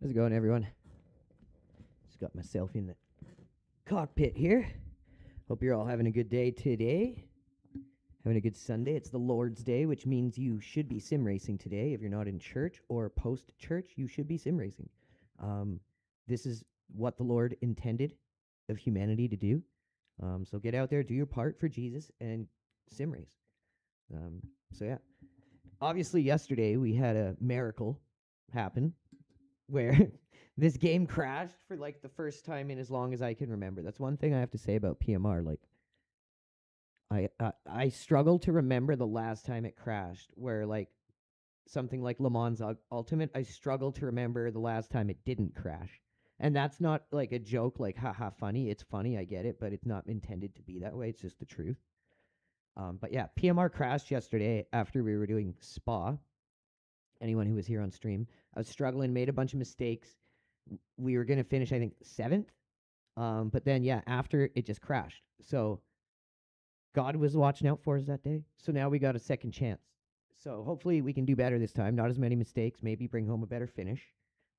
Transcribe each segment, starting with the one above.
How's it going, everyone? Just got myself in the cockpit here. Hope you're all having a good day today. Having a good Sunday. It's the Lord's Day, which means you should be sim racing today. If you're not in church or post-church, you should be sim racing. This is what the Lord intended of humanity to do. So get out there, do your part for Jesus, and sim race. So yeah. Obviously, yesterday we had a miracle happen where this game crashed for like the first time in as long as I can remember. That's one thing I have to say about PMR. Like, I struggle to remember the last time it crashed. Where like something like Le Mans Ultimate, I struggle to remember the last time it didn't crash. And that's not like a joke, like haha funny. It's funny, I get it, but it's not intended to be that way. It's just the truth. But yeah, PMR crashed yesterday after we were doing Spa. Anyone who was here on stream, I was struggling, made a bunch of mistakes. We were going to finish, I think, 7th. But then, yeah, after it just crashed. So God was watching out for us that day. So now we got a second chance. So hopefully we can do better this time. Not as many mistakes, maybe bring home a better finish.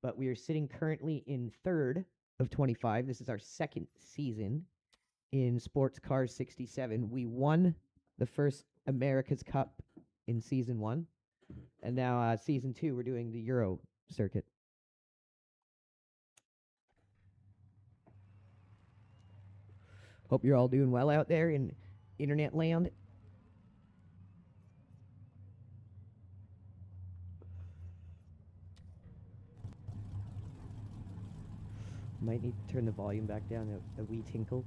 But we are sitting currently in 3rd of 25. This is our 2nd season in Sports Car 67. We won the first America's Cup in Season 1. And now Season 2, we're doing the Euro circuit. Hope you're all doing well out there in internet land. Might need to turn the volume back down a wee tinkle.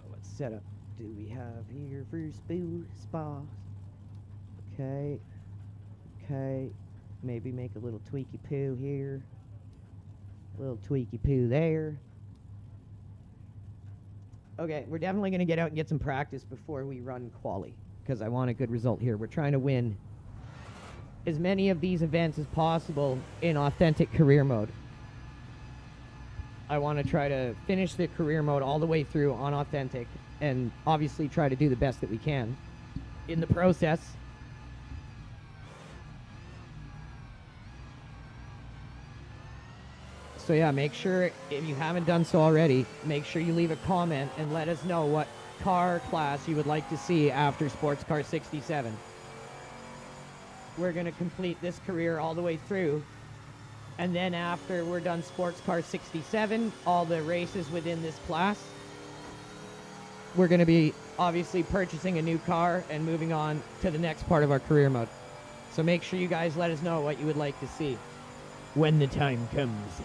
What setup do we have here for Spa? Okay. Okay. Maybe make a little tweaky poo here. A little tweaky poo there. Okay, we're definitely going to get out and get some practice before we run quali, because I want a good result here. We're trying to win as many of these events as possible in authentic career mode. I want to try to finish the career mode all the way through on authentic, and obviously try to do the best that we can in the process. So yeah, make sure, if you haven't done so already, make sure you leave a comment and let us know what car class you would like to see after Sports Car 67. We're going to complete this career all the way through. And then after we're done Sports Car 67, all the races within this class, we're going to be obviously purchasing a new car and moving on to the next part of our career mode. So make sure you guys let us know what you would like to see when the time comes.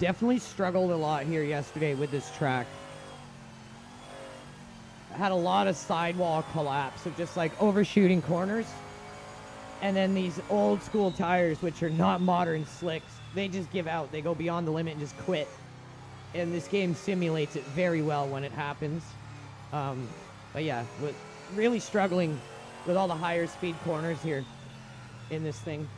Definitely struggled a lot here yesterday with this track. I had a lot of sidewall collapse of just like overshooting corners. And then these old school tires, which are not modern slicks, they just give out. They go beyond the limit and just quit. And this game simulates it very well when it happens. But yeah, really struggling with all the higher speed corners here in this thing.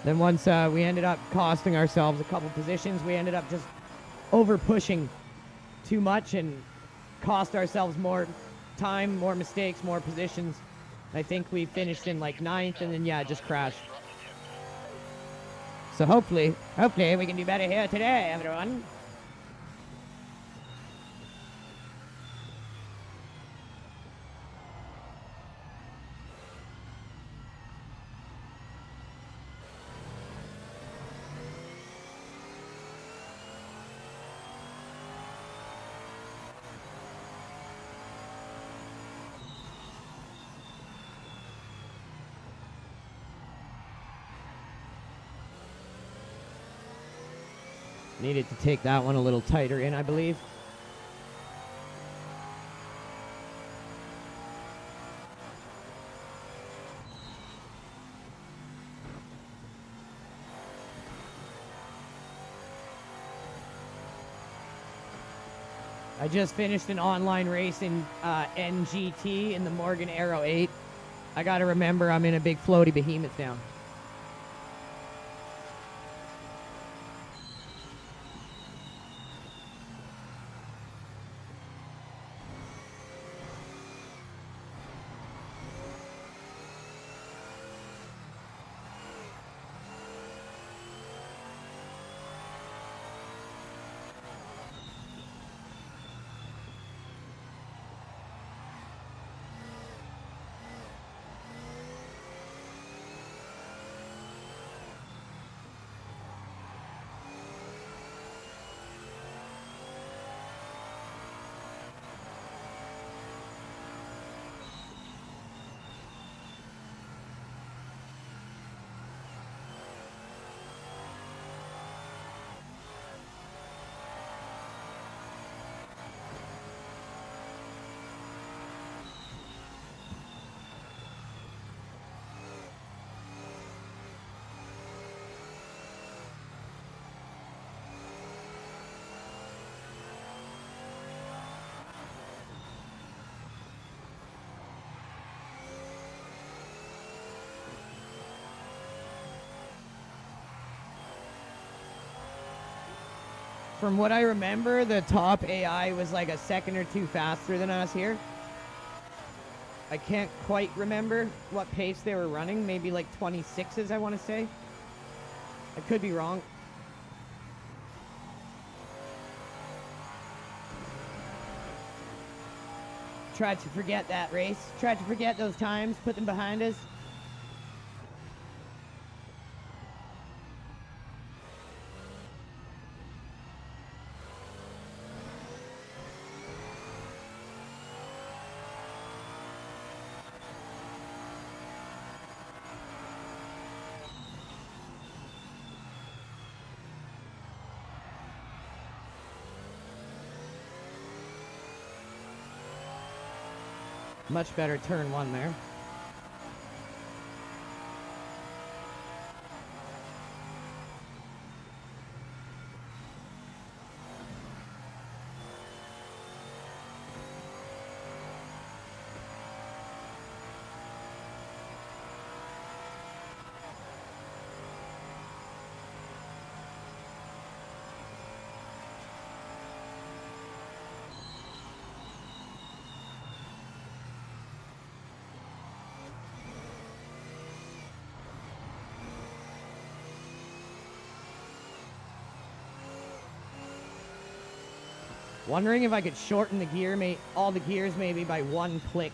Then once we ended up costing ourselves a couple positions, we ended up just over pushing too much and cost ourselves more time, more mistakes, more positions. I think we finished in like 9th, and then yeah, just crashed. So hopefully we can do better here today, everyone. Needed to take that one a little tighter in, I believe. I just finished an online race in NGT in the Morgan Arrow 8. I gotta remember I'm in a big floaty behemoth now. From what I remember, the top AI was like a second or two faster than us here. I can't quite remember what pace they were running. Maybe like 26s, I want to say. I could be wrong. Tried to forget that race. Tried to forget those times, put them behind us. Much better turn one there. Wondering if I could shorten the gear, all the gears maybe by one click.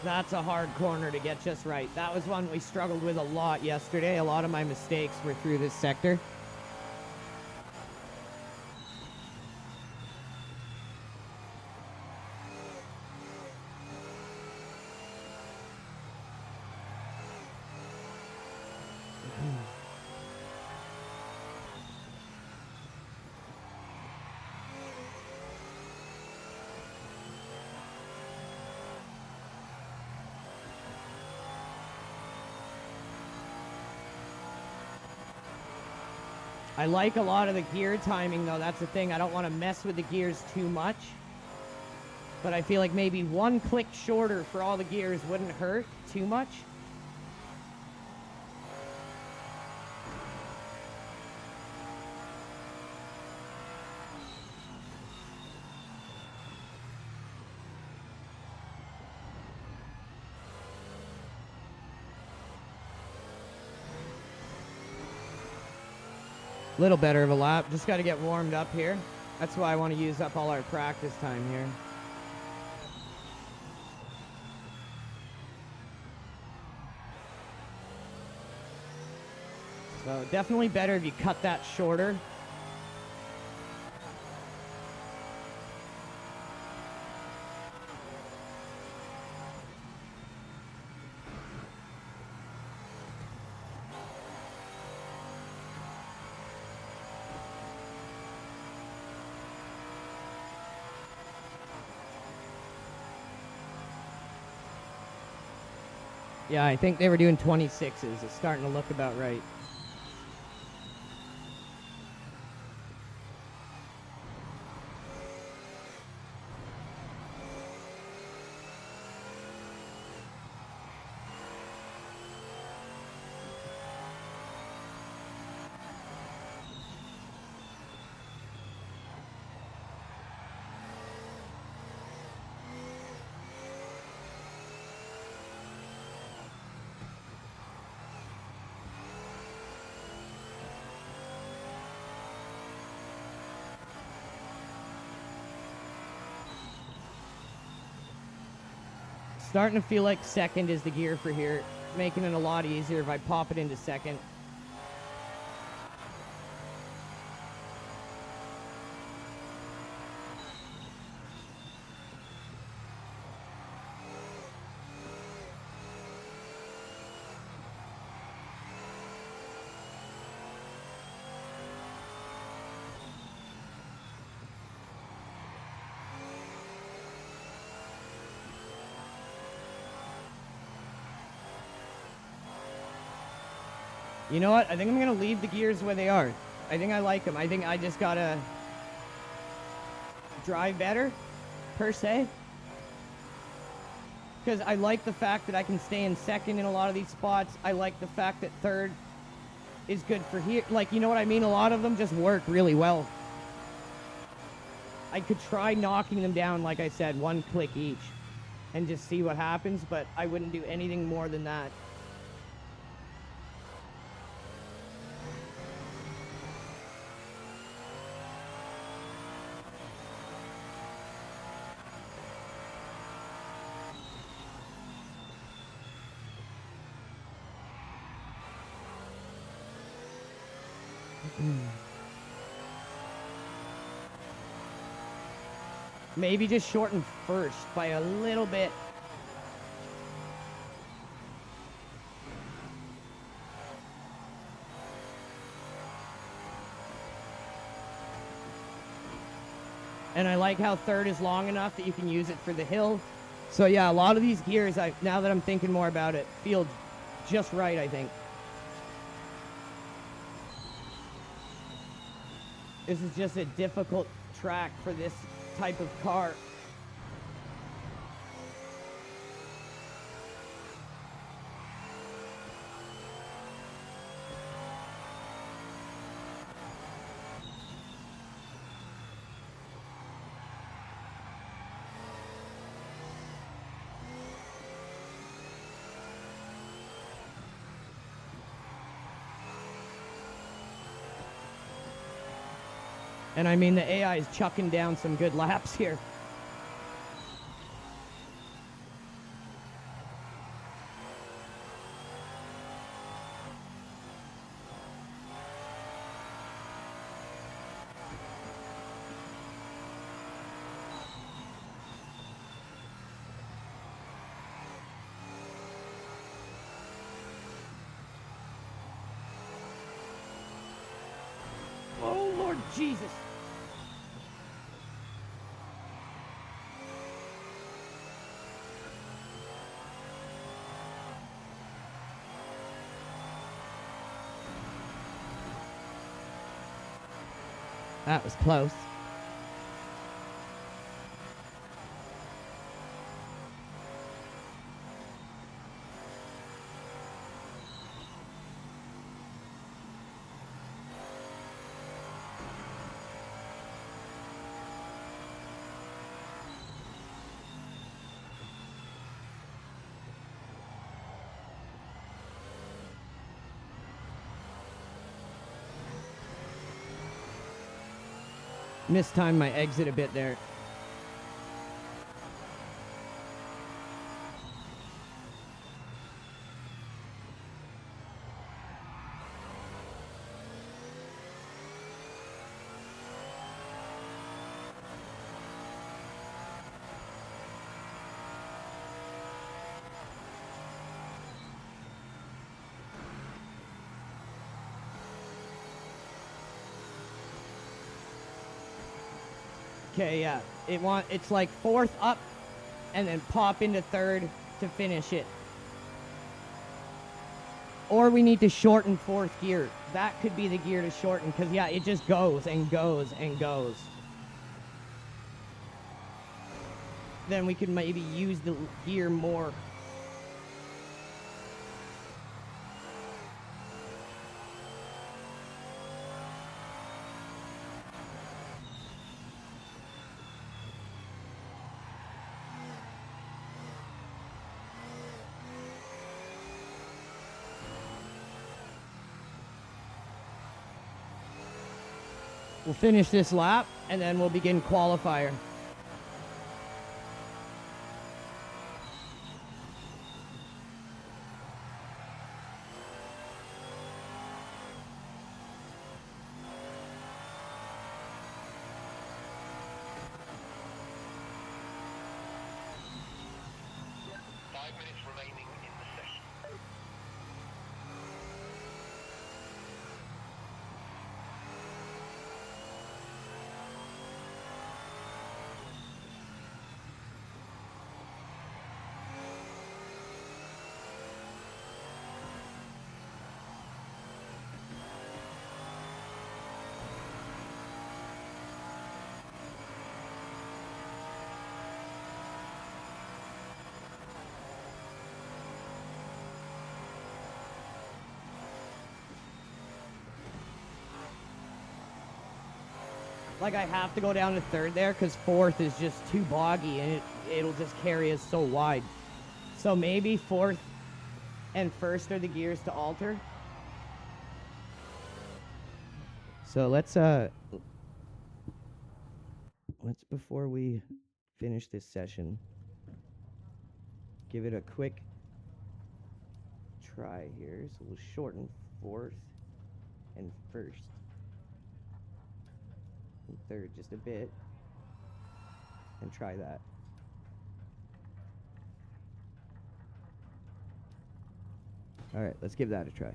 That's a hard corner to get just right. That was one we struggled with a lot yesterday. A lot of my mistakes were through this sector. I like a lot of the gear timing, though. That's the thing. I don't want to mess with the gears too much. But I feel like maybe one click shorter for all the gears wouldn't hurt too much. Little better of a lap. Just got to get warmed up here. That's why I want to use up all our practice time here. So definitely better if you cut that shorter. Yeah, I think they were doing 26s. It's starting to look about right. Starting to feel like second is the gear for here, making it a lot easier if I pop it into second. You know what? I think I'm going to leave the gears where they are. I think I like them. I think I just got to drive better, per se. Because I like the fact that I can stay in second in a lot of these spots. I like the fact that third is good for here. Like, you know what I mean? A lot of them just work really well. I could try knocking them down, like I said, one click each. And just see what happens, but I wouldn't do anything more than that. Maybe just shorten first by a little bit. And I like how third is long enough that you can use it for the hill. So yeah, a lot of these gears, now that I'm thinking more about it, feel just right, I think. This is just a difficult track for this type of car. And I mean, the AI is chucking down some good laps here. Oh, Lord Jesus. That was close. Mistimed my exit a bit there. Okay, yeah. It's like fourth up and then pop into third to finish it. Or we need to shorten fourth gear. That could be the gear to shorten, because yeah, it just goes and goes and goes. Then we could maybe use the gear more. We'll finish this lap, and then we'll begin qualifier. Like, I have to go down to third there because fourth is just too boggy, and it'll just carry us so wide. So maybe fourth and first are the gears to alter. So let's before we finish this session, give it a quick try here. So we'll shorten fourth and first. And third just a bit. And try that. Alright, let's give that a try.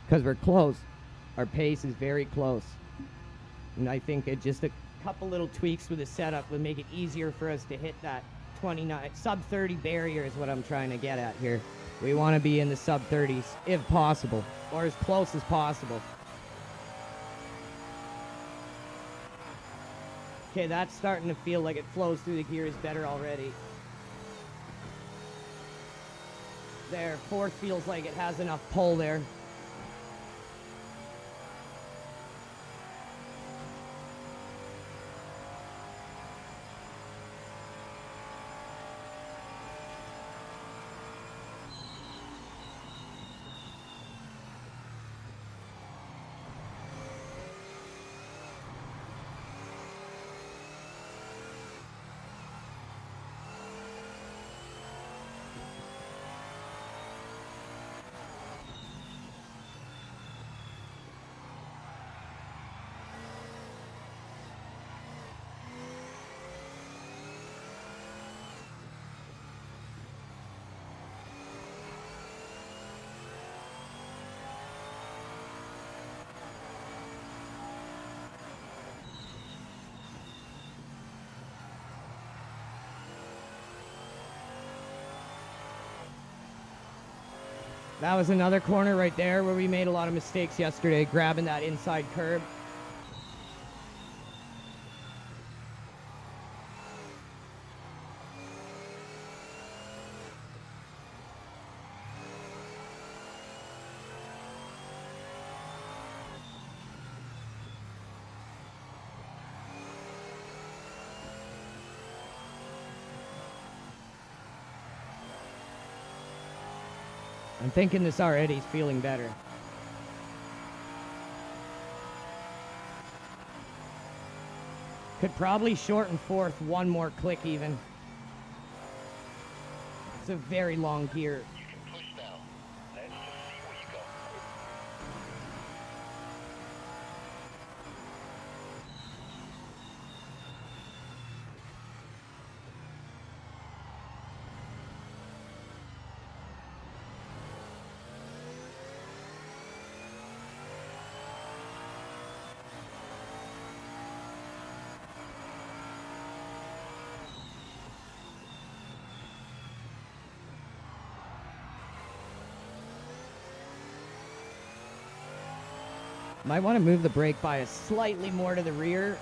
Because we're close. Our pace is very close. And I think just a couple little tweaks with the setup would make it easier for us to hit that 29, sub 30 barrier is what I'm trying to get at here. We want to be in the sub 30s, if possible, or as close as possible. Okay, that's starting to feel like it flows through the gears better already. There, fourth feels like it has enough pull there. That was another corner right there where we made a lot of mistakes yesterday, grabbing that inside curb. I'm thinking this already is feeling better. Could probably shorten fourth one more click even. It's a very long gear. You can push now. Let's just see what you got. Might want to move the brake bias slightly more to the rear.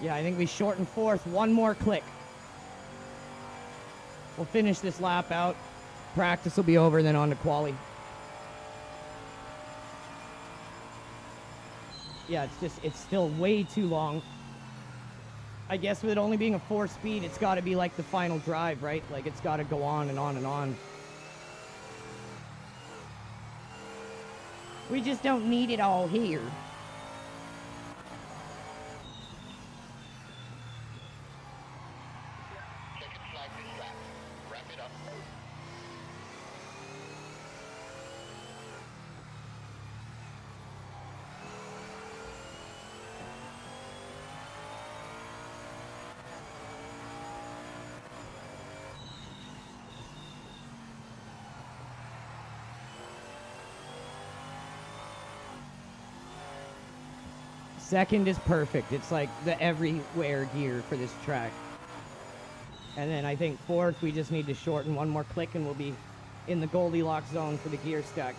Yeah, I think we shorten fourth. One more click. We'll finish this lap out. Practice will be over, then on to quali. Yeah, it's still way too long. I guess with it only being a 4-speed, it's got to be like the final drive, right? Like, it's got to go on and on and on. We just don't need it all here. Second flag this lap. Wrap it up. Second is perfect. It's like the everywhere gear for this track. And then I think fourth, we just need to shorten one more click and we'll be in the Goldilocks zone for the gear stack.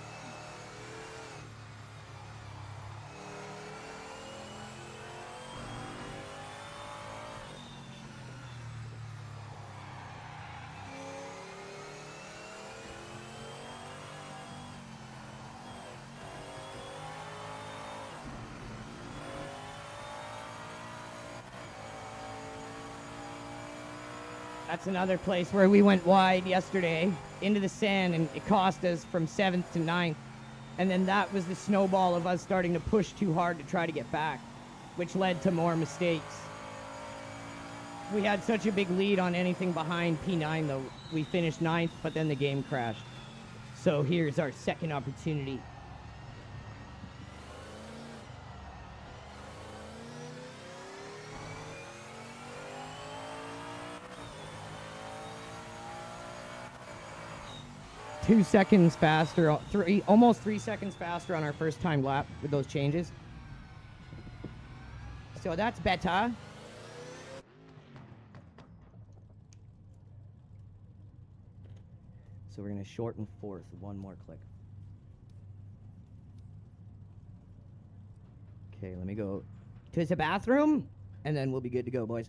That's another place where we went wide yesterday into the sand, and it cost us from 7th to 9th. And then that was the snowball of us starting to push too hard to try to get back, which led to more mistakes. We had such a big lead on anything behind P9, though. We finished 9th, but then the game crashed. So here's our second opportunity. Almost 3 seconds faster on our first time lap with those changes. So that's better. So we're gonna shorten fourth, one more click. Okay, let me go to the bathroom, and then we'll be good to go, boys.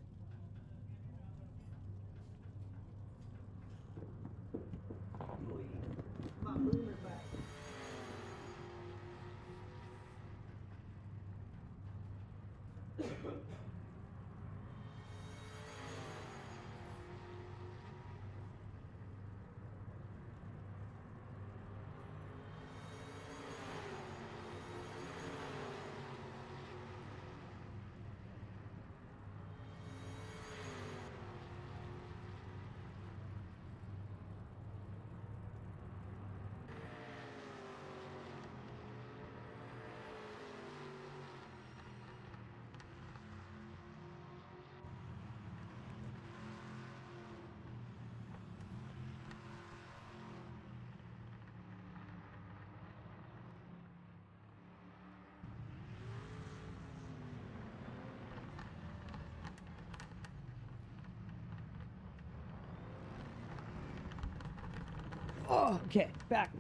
Oh, okay, back.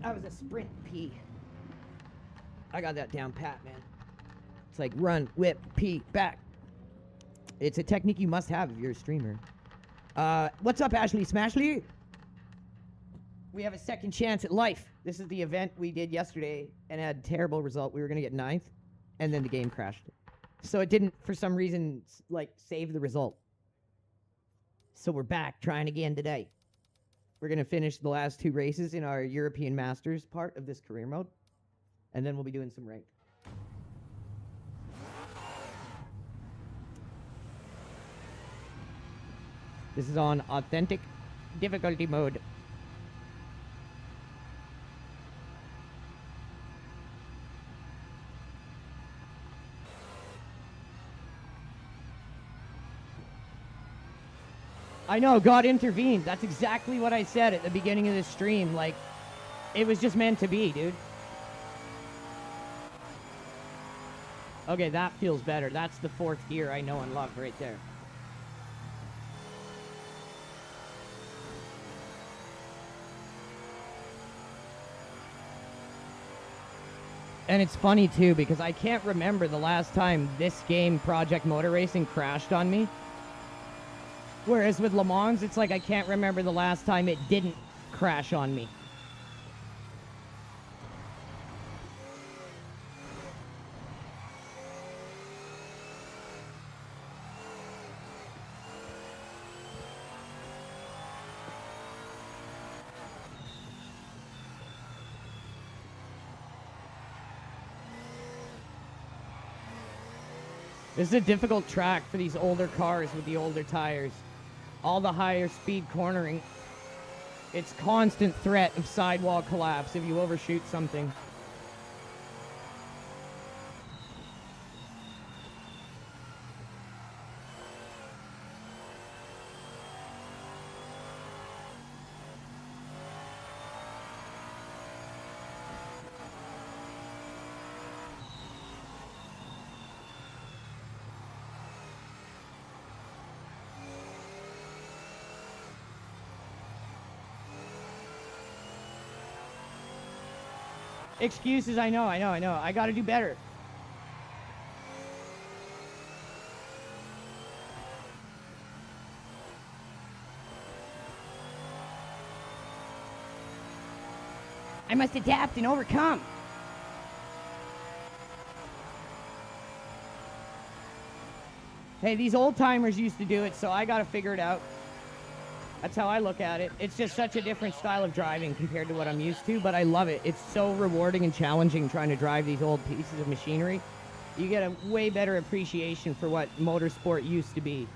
That was a sprint P. I got that down pat, man. It's like run, whip, P, back. It's a technique you must have if you're a streamer. What's up, Ashley Smashley? We have a second chance at life. This is the event we did yesterday and had a terrible result. We were going to get 9th, and then the game crashed. So it didn't, for some reason, like, save the result. So we're back, trying again today. We're going to finish the last 2 races in our European Masters part of this career mode, and then we'll be doing some ranked. This is on authentic difficulty mode. I know, God intervened. That's exactly what I said at the beginning of this stream. Like, it was just meant to be, dude. Okay, that feels better. That's the fourth gear I know and love right there. And it's funny too because I can't remember the last time this game, Project Motor Racing, crashed on me. Whereas with Le Mans, it's like I can't remember the last time it didn't crash on me. This is a difficult track for these older cars with the older tires. All the higher speed cornering. It's constant threat of sidewall collapse if you overshoot something. Excuses, I know. I gotta do better. I must adapt and overcome. Hey, these old timers used to do it, so I gotta figure it out. That's how I look at it. It's just such a different style of driving compared to what I'm used to, but I love it. It's so rewarding and challenging trying to drive these old pieces of machinery. You get a way better appreciation for what motorsport used to be.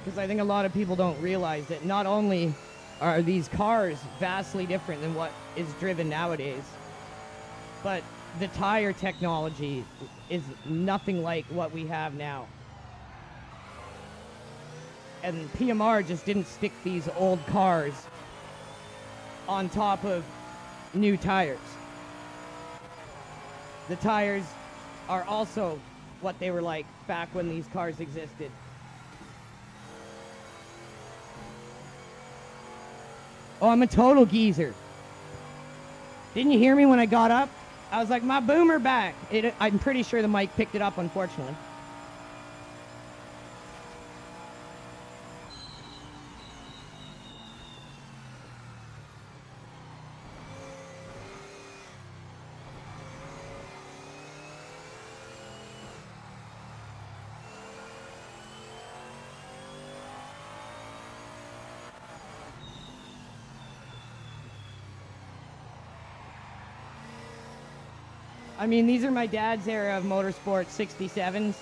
Because I think a lot of people don't realize that not only are these cars vastly different than what is driven nowadays, but the tire technology is nothing like what we have now. And PMR just didn't stick these old cars on top of new tires. The tires are also what they were like back when these cars existed. Oh, I'm a total geezer. Didn't you hear me when I got up? I was like, my boomer back. I'm pretty sure the mic picked it up, unfortunately. I mean, these are my dad's era of motorsport 67s.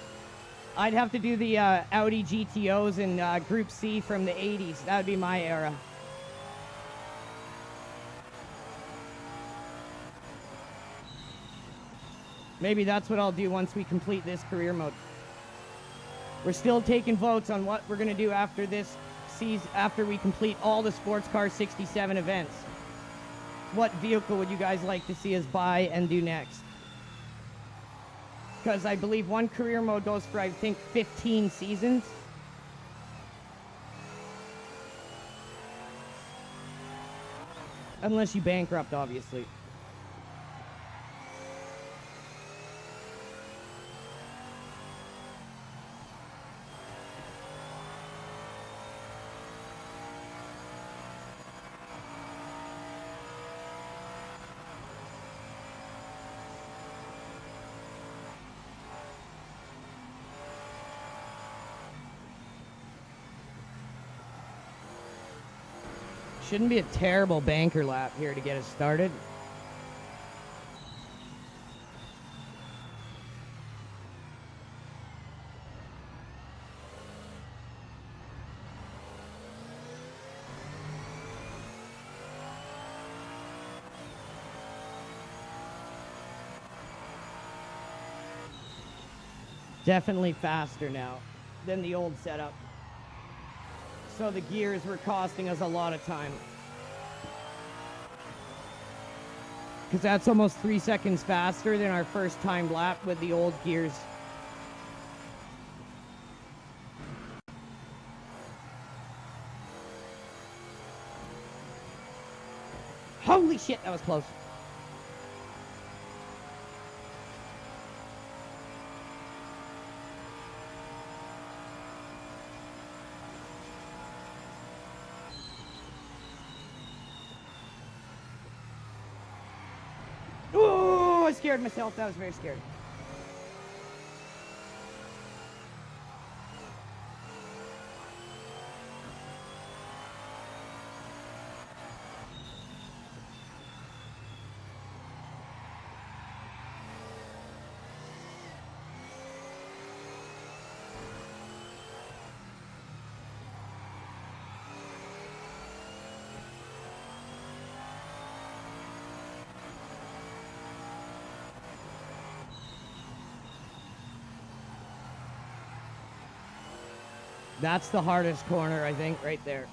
I'd have to do the Audi GTOs and Group C from the 80s. That would be my era. Maybe that's what I'll do once we complete this career mode. We're still taking votes on what we're going to do after this season, after we complete all the Sports Car 67 events. What vehicle would you guys like to see us buy and do next? Because I believe one career mode goes for, I think, 15 seasons. Unless you bankrupt, obviously. Shouldn't be a terrible banker lap here to get us started. Definitely faster now than the old setup. So the gears were costing us a lot of time. because that's almost 3 seconds faster than our first timed lap with the old gears. Holy shit, that was close. Oh, I scared myself. That was very scary. That's the hardest corner, I think, right there.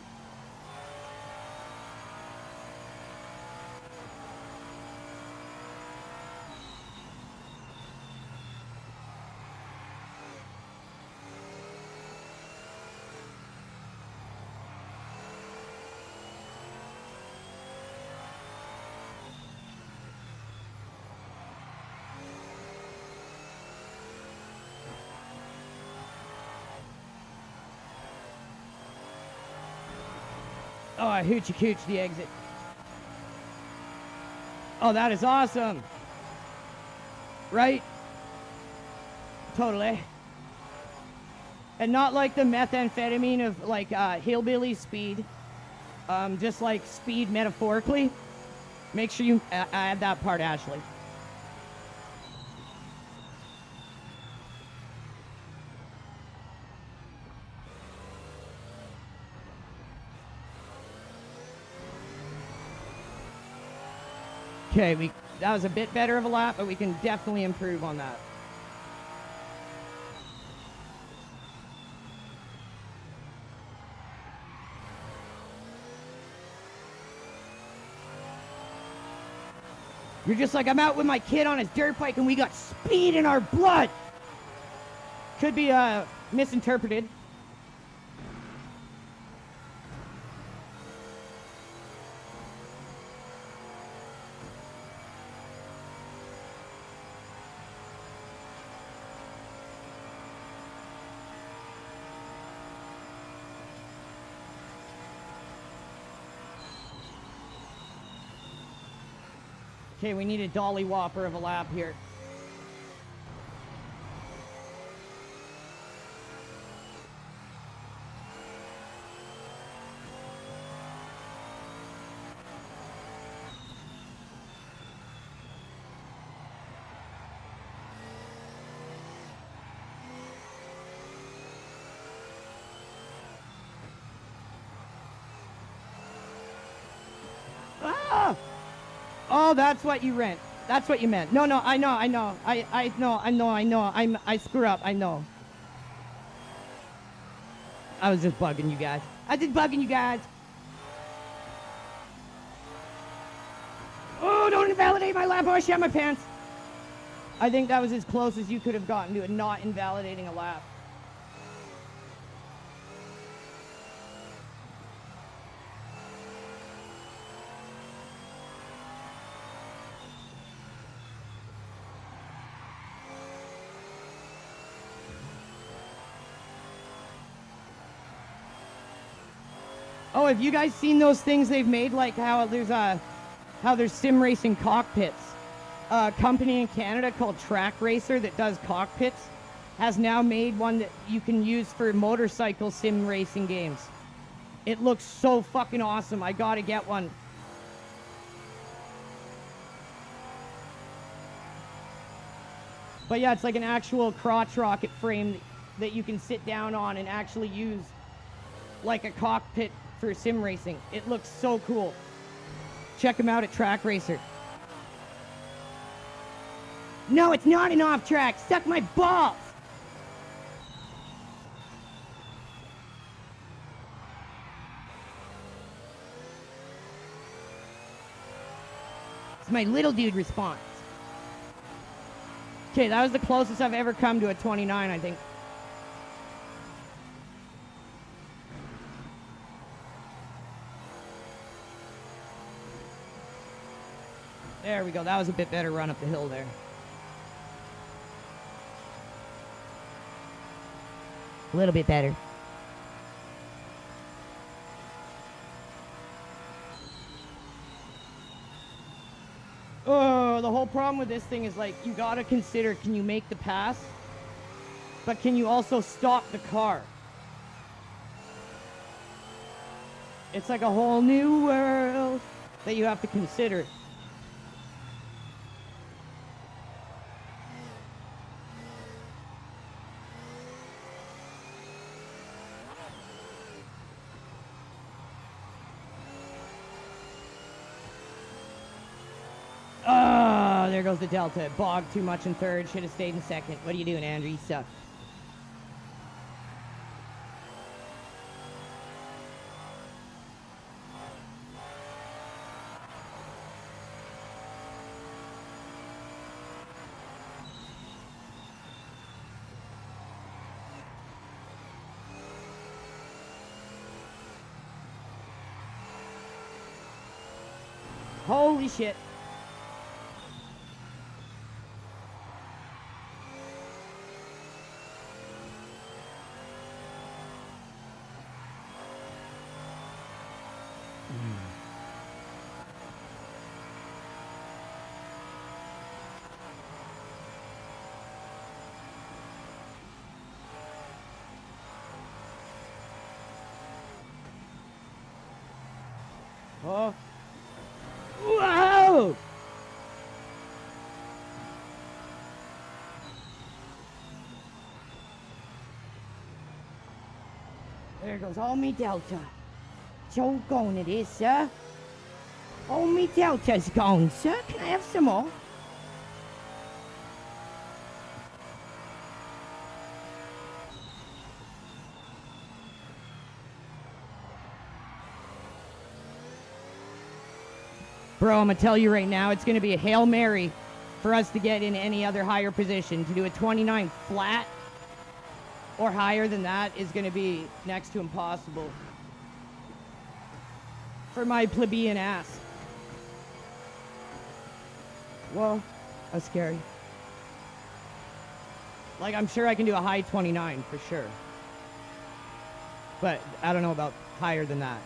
Oh, I hoochie cooch the exit. Oh, that is awesome. Right? Totally. And not like the methamphetamine of like hillbilly speed. Just like speed metaphorically. Make sure you add that part, Ashley. Okay, that was a bit better of a lap, but we can definitely improve on that. You're just like, I'm out with my kid on his dirt bike and we got speed in our blood. Could be misinterpreted. Okay, we need a dolly whopper of a lap here. Ah! Oh, that's what you meant. That's what you meant. No, I know. I know. I screw up. I know. I was just bugging you guys. Oh, don't invalidate my lap. Oh, I shit my pants. I think that was as close as you could have gotten to it not invalidating a lap. Oh, have you guys seen those things they've made? Like how there's sim racing cockpits. A company in Canada called Track Racer that does cockpits has now made one that you can use for motorcycle sim racing games. It looks so fucking awesome. I gotta get one. But yeah, it's like an actual crotch rocket frame that you can sit down on and actually use like a cockpit for sim racing. It looks so cool. Check them out at Track Racer. No, it's not an off track. Suck my balls. It's my little dude response. Okay, that was the closest I've ever come to a 29, I think. There we go. That was a bit better run up the hill there. A little bit better. Oh, the whole problem with this thing is like, you gotta consider, can you make the pass? But can you also stop the car? It's like a whole new world that you have to consider. Oh, there goes the Delta. Bogged too much in third. Should have stayed in second. What are you doing, Andrew? You suck. Holy shit. Oh. Wow! There goes all me Delta. So gone it is, sir. All me Delta's gone, sir. Can I have some more? Bro, I'm gonna tell you right now, it's gonna be a Hail Mary for us to get in any other higher position. To do a 29 flat or higher than that is gonna be next to impossible. For my plebeian ass. Whoa, that's scary. Like, I'm sure I can do a high 29 for sure. But I don't know about higher than that.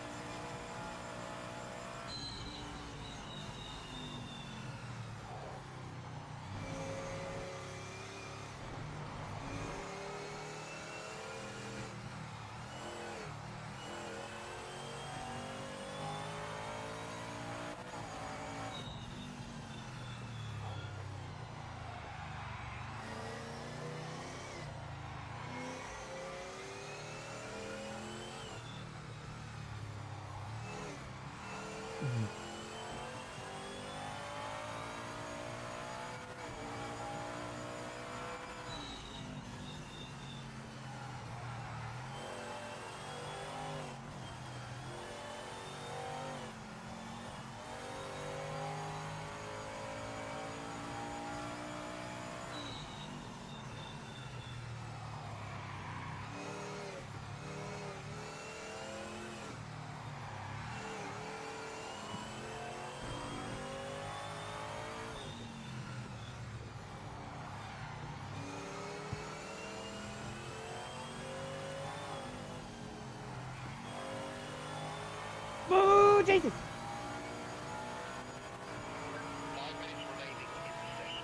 Boo, Jesus! 5 minutes remaining in the session.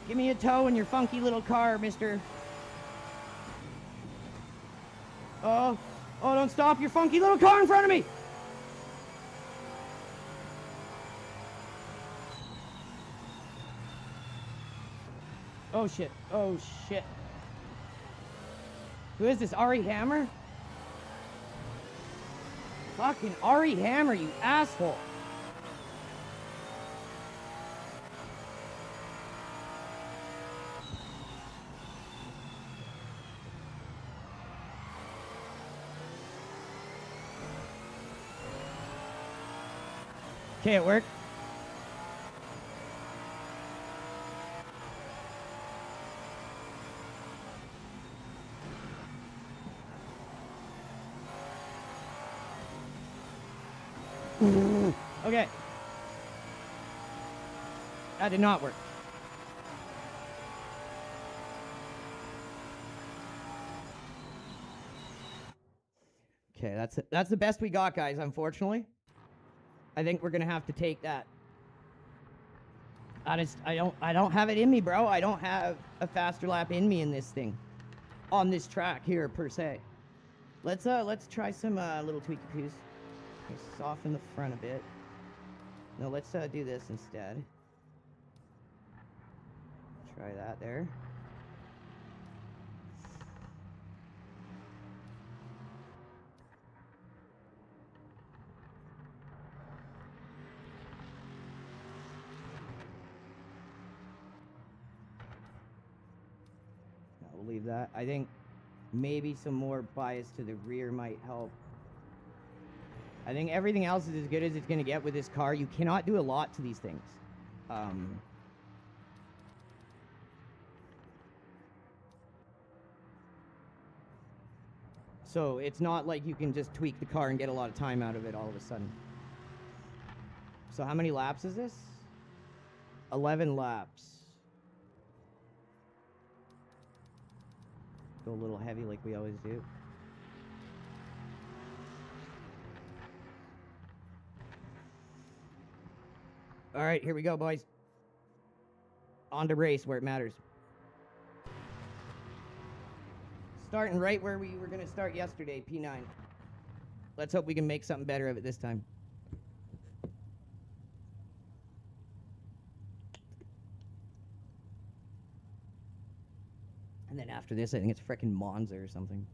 Give me a tow in your funky little car, mister. Oh, don't stop your funky little car in front of me! Oh shit, oh shit. Who is this, Ari Hammer? Fucking Ari Hammer, you asshole. Okay, it worked. Okay. That did not work. Okay, that's the best we got, guys, unfortunately. I think we're gonna have to take that. I don't have it in me, bro. I don't have a faster lap in me in this thing. On this track here, per se. Let's try some little tweaky poos. Soften the front a bit. No, let's do this instead. Try that there. No, we'll leave that. I think maybe some more bias to the rear might help. I think everything else is as good as it's going to get with this car. You cannot do a lot to these things. So it's not like you can just tweak the car and get a lot of time out of it all of a sudden. So how many laps is this? 11 laps. Go a little heavy like we always do. All right, here we go, boys. On to race where it matters. Starting right where we were going to start yesterday, P9. Let's hope we can make something better of it this time. And then after this, I think it's frickin' MONZA or something.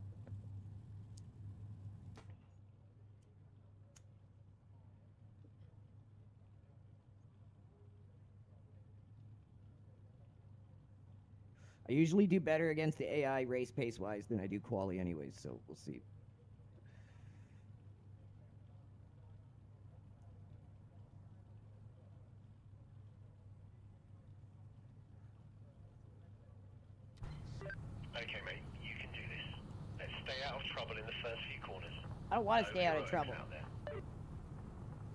I usually do better against the AI race pace-wise than I do quali anyways, so we'll see. Okay, mate, you can do this. Let's stay out of trouble in the first few corners. I don't want to stay out of trouble.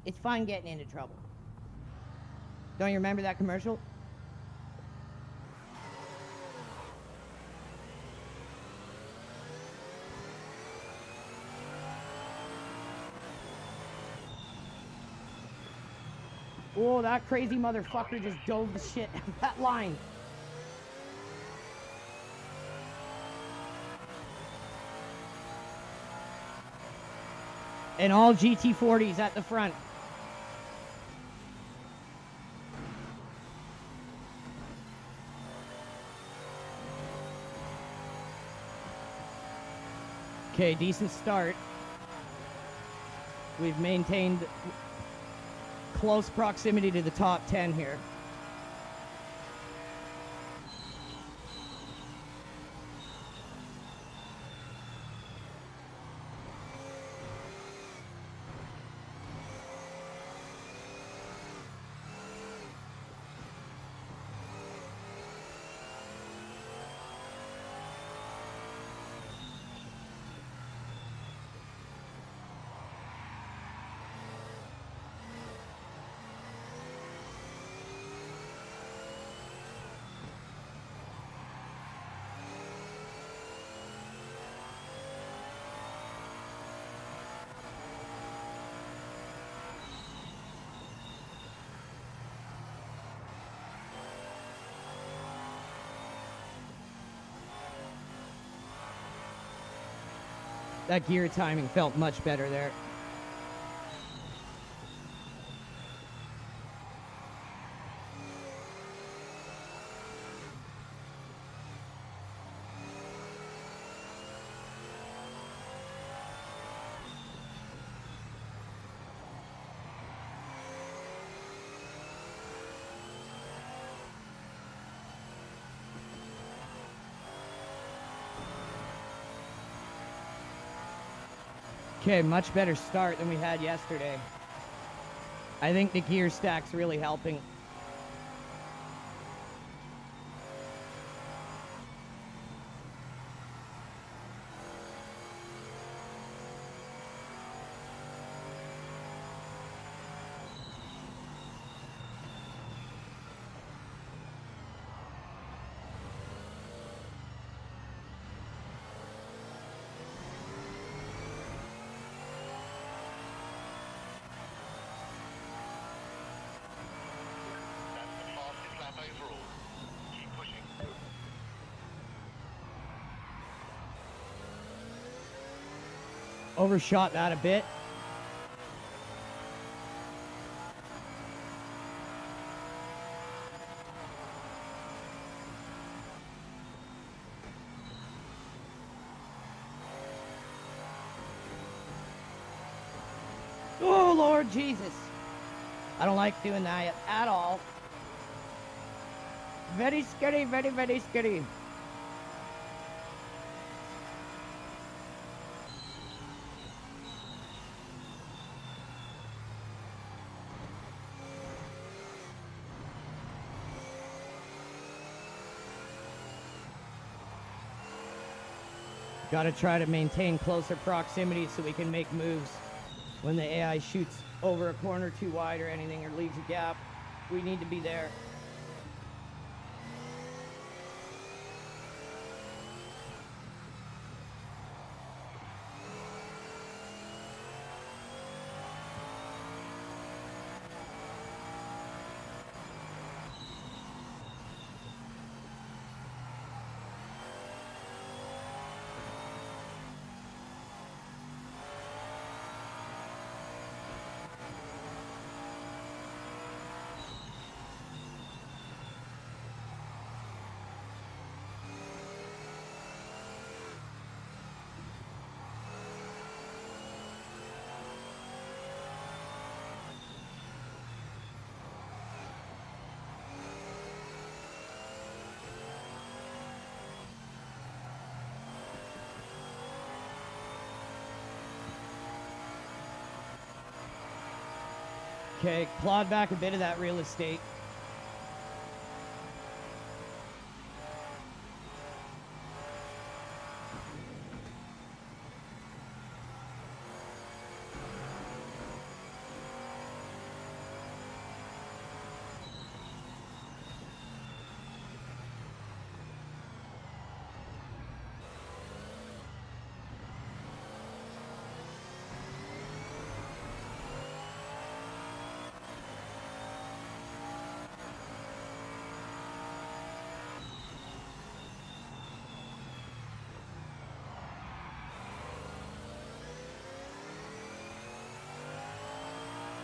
It's fun getting into trouble. Don't you remember that commercial? Oh, that crazy motherfucker just dove the shit out of that line. And all GT40s at the front. Okay, decent start. We've maintained close proximity to the top 10 here. That gear timing felt much better there. Okay, much better start than we had yesterday. I think the gear stack's really helping. That's the fastest lap overall. Keep pushing. Overshot that a bit. Oh, Lord Jesus. I don't like doing that at all. Very scary, very, very scary. Gotta try to maintain closer proximity so we can make moves. When the AI shoots over a corner too wide or anything or leaves a gap, we need to be there. Okay, clawed back a bit of that real estate.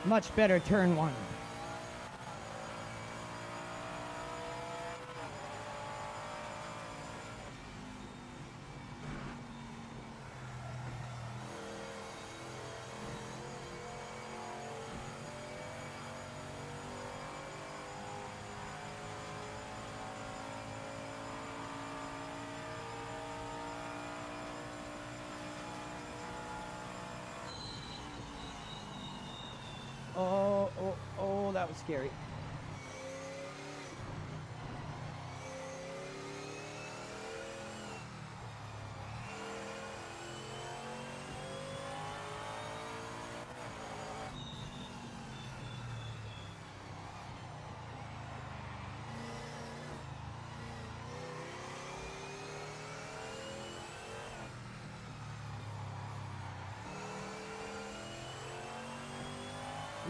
Much better turn one. Oh, that was scary.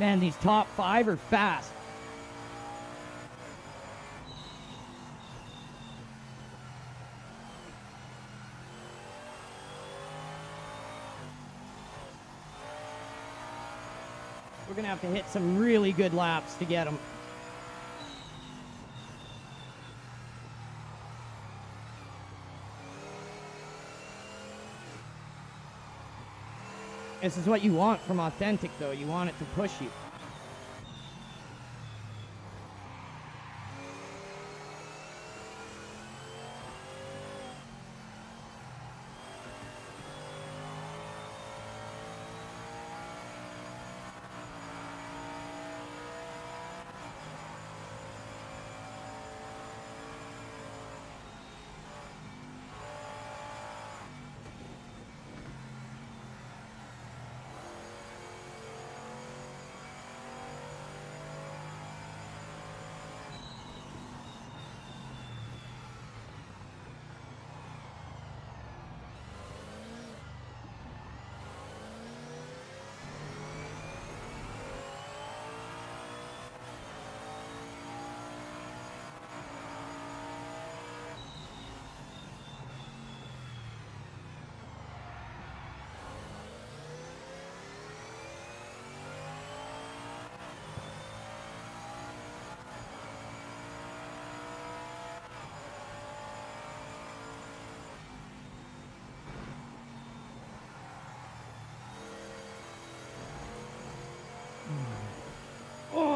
Man, these top five are fast. We're going to have to hit some really good laps to get them. This is what you want from Authentic, though. You want it to push you.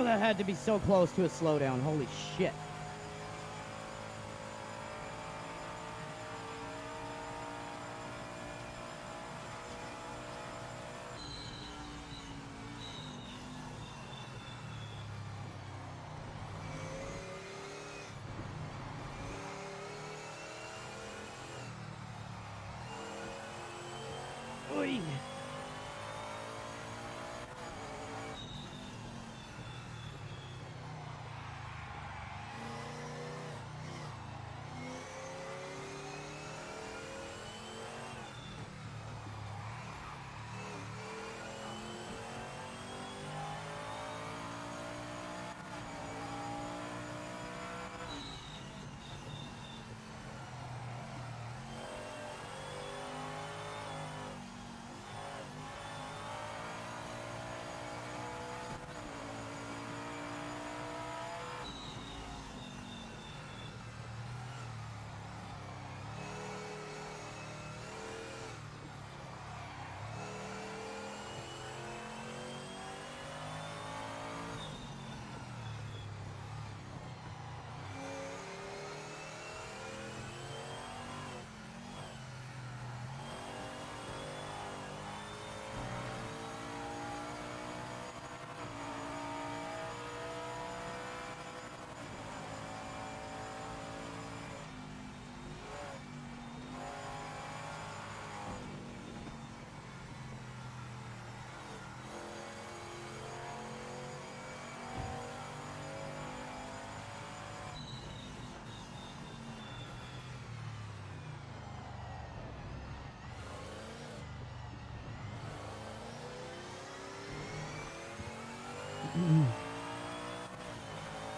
that had to be so close to a slowdown. Holy shit. Oy.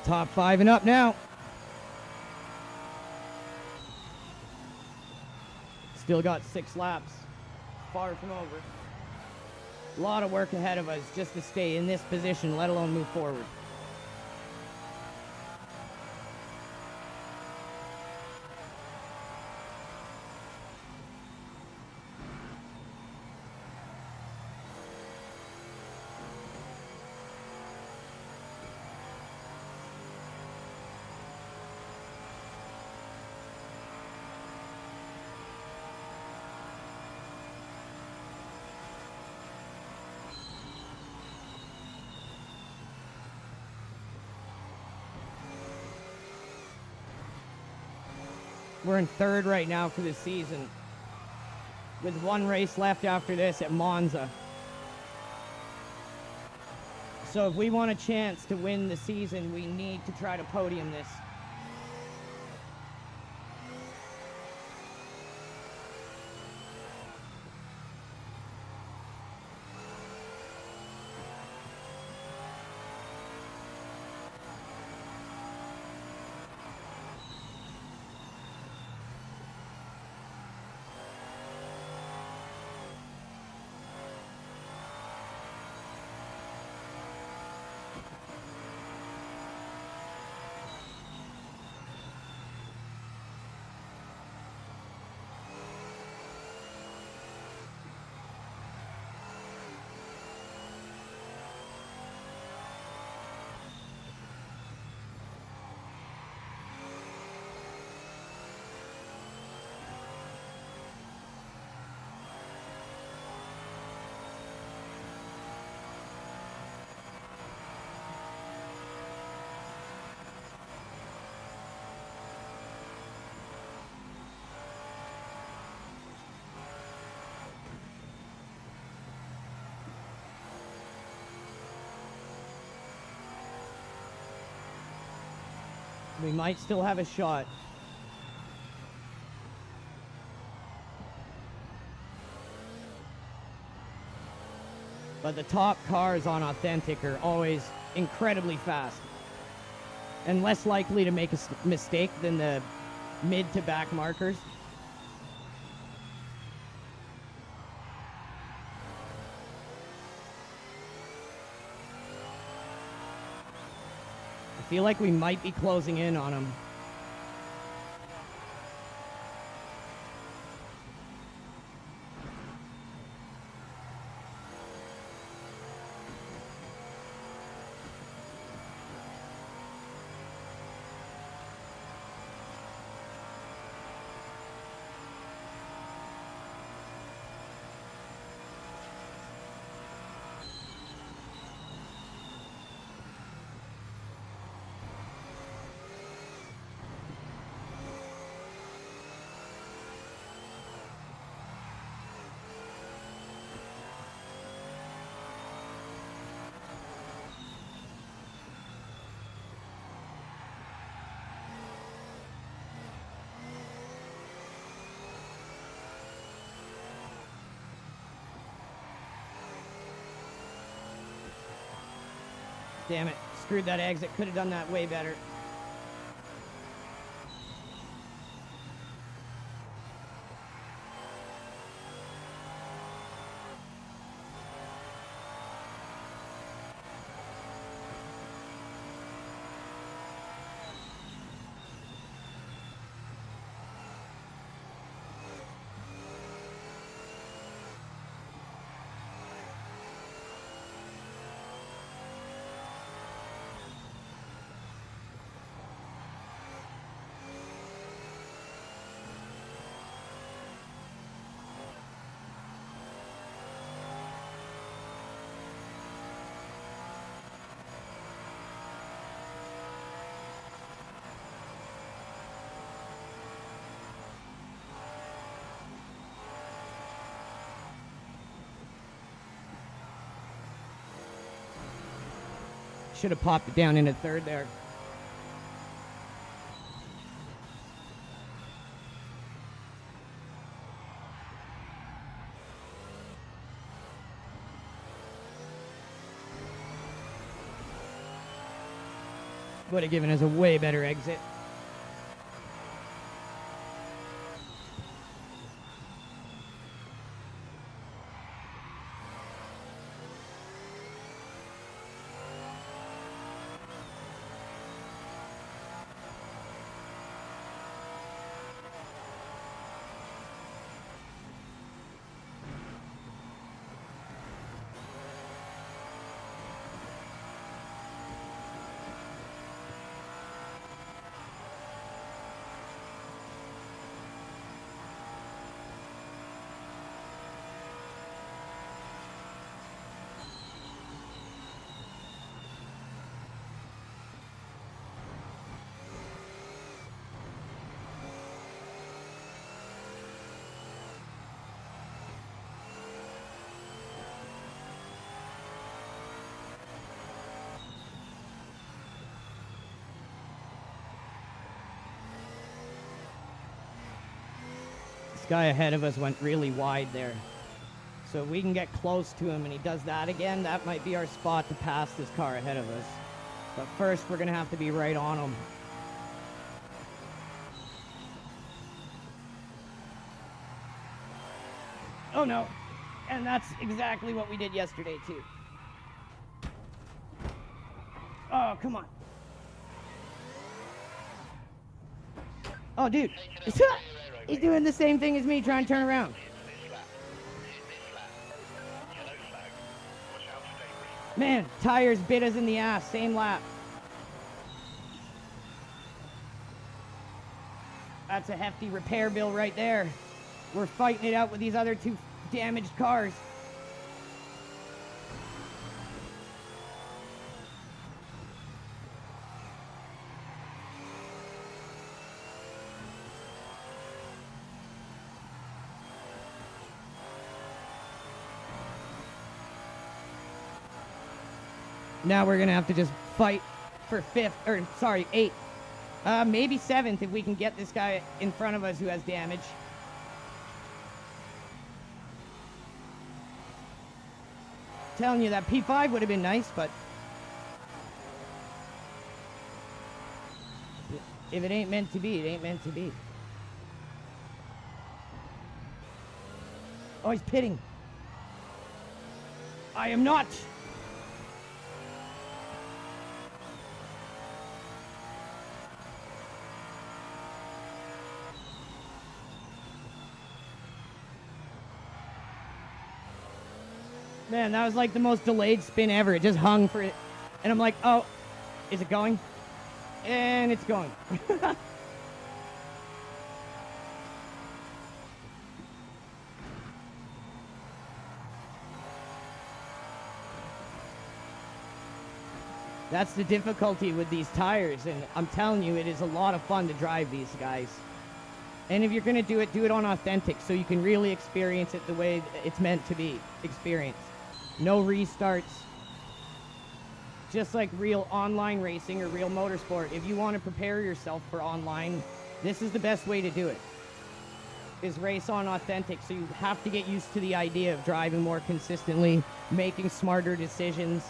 Top 5 and up now. Still got 6 laps. Far from over. A lot of work ahead of us just to stay in this position, let alone move forward. We're in 3rd right now for the season, with 1 race left after this at MONZA. So if we want a chance to win the season, we need to try to podium this. We might still have a shot. But the top cars on Authentic are always incredibly fast and less likely to make a mistake than the mid to back markers. I feel like we might be closing in on them. Damn it. Screwed that exit. Could have done that way better. Should have popped it down in a third there. Would have given us a way better exit. Guy ahead of us went really wide there. So if we can get close to him and he does that again, that might be our spot to pass this car ahead of us. But first, we're going to have to be right on him. Oh no. And that's exactly what we did yesterday too. Oh, come on. Oh, dude. He's doing the same thing as me, trying to turn around. Man, tires bit us in the ass, same lap. That's a hefty repair bill right there. We're fighting it out with these other two damaged cars. Now we're gonna have to just fight for eighth. Maybe seventh if we can get this guy in front of us who has damage. Telling you that P5 would have been nice, but if it ain't meant to be, it ain't meant to be. Oh, he's pitting. I am not. Man, that was like the most delayed spin ever. It just hung for it. And I'm like, oh, is it going? And it's going. That's the difficulty with these tires. And I'm telling you, it is a lot of fun to drive these guys. And if you're going to do it on authentic so you can really experience it the way it's meant to be experienced. No restarts. Just like real online racing or real motorsport, if you want to prepare yourself for online, this is the best way to do it. Is race on authentic, so you have to get used to the idea of driving more consistently, making smarter decisions.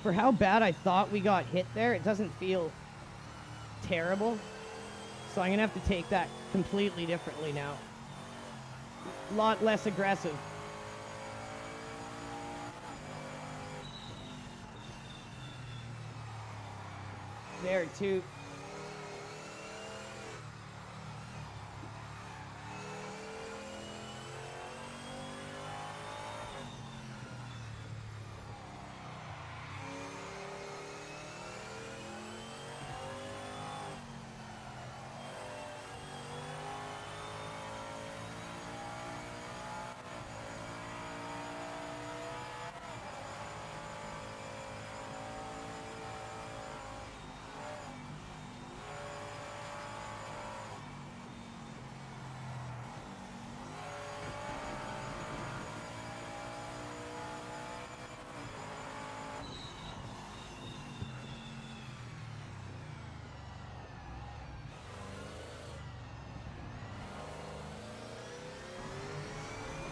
for how bad I thought we got hit there, it doesn't feel terrible. So I'm going to have to take that completely differently now. A lot less aggressive. There, too.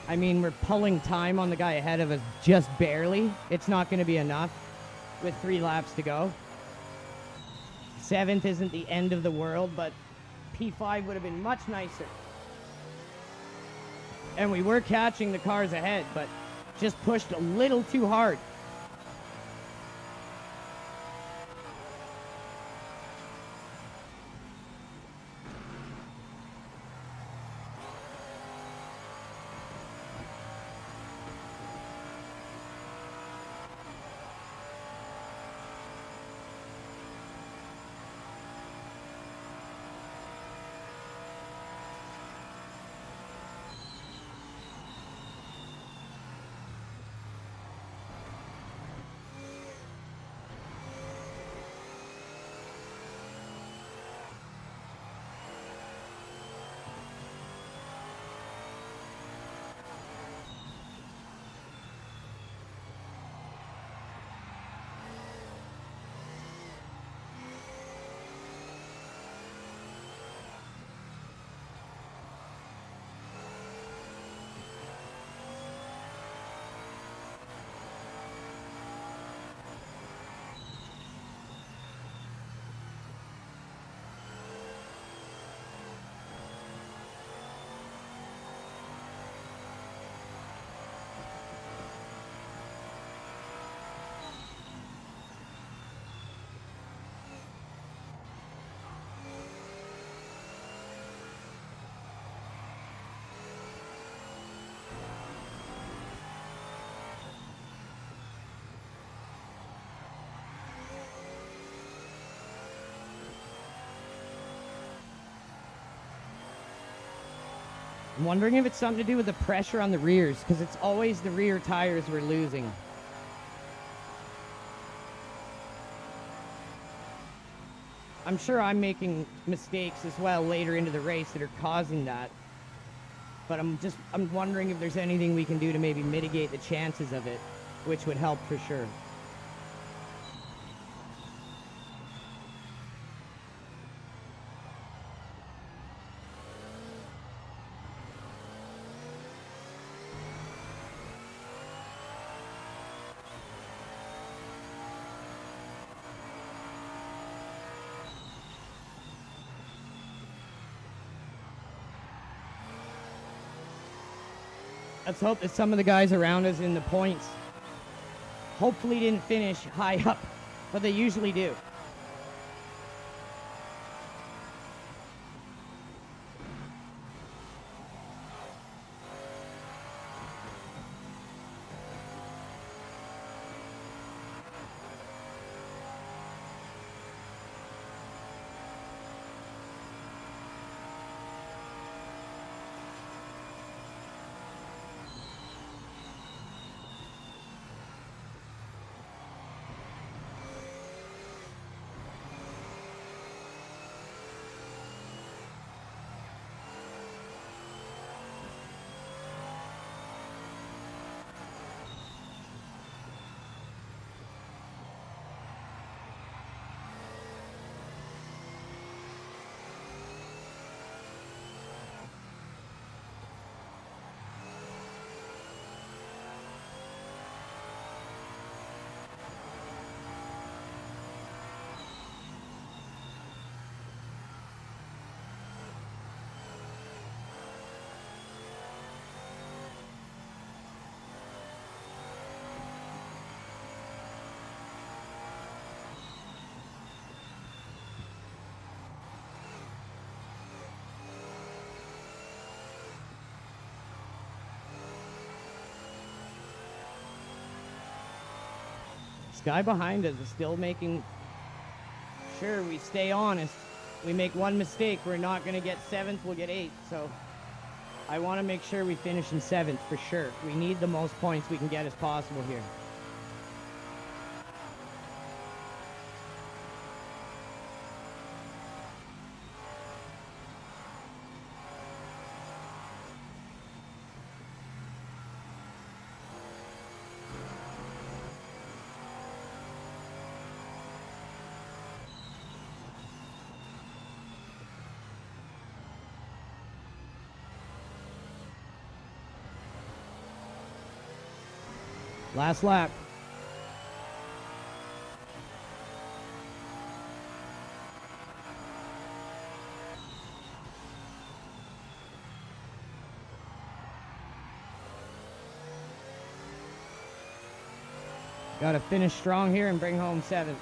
I mean, we're pulling time on the guy ahead of us just barely. It's not going to be enough with 3 laps to go. 7th isn't the end of the world, but P5 would have been much nicer. And we were catching the cars ahead, but just pushed a little too hard. I'm wondering if it's something to do with the pressure on the rears, because it's always the rear tires we're losing. I'm sure I'm making mistakes as well later into the race that are causing that. But I'm wondering if there's anything we can do to maybe mitigate the chances of it, which would help for sure. Let's hope that some of the guys around us in the points hopefully didn't finish high up, but they usually do. This guy behind us is still making sure we stay honest. We make one mistake, we're not going to get 7th, we'll get 8th. So I want to make sure we finish in 7th for sure. We need the most points we can get as possible here. Last lap. Got to finish strong here and bring home 7th.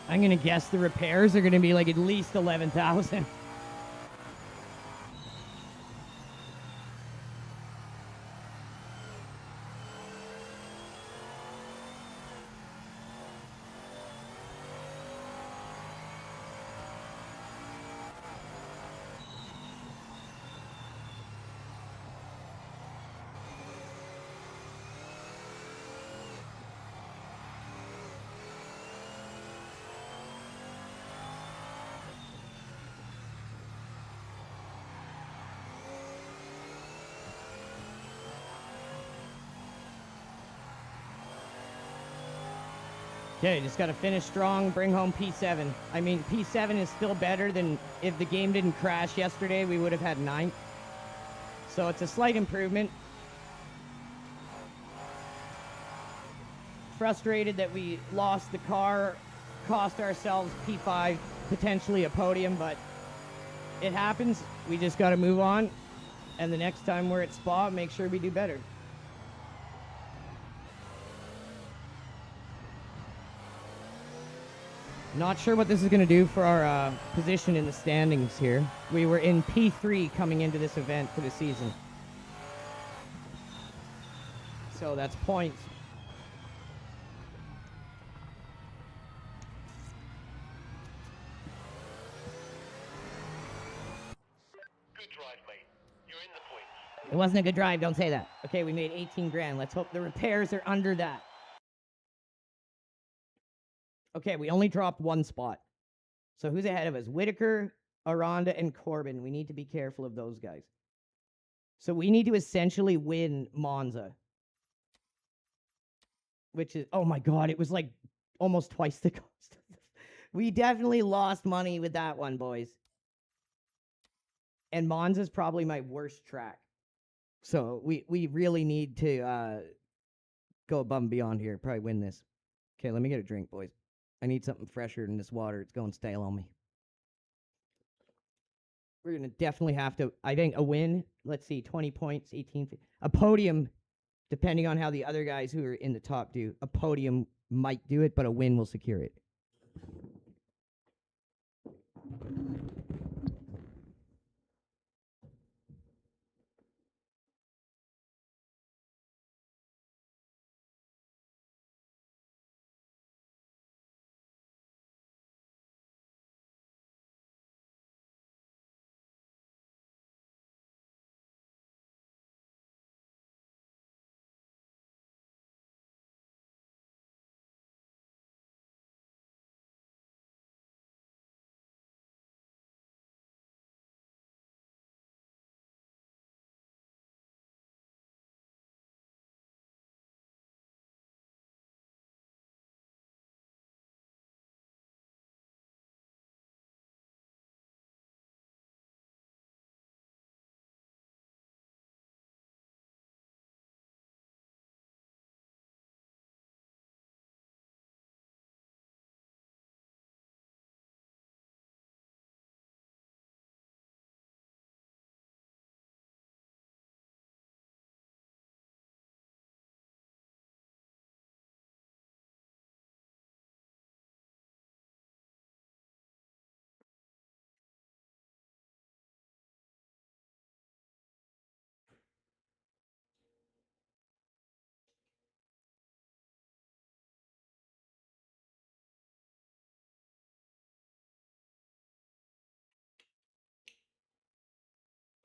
I'm going to guess the repairs are going to be like at least 11,000. Okay, just got to finish strong, bring home P7. I mean, P7 is still better than if the game didn't crash yesterday, we would have had 9th. So it's a slight improvement. Frustrated that we lost the car, cost ourselves P5, potentially a podium, but it happens. We just got to move on. And the next time we're at Spa, make sure we do better. Not sure what this is going to do for our position in the standings here. We were in P3 coming into this event for the season. So that's points. Good drive, mate. You're in the points. It wasn't a good drive, don't say that. Okay, we made 18 grand. Let's hope the repairs are under that. Okay, we only dropped 1 spot. So who's ahead of us? Whitaker, Aranda, and Corbin. We need to be careful of those guys. So we need to essentially win Monza. Which is, oh my God, it was like almost twice the cost. We definitely lost money with that one, boys. And Monza's probably my worst track. So we really need to go above and beyond here. Probably win this. Okay, let me get a drink, boys. I need something fresher than this water. It's going stale on me. We're going to definitely have to, I think, a win. Let's see, 20 points, 18. A podium, depending on how the other guys who are in the top do. A podium might do it, but a win will secure it.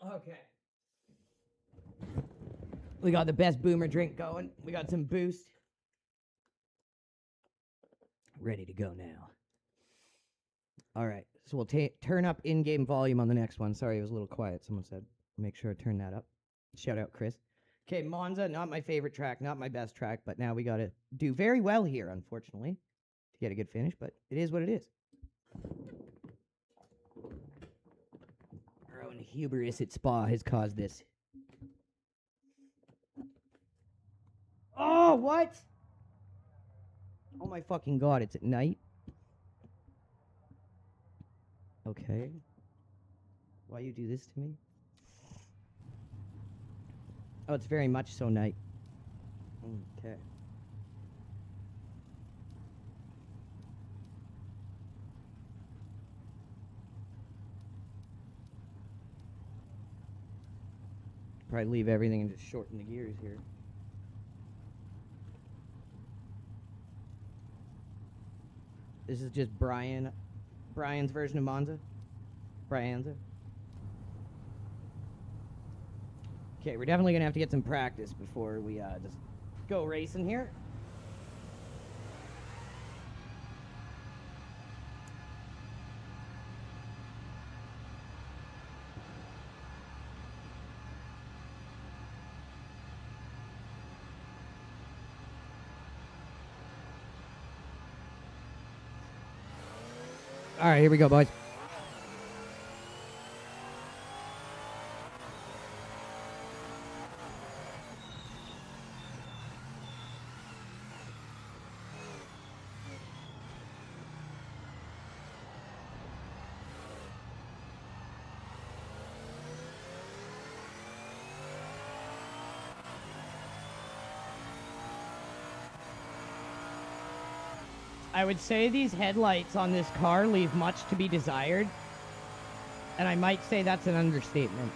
Okay. We got the best boomer drink going. We got some boost. Ready to go now. All right. So we'll turn up in-game volume on the next one. Sorry, it was a little quiet. Someone said, make sure to turn that up. Shout out, Chris. Okay, Monza, not my favorite track, not my best track, but now we got to do very well here, unfortunately, to get a good finish, but it is what it is. Our own hubris at Spa has caused this. Oh, what? Oh my fucking god, it's at night? Okay. Why you do this to me? Oh, it's very much so night. Okay. Probably leave everything and just shorten the gears here. This is just Brian's version of Monza. Brianza. Okay, we're definitely gonna have to get some practice before we just go racing here. All right, here we go, boys. I would say these headlights on this car leave much to be desired, and I might say that's an understatement.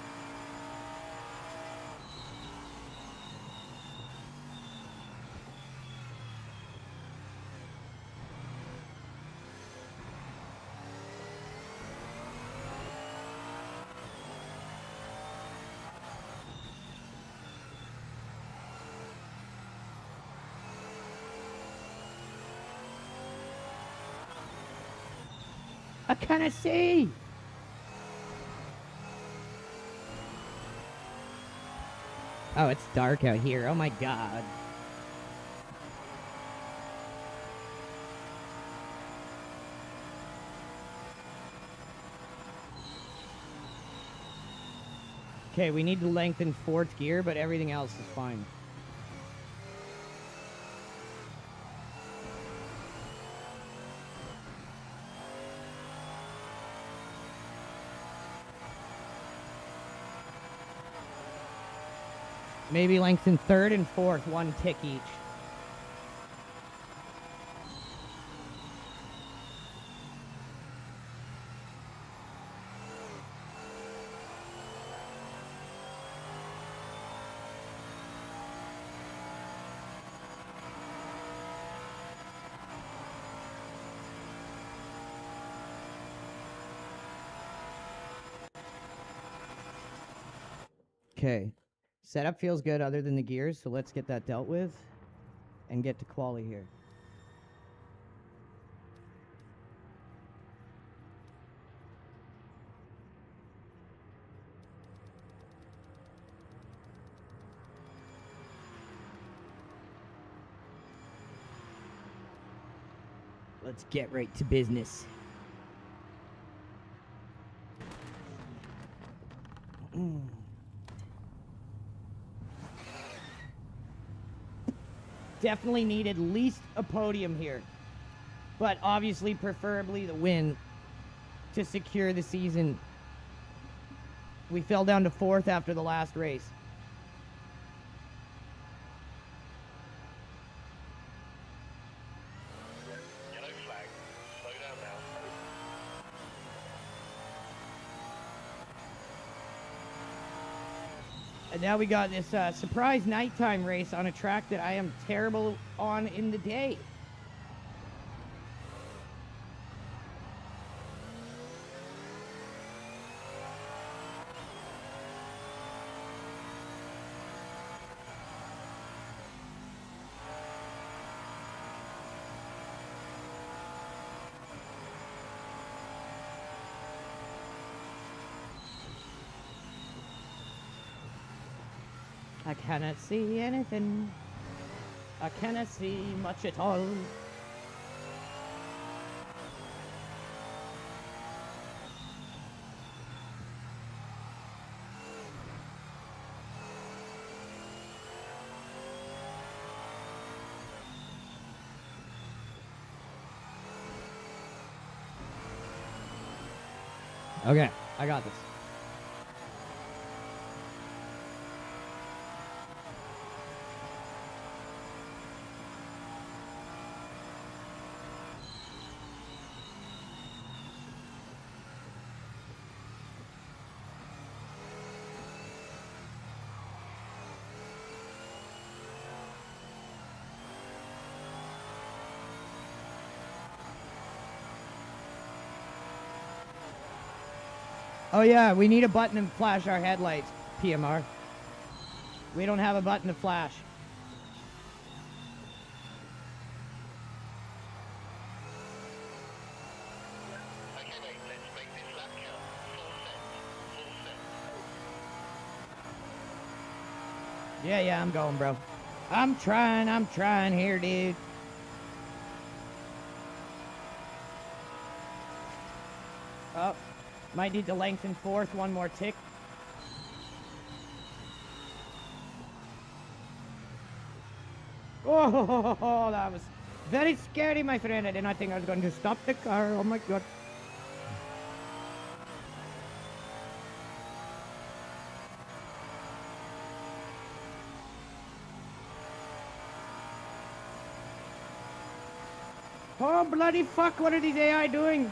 I can't see. Oh, it's dark out here. Oh my god. Okay, we need to lengthen fourth gear, but everything else is fine. Maybe lengthen third and fourth, one tick each. Okay. Setup feels good other than the gears, so let's get that dealt with and get to quali here. Let's get right to business. Definitely need at least a podium here, but obviously preferably the win to secure the season. We fell down to fourth after the last race. Yellow flag. Slow down now. And now we got this surprise nighttime race on a track that I am terrible on in the day. I cannot see anything. I cannot see much at all. Okay, I got this. Oh yeah, we need a button to flash our headlights, PMR. We don't have a button to flash. Okay, mate, let's make this lap count. Full set. Yeah, I'm going, bro. I'm trying here, dude. Oh, might need to lengthen fourth one more tick. Oh, that was very scary, my friend. I did not think I was going to stop the car. Oh my god. Oh, bloody fuck, what are these AI doing?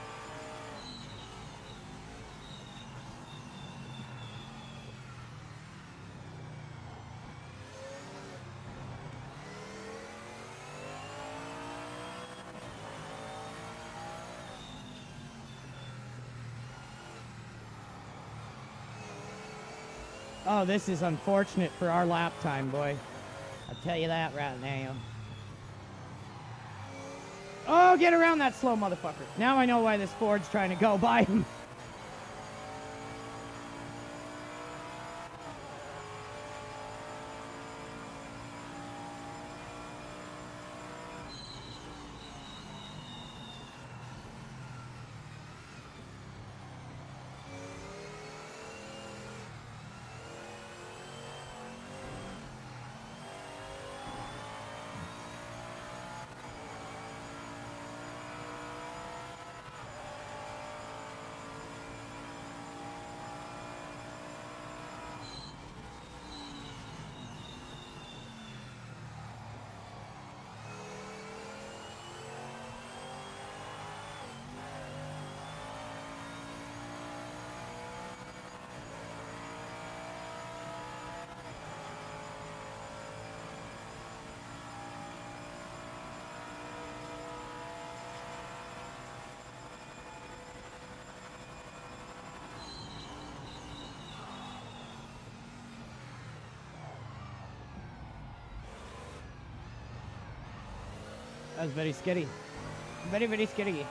Oh, this is unfortunate for our lap time, boy. I'll tell you that right now. Oh, get around that slow motherfucker. Now I know why this Ford's trying to go by him. That was very scary. Very, very scary.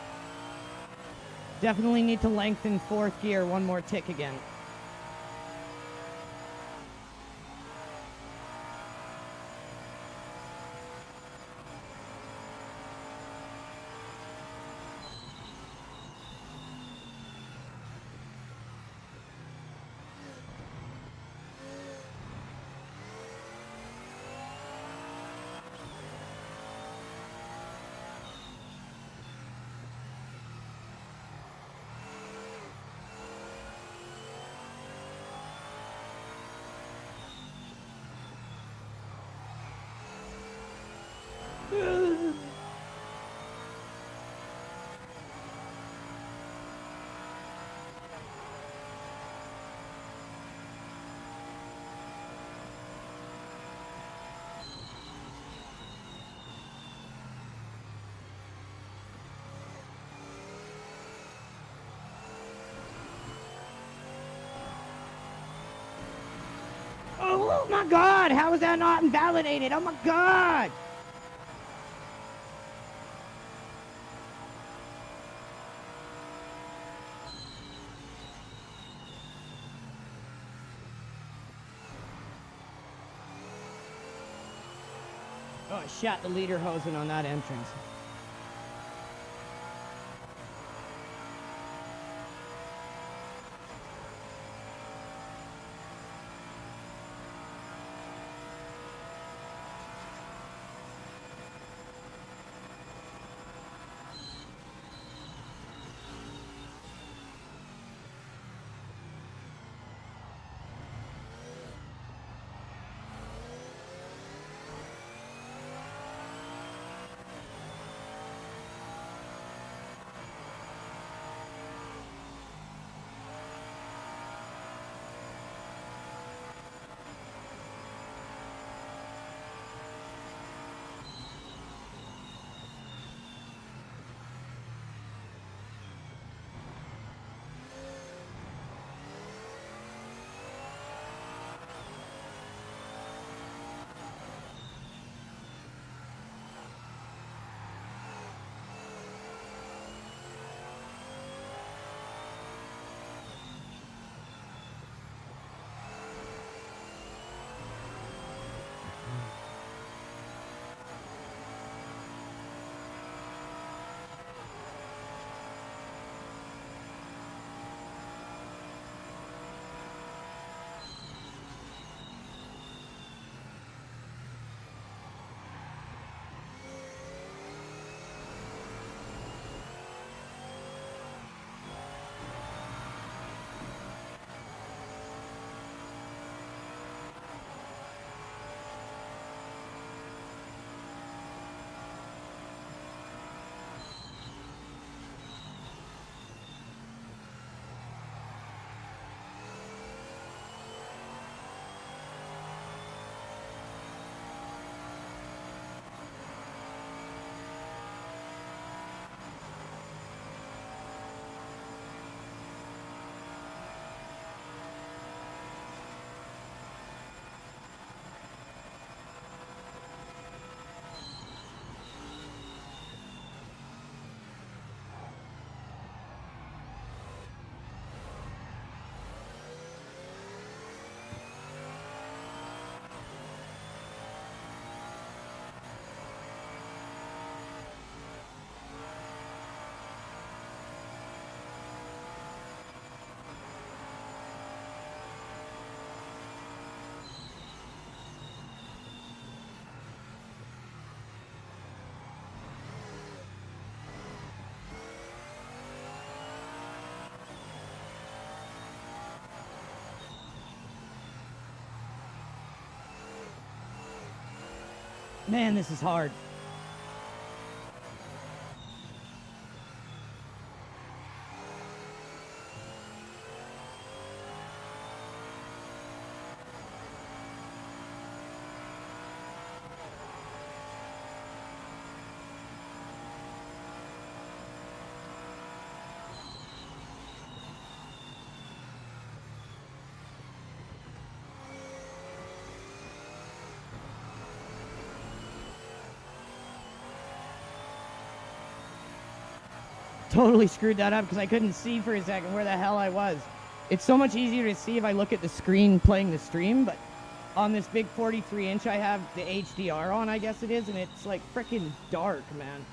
Definitely need to lengthen fourth gear one more tick again. Oh my god, how is that not invalidated? Oh my god! Oh, shot the leader hosing on that entrance. Man, this is hard. Totally screwed that up because I couldn't see for a second where the hell I was. It's so much easier to see if I look at the screen playing the stream, but on this big 43-inch I have the HDR on, I guess it is, and it's like freaking dark, man.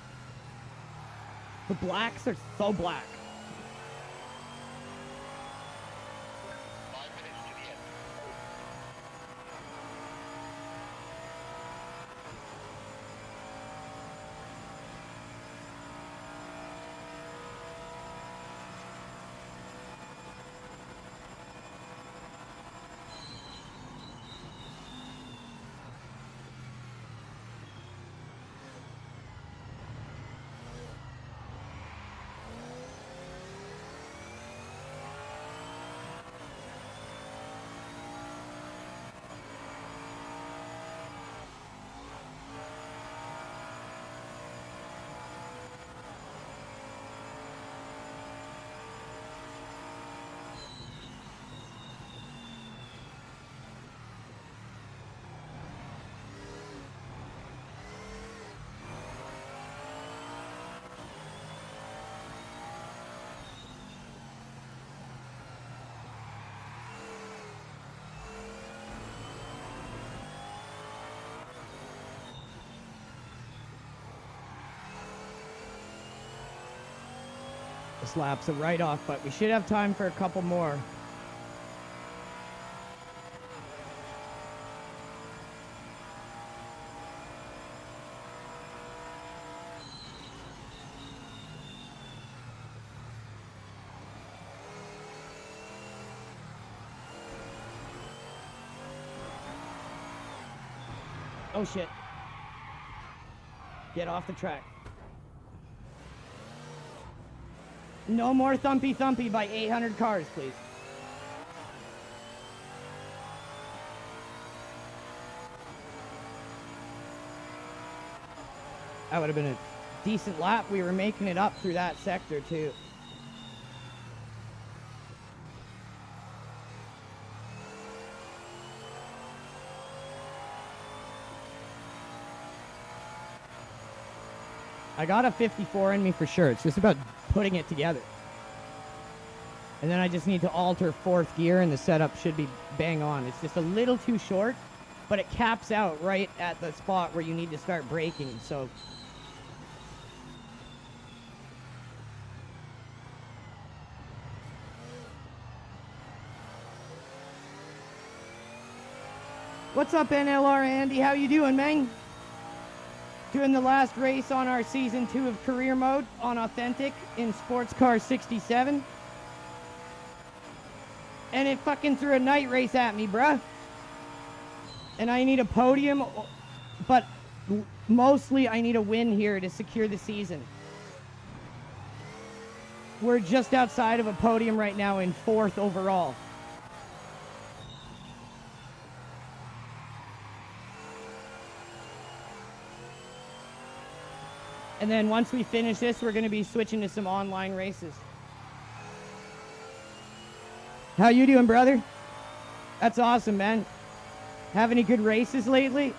The blacks are so black. 5 minutes to the end. This lap's a write-off, but we should have time for a couple more. Oh shit. Get off the track. No more thumpy thumpy by 800 cars, please. That would have been a decent lap. We were making it up through that sector too. I got a 54 in me for sure. It's just about putting it together. And then I just need to alter fourth gear and the setup should be bang on. It's just a little too short, but it caps out right at the spot where you need to start braking. So what's up, NLR Andy? How you doing, man? Doing the last race on our season 2 of career mode on Authentic in Sports Car 67. And it fucking threw a night race at me, bruh. And I need a podium, but mostly I need a win here to secure the season. We're just outside of a podium right now in 4th overall. And then once we finish this, we're going to be switching to some online races. How you doing, brother? That's awesome, man. Have any good races lately?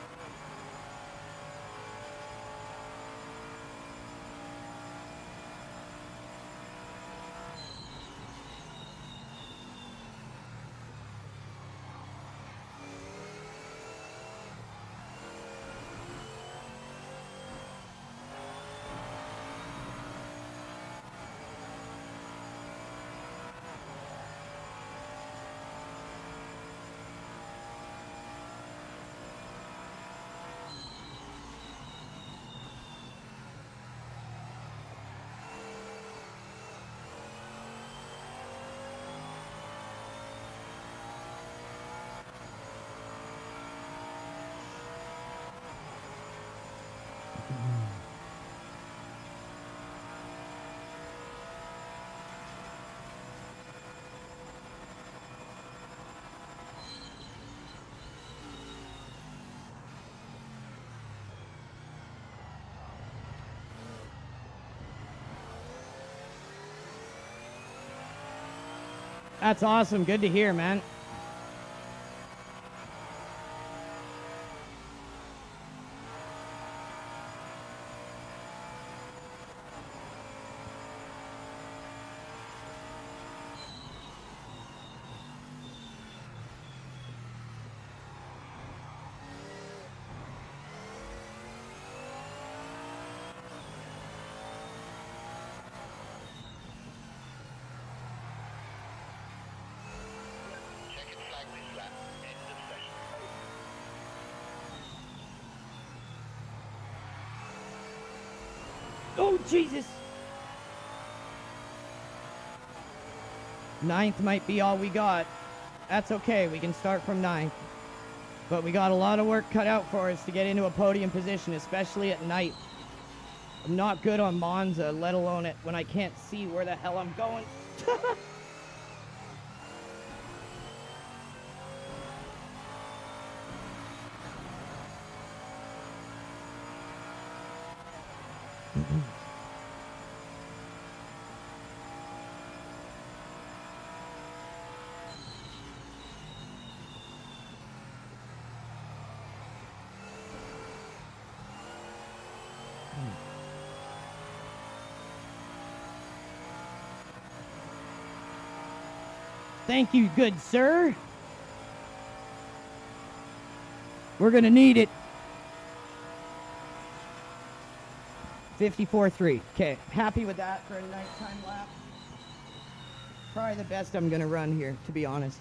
That's awesome. Good to hear, man. Checkered flag this lap. End of session. Oh, Jesus. 9th might be all we got. That's okay. We can start from 9th. But we got a lot of work cut out for us to get into a podium position, especially at night. I'm not good on Monza, let alone it when I can't see where the hell I'm going. Thank you, good sir. We're gonna need it. 54.3. Okay, happy with that for a nighttime lap. probably the best I'm gonna run here, to be honest.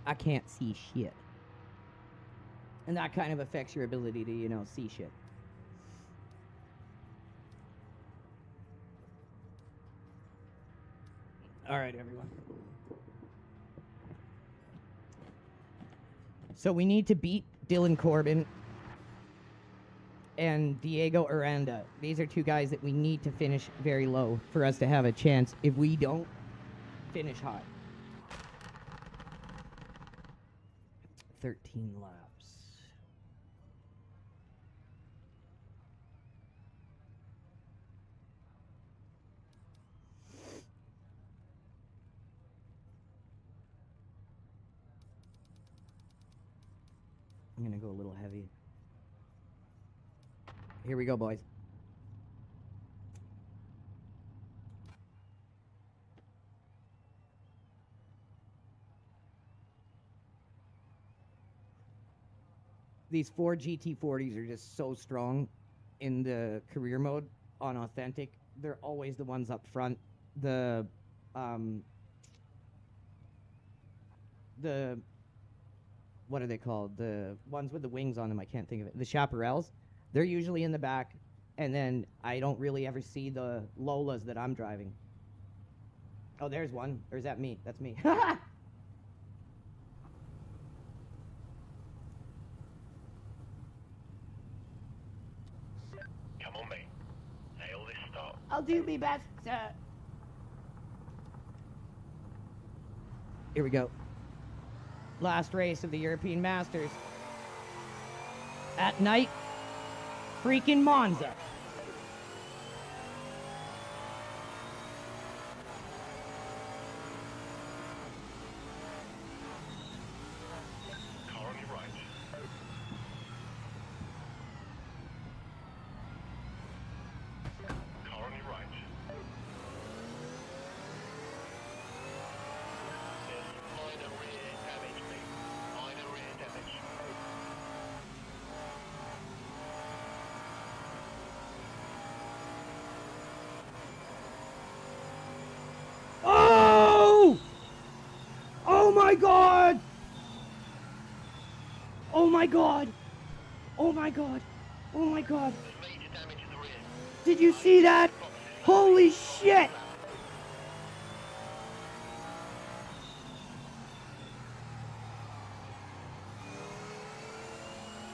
I can't see shit. And that kind of affects your ability to, you know, see shit. All right, everyone. So we need to beat Dylan Corbin and Diego Aranda. These are two guys that we need to finish very low for us to have a chance if we don't finish high. 13 laps. I'm gonna go a little heavy. Here we go, boys. These 4 GT40s are just so strong in the career mode on authentic. They're always the ones up front. The what are they called? The ones with the wings on them, I can't think of it. The chaparrals, they're usually in the back, and then I don't really ever see the Lolas that I'm driving. Oh, there's one. Or is that me? That's me. Come on, mate. Nail this start. I'll do me best, sir. Here we go. Last race of the European Masters. At night, freaking Monza. Car on your right. Car on your right. There's minor rear damage, mate. Minor rear damage. Oh! Oh my god! Oh my god! Oh my god! Oh my god! There's major damage in the rear. Did you see that? Holy shit!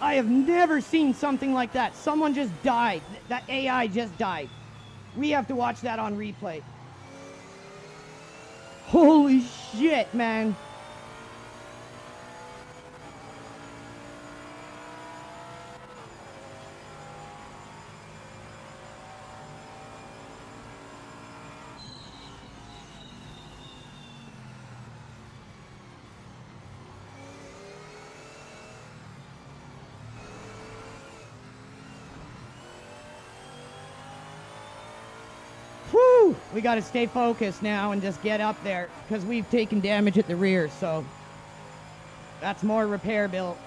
I have never seen something like that. Someone just died. That AI just died. We have to watch that on replay. Holy shit, man. Whew! We got to stay focused now and just get up there because we've taken damage at the rear, so that's more repair bill.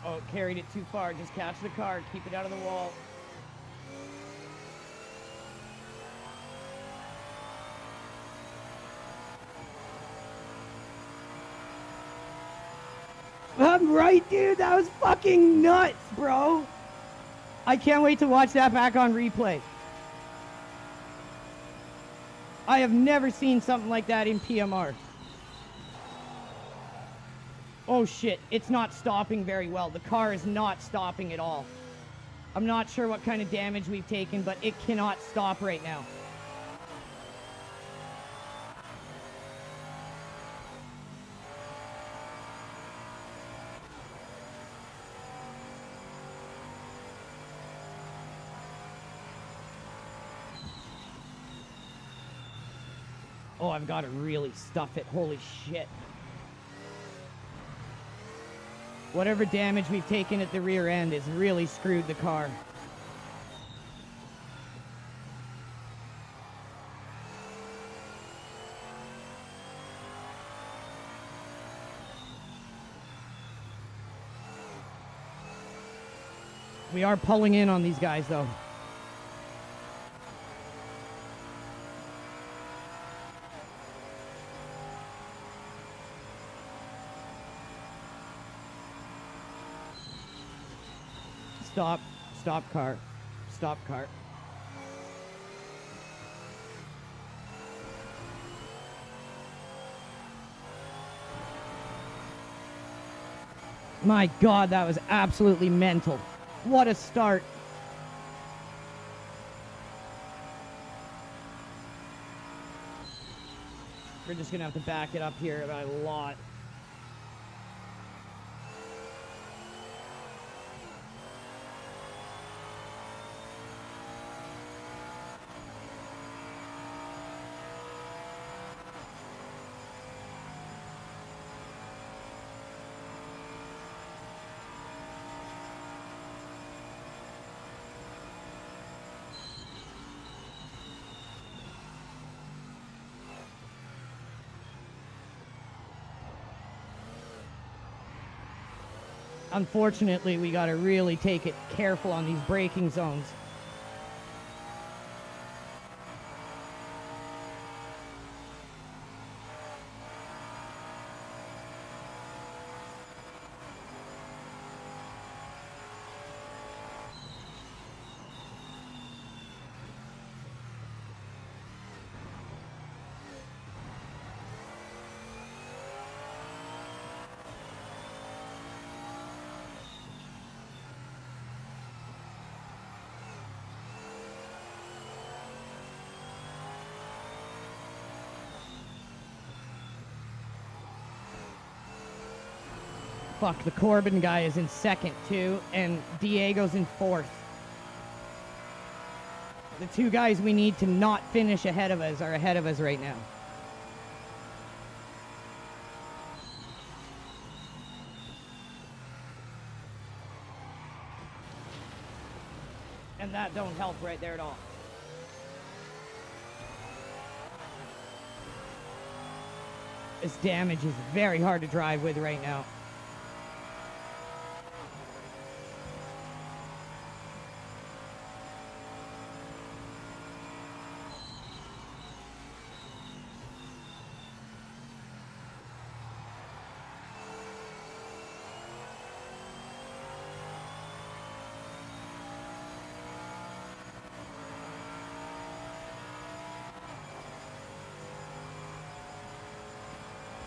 Oh, carried it too far. Just catch the car. Keep it out of the wall. I'm right, dude. That was fucking nuts, bro. I can't wait to watch that back on replay. I have never seen something like that in PMR. Oh shit, it's not stopping very well. The car is not stopping at all. I'm not sure what kind of damage we've taken, but it cannot stop right now. Oh, I've got to really stuff it. Holy shit. Whatever damage we've taken at the rear end has really screwed the car. We are pulling in on these guys, though. Stop. Stop car. Stop car. My God, that was absolutely mental. What a start. We're just going to have to back it up here by a lot. Unfortunately, we got to really take it careful on these braking zones. Fuck, the Corbin guy is in second, too, and Diego's in fourth. The two guys we need to not finish ahead of us are ahead of us right now. And that don't help right there at all. This damage is very hard to drive with right now.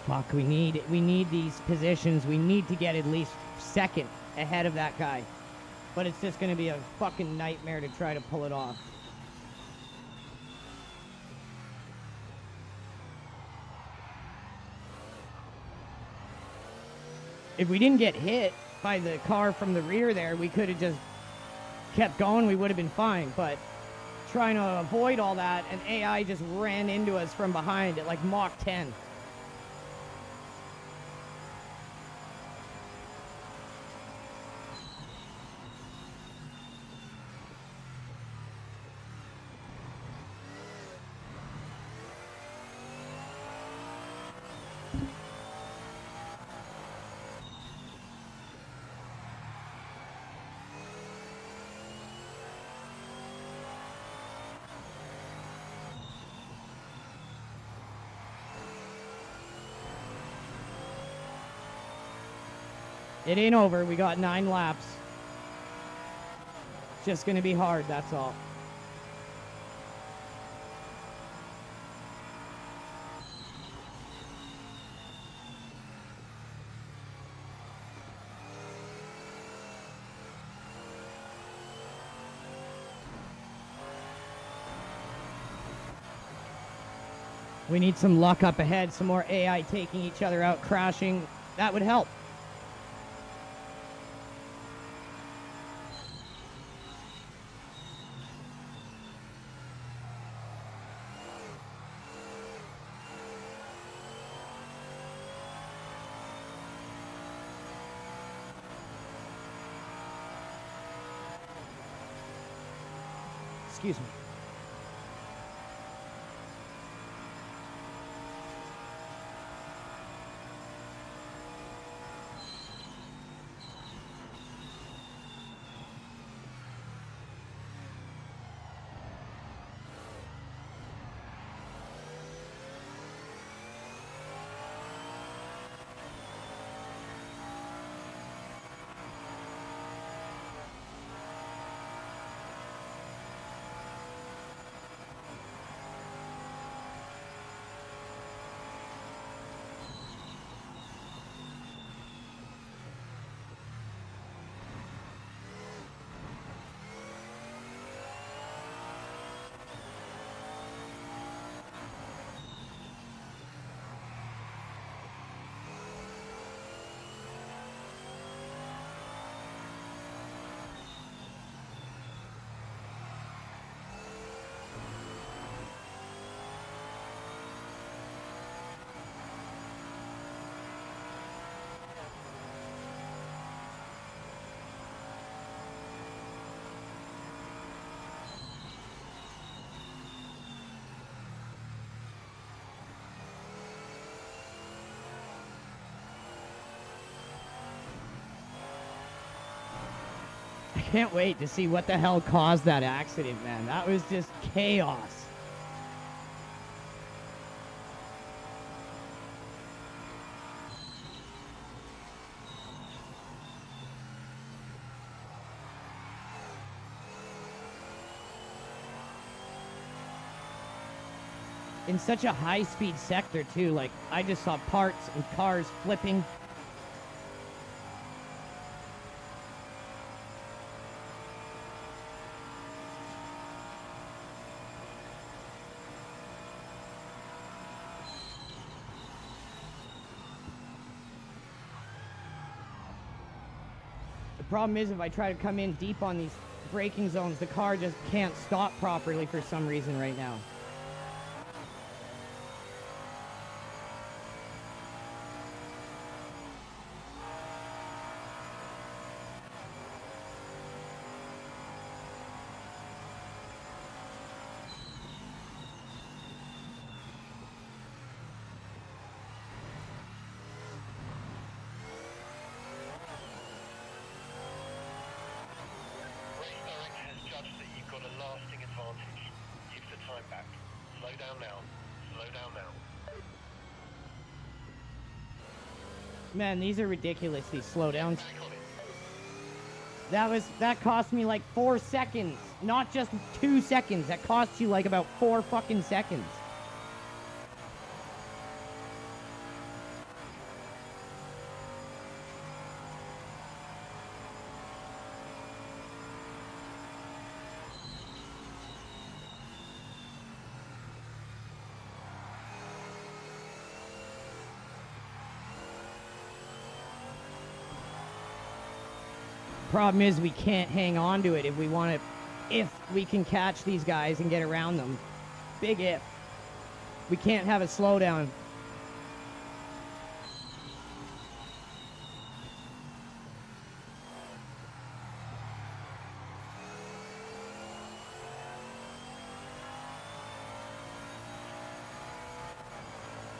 Fuck, we need these positions. We need to get at least second ahead of that guy. But it's just going to be a fucking nightmare to try to pull it off. If we didn't get hit by the car from the rear there, we could have just kept going. We would have been fine. But trying to avoid all that, and AI just ran into us from behind at like Mach 10. It ain't over. We got 9 laps. It's just going to be hard, that's all. We need some luck up ahead, some more AI taking each other out, crashing. That would help. Excuse me. can't wait to see what the hell caused that accident, man. That was just chaos. In such a high-speed sector, too. Like, I just saw parts and cars flipping. The problem is, if I try to come in deep on these braking zones, the car just can't stop properly for some reason right now. Race Director has judged that you've got a lasting advantage. Give the time back. Slow down now. Slow down now. Man, these are ridiculous, these slowdowns. Back on it. That cost me like 4 seconds. Not just 2 seconds. That cost you like about 4 fucking seconds. Problem is, we can't hang on to it if we want to, if we can catch these guys and get around them. Big if. We can't have a slowdown.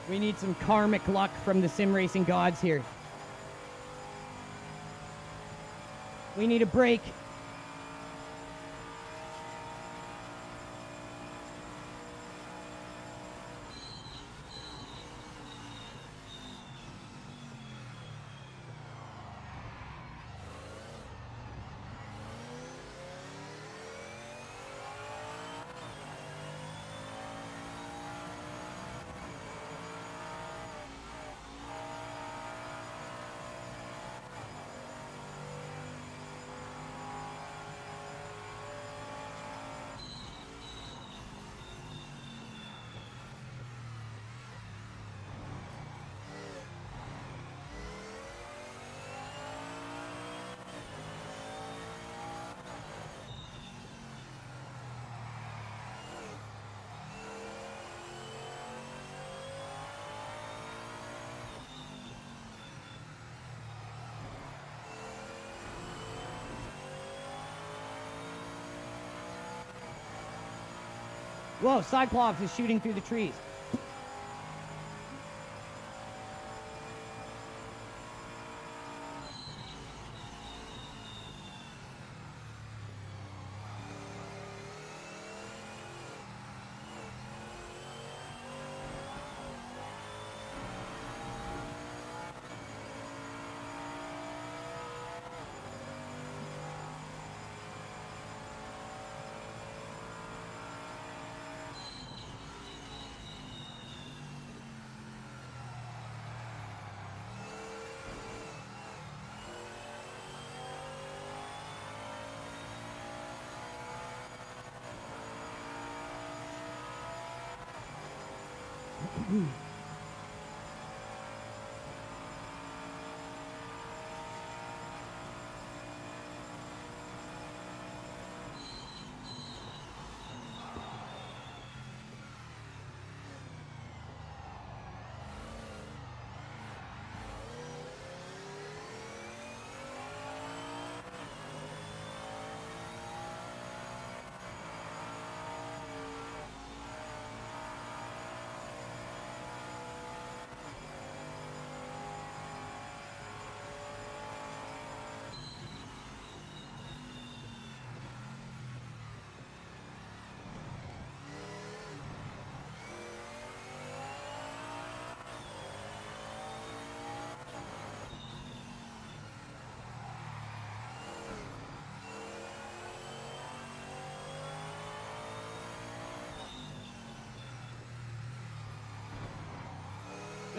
We need some karmic luck from the sim racing gods here. We need a break. Whoa, Cyclops is shooting through the trees.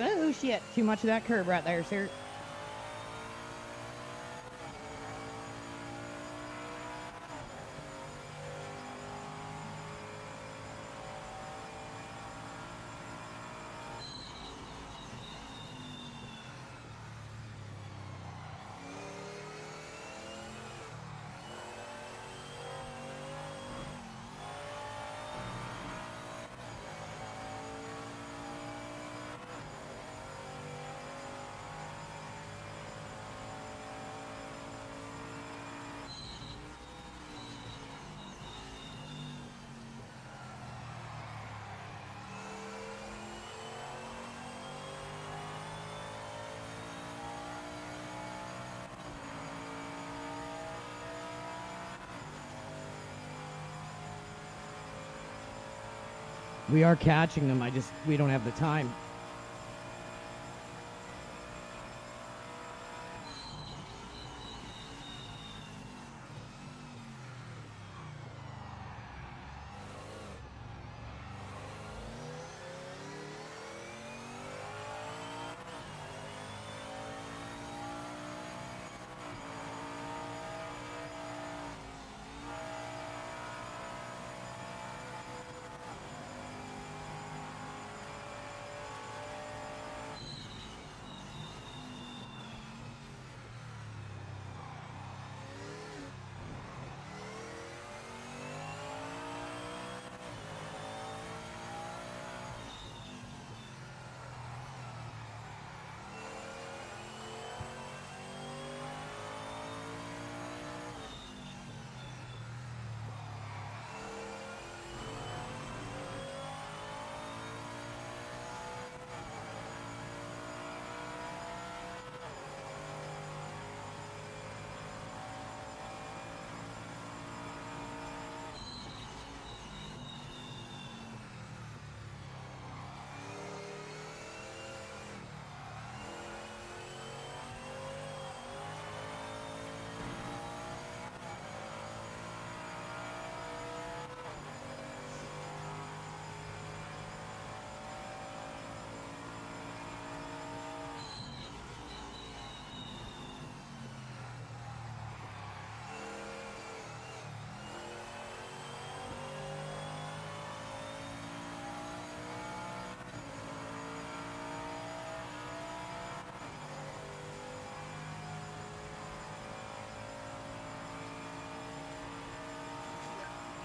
Oh, shit. Too much of that curb right there, sir. We are catching them. We don't have the time.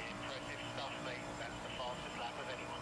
Impressive stuff, mate. That's the fastest lap of anyone.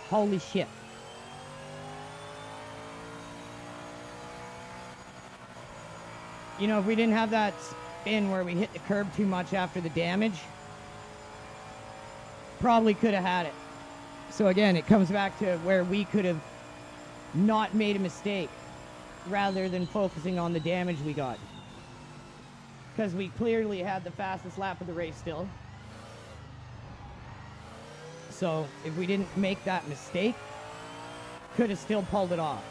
Holy shit. You know, if we didn't have that spin where we hit the curb too much after the damage, probably could have had it. So again, it comes back to where we could have not made a mistake rather than focusing on the damage we got. Because we clearly had the fastest lap of the race still. So if we didn't make that mistake, could have still pulled it off.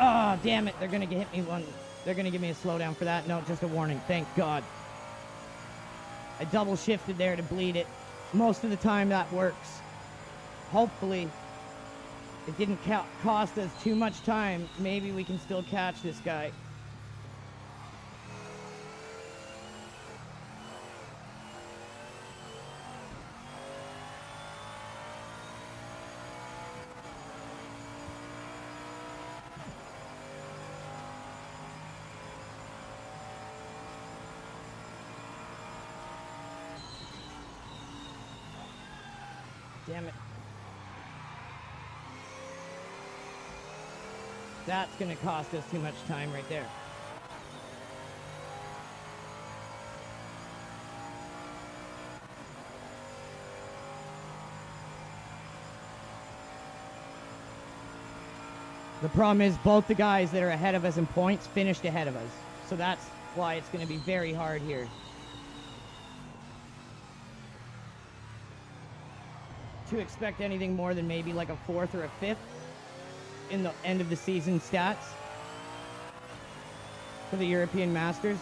Oh, damn it. They're going to hit me one. They're going to give me a slowdown for that. No, just a warning. Thank God. I double shifted there to bleed it. Most of the time that works. Hopefully it didn't cost us too much time. Maybe we can still catch this guy. Damn it. That's going to cost us too much time right there. The problem is both the guys that are ahead of us in points finished ahead of us. So that's why it's going to be very hard here. To expect anything more than maybe like a 4th or a 5th in the end of the season stats for the European Masters.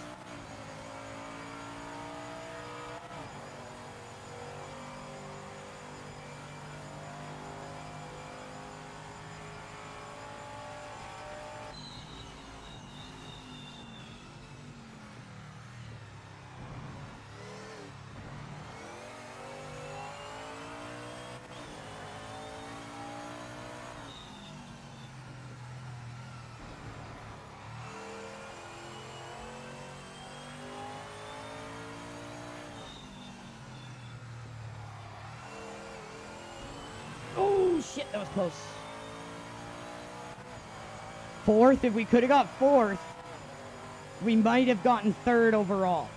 Oh, shit, that was close. 4th, if we could have got 4th, we might have gotten 3rd overall.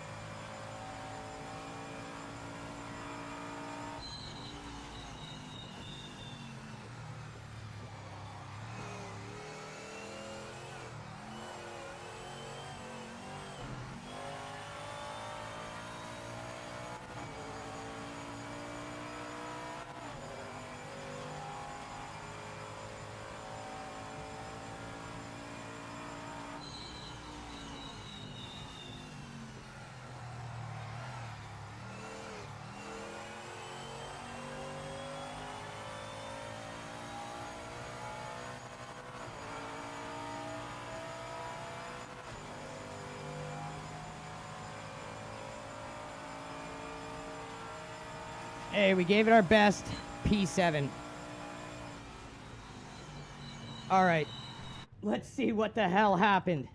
Hey, we gave it our best. P7. All right. Let's see what the hell happened.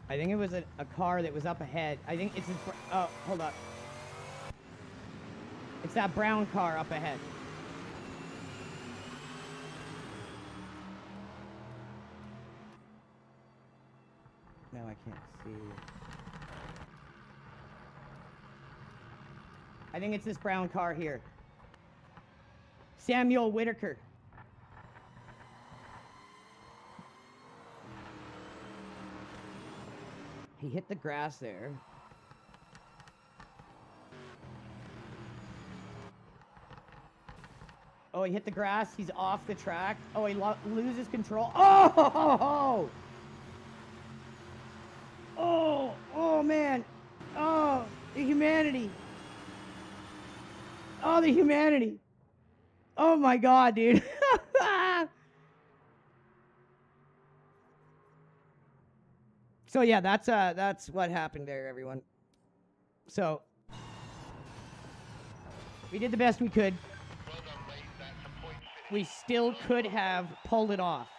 I think it was a car that was up ahead. I think it's... Oh, hold up. It's that brown car up ahead. No, I can't see. I think it's this brown car here. Samuel Whitaker. He hit the grass there. Oh, he hit the grass. He's off the track. Oh, he loses control. Oh! Oh! Oh, man. Oh, the humanity. Oh, the humanity. Oh, my God, dude. So, yeah, that's what happened there, everyone. So, we did the best we could. Well done, mate. That's a point finish. We still could have pulled it off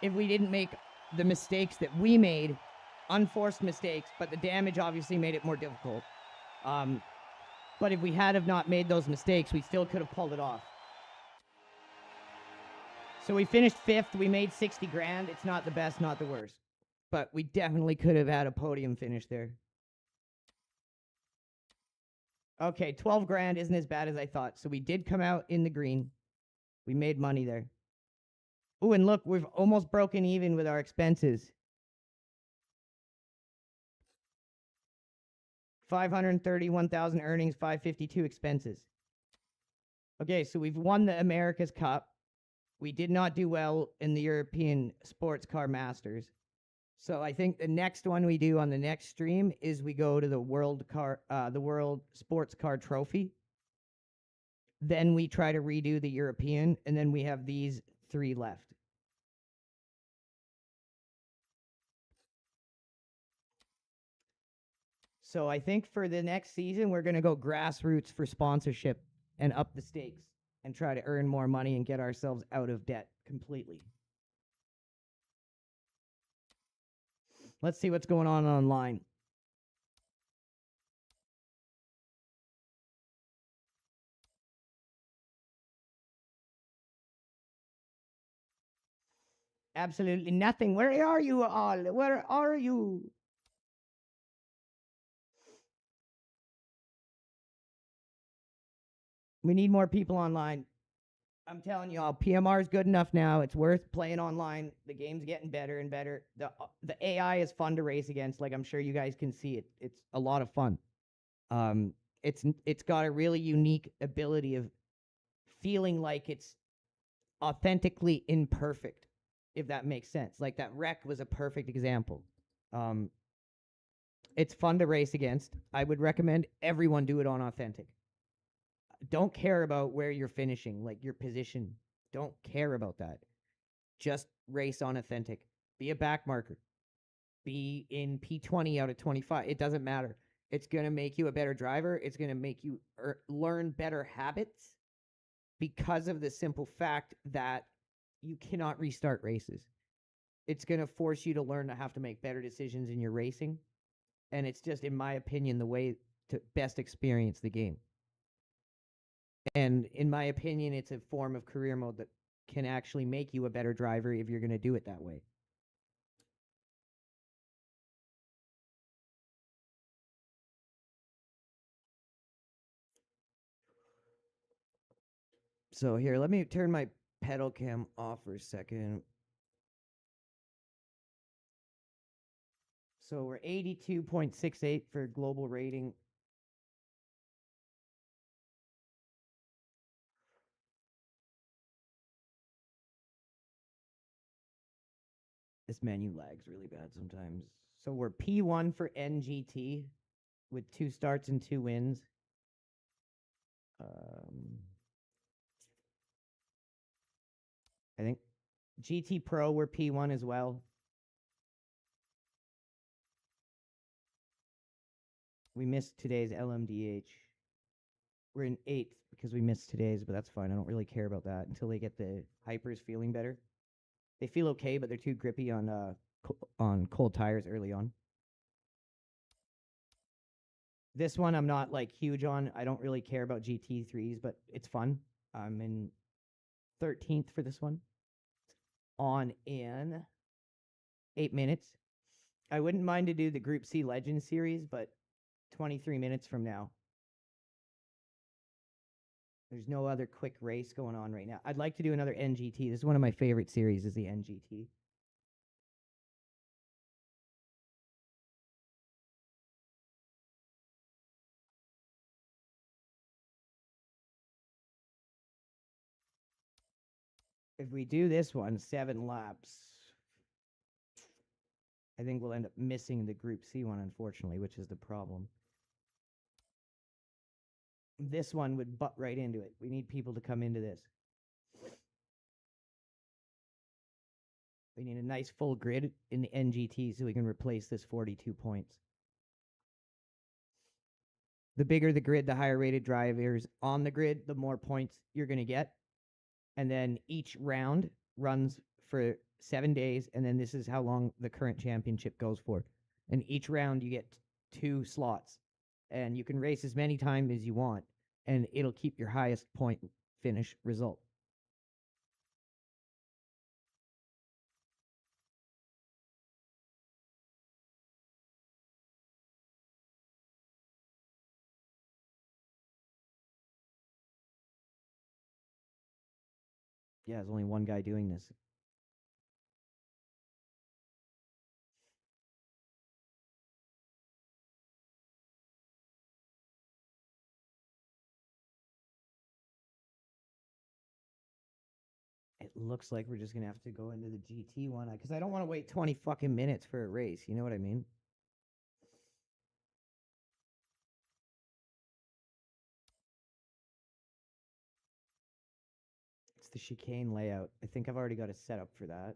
if we didn't make the mistakes that we made, unforced mistakes, but the damage obviously made it more difficult. But if we had have not made those mistakes, we still could have pulled it off. So we finished 5th. We made 60 grand. It's not the best, not the worst. But we definitely could have had a podium finish there. Okay, 12 grand isn't as bad as I thought. So we did come out in the green. We made money there. Ooh, and look, we've almost broken even with our expenses. 531,000 earnings, 552 expenses. Okay, so we've won the America's Cup. We did not do well in the European Sports Car Masters. So I think the next one we do on the next stream is we go to the World Sports Car Trophy. Then we try to redo the European, and then we have these 3 left. So I think for the next season, we're going to go grassroots for sponsorship and up the stakes and try to earn more money and get ourselves out of debt completely. Let's see what's going on online. Absolutely nothing. Where are you all? Where are you? We need more people online. I'm telling y'all, PMR is good enough now. It's worth playing online. The game's getting better and better. The AI is fun to race against. Like I'm sure you guys can see it. It's a lot of fun. It's got a really unique ability of feeling like it's authentically imperfect, if that makes sense. Like that wreck was a perfect example. It's fun to race against. I would recommend everyone do it on authentic. Don't care about where you're finishing, like your position. Don't care about that. Just race on authentic. Be a back marker. Be in P20 out of 25. It doesn't matter. It's going to make you a better driver. It's going to make you learn better habits because of the simple fact that you cannot restart races. It's going to force you to learn to have to make better decisions in your racing. And it's just, in my opinion, the way to best experience the game. And in my opinion, it's a form of career mode that can actually make you a better driver if you're going to do it that way. So here, let me turn my pedal cam off for a second. So we're 82.68 for global rating. This menu lags really bad sometimes. So we're P1 for NGT with 2 starts and 2 wins. I think GT Pro we're P1 as well. We missed today's LMDH. We're in 8th because we missed today's, but that's fine. I don't really care about that until they get the hypers feeling better. They feel okay, but they're too grippy on cold tires early on. This one I'm not like huge on. I don't really care about GT3s, but it's fun. I'm in 13th for this one. On in 8 minutes. I wouldn't mind to do the Group C Legends series, but 23 minutes from now. There's no other quick race going on right now. I'd like to do another NGT. This is one of my favorite series, is the NGT. If we do this one, 7 laps, I think we'll end up missing the Group C one, unfortunately, which is the problem. This one would butt right into it. We need people to come into this. We need a nice full grid in the NGT so we can replace this 42 points. The bigger the grid, the higher rated drivers on the grid, the more points you're going to get. And then each round runs for 7 days, and then this is how long the current championship goes for. And each round you get 2 slots, and you can race as many times as you want, and it'll keep your highest point finish result. Yeah, there's only one guy doing this. It looks like we're just going to have to go into the GT one, because I don't want to wait 20 fucking minutes for a race. You know what I mean? It's the chicane layout. I think I've already got a setup for that.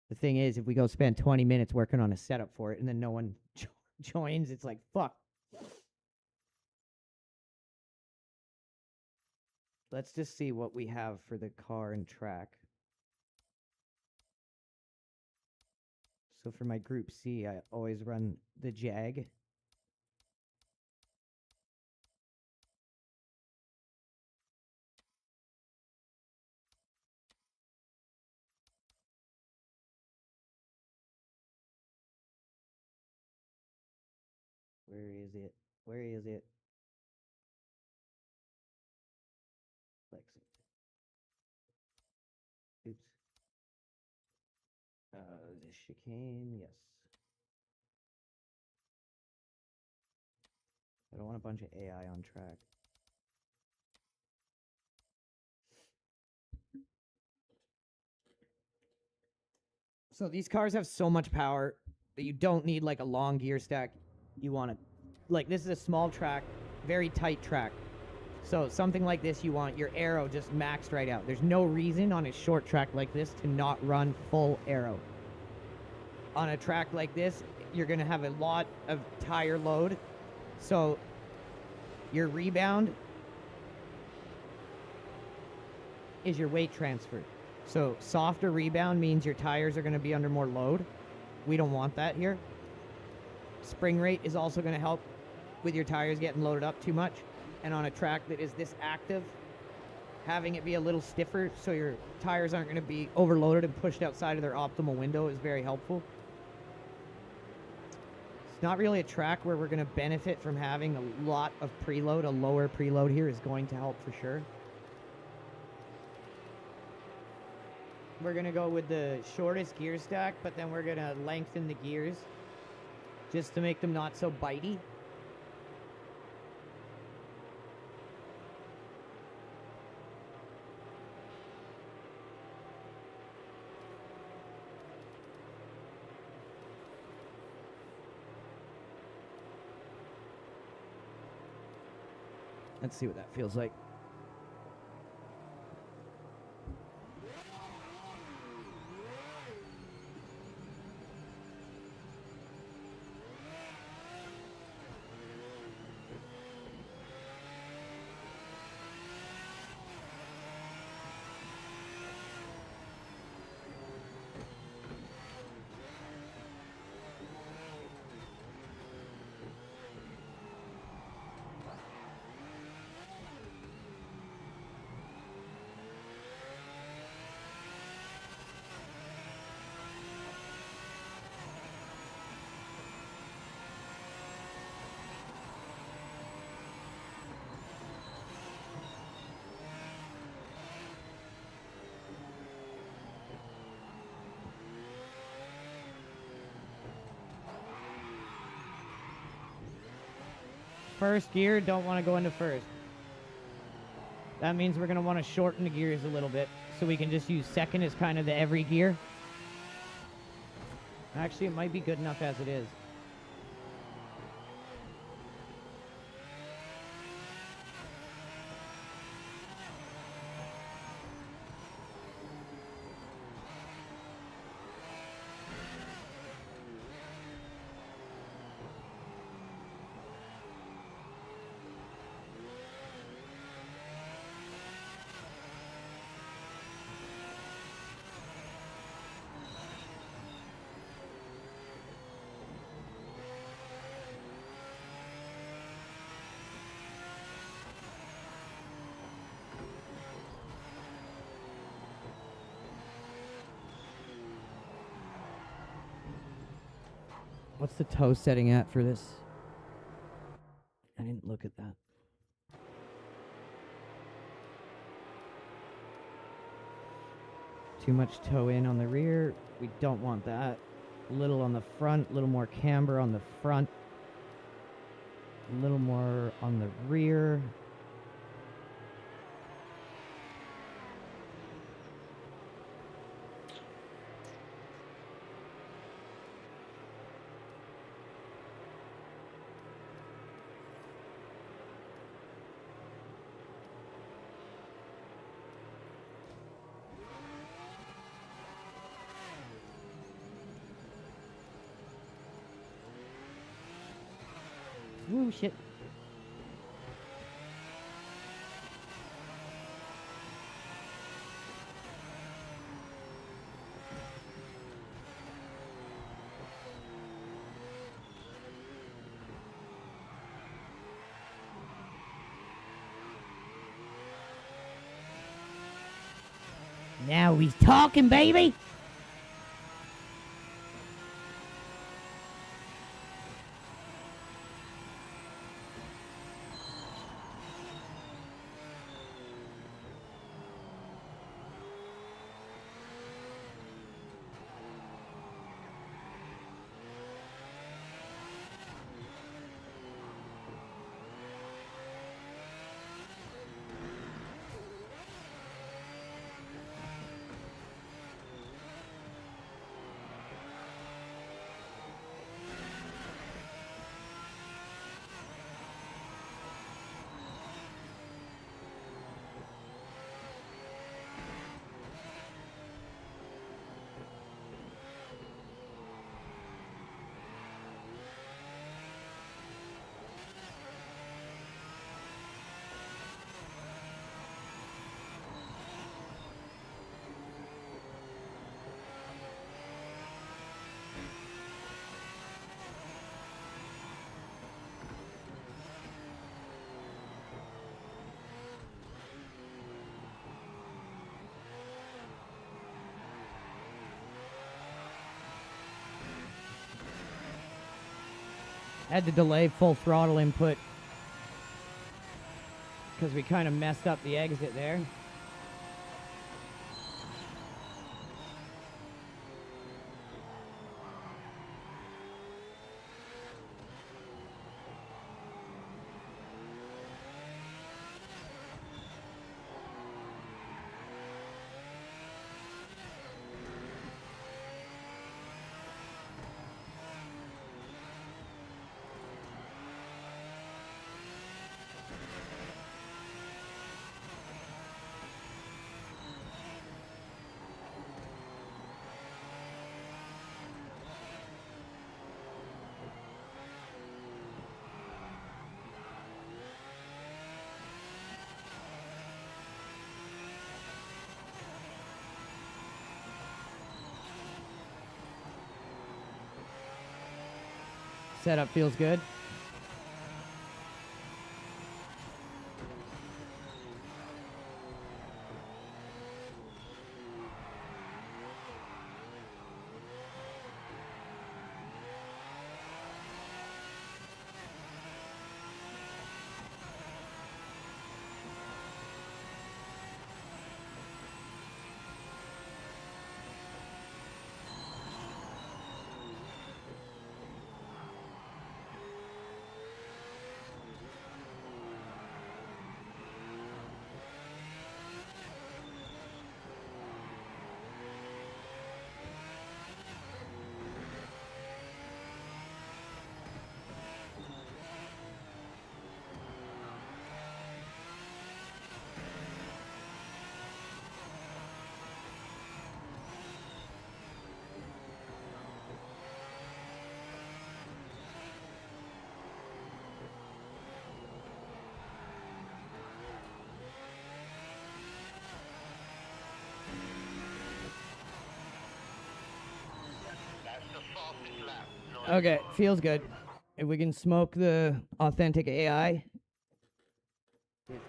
The thing is, if we go spend 20 minutes working on a setup for it and then no one joins, it's like, fuck. Let's just see what we have for the car and track. So for my Group C, I always run the Jag. Where is it? Where is it? Lexington. Oops. The chicane, yes. I don't want a bunch of AI on track. So these cars have so much power that you don't need like a long gear stack. You want to, like, this is a small track, very tight track. So something like this, you want your aero just maxed right out. There's no reason on a short track like this to not run full aero. On a track like this, you're going to have a lot of tire load. So your rebound is your weight transfer. So softer rebound means your tires are going to be under more load. We don't want that here. Spring rate is also going to help with your tires getting loaded up too much. And on a track that is this active, having it be a little stiffer so your tires aren't going to be overloaded and pushed outside of their optimal window is very helpful. It's not really a track where we're going to benefit from having a lot of preload. A lower preload here is going to help for sure. We're going to go with the shortest gear stack, but then we're going to lengthen the gears just to make them not so bitey. Let's see what that feels like. first gear, don't want to go into first. That means we're going to want to shorten the gears a little bit so we can just use second as kind of the every gear. Actually, it might be good enough as it is. What's the toe setting at for this? I didn't look at that. Too much toe in on the rear. We don't want that. A little on the front, a little more camber on the front. A little more on the rear. Ooh, shit. Now he's talking, baby. Had to delay full throttle input because we kind of messed up the exit there. Setup feels good. fastest lap. Okay, 91. feels good. If we can smoke the authentic AI. It's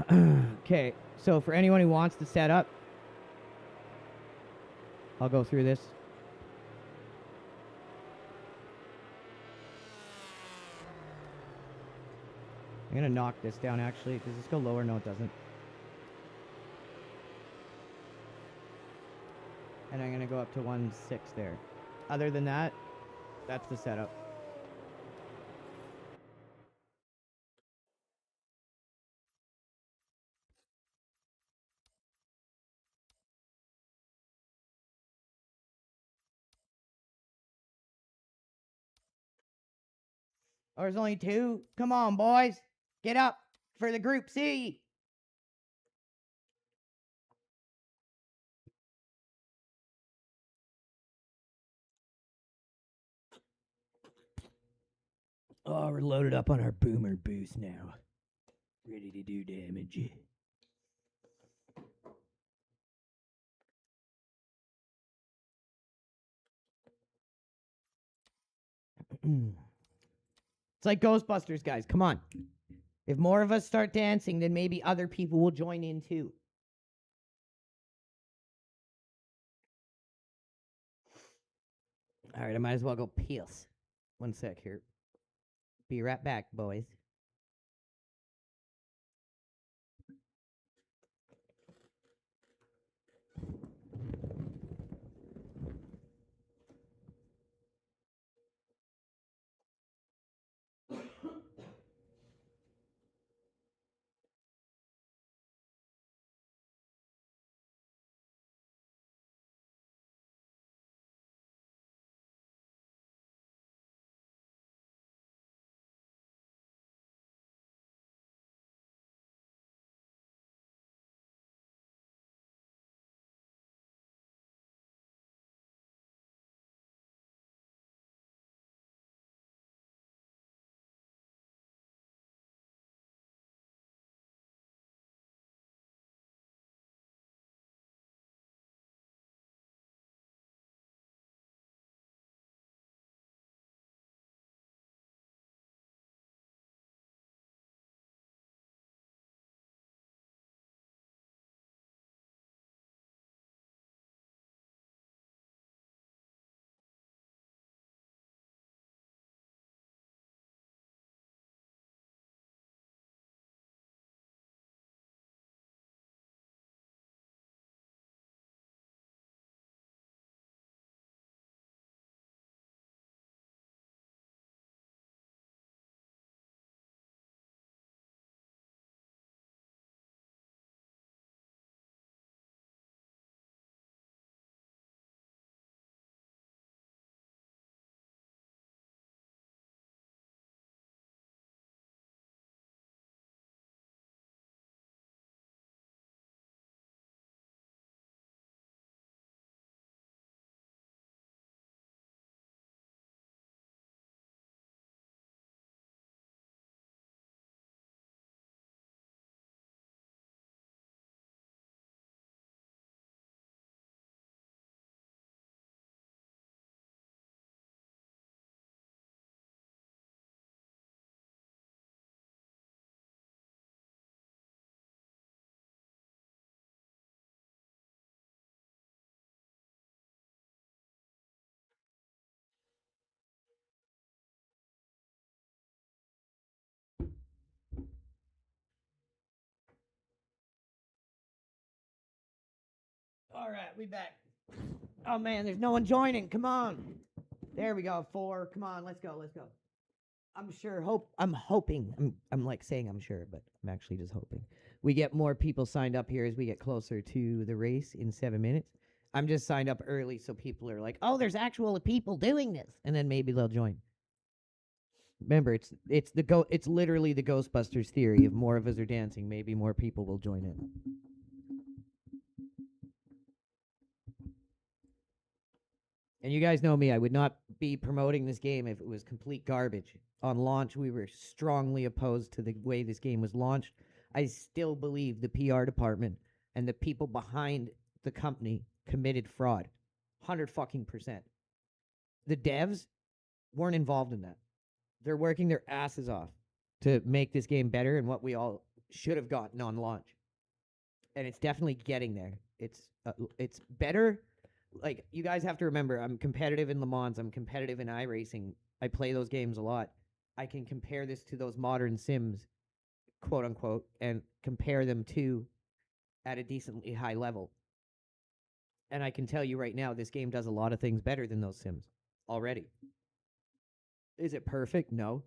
good. Okay, so for anyone who wants to set up, I'll go through this. I'm gonna knock this down actually. Does this go lower? No, it doesn't. And I'm gonna go up to 1.6 there. Other than that, that's the setup. Oh, there's only 2? Come on, boys. Get up for the Group C. Oh, we're loaded up on our boomer boost now. Ready to do damage. It's like Ghostbusters, guys. Come on. If more of us start dancing, then maybe other people will join in too. All right, I might as well go piss. 1 sec here. Be right back, boys. All right, we back. Oh man, there's no one joining. Come on. There we go. 4. Come on, let's go. Let's go. I'm hoping. I'm like saying I'm sure, but I'm actually just hoping we get more people signed up here as we get closer to the race in 7 minutes. I'm just signed up early so people are like, "Oh, there's actual people doing this." And then maybe they'll join. Remember, it's literally the Ghostbusters theory. If more of us are dancing, maybe more people will join in. And you guys know me, I would not be promoting this game if it was complete garbage. On launch, we were strongly opposed to the way this game was launched. I still believe the PR department and the people behind the company committed fraud. 100%. The devs weren't involved in that. They're working their asses off to make this game better and what we all should have gotten on launch. And it's definitely getting there. It's better. Like, you guys have to remember, I'm competitive in Le Mans. I'm competitive in iRacing. I play those games a lot. I can compare this to those modern sims, quote unquote, and compare them to at a decently high level. And I can tell you right now, this game does a lot of things better than those sims already. Is it perfect? No.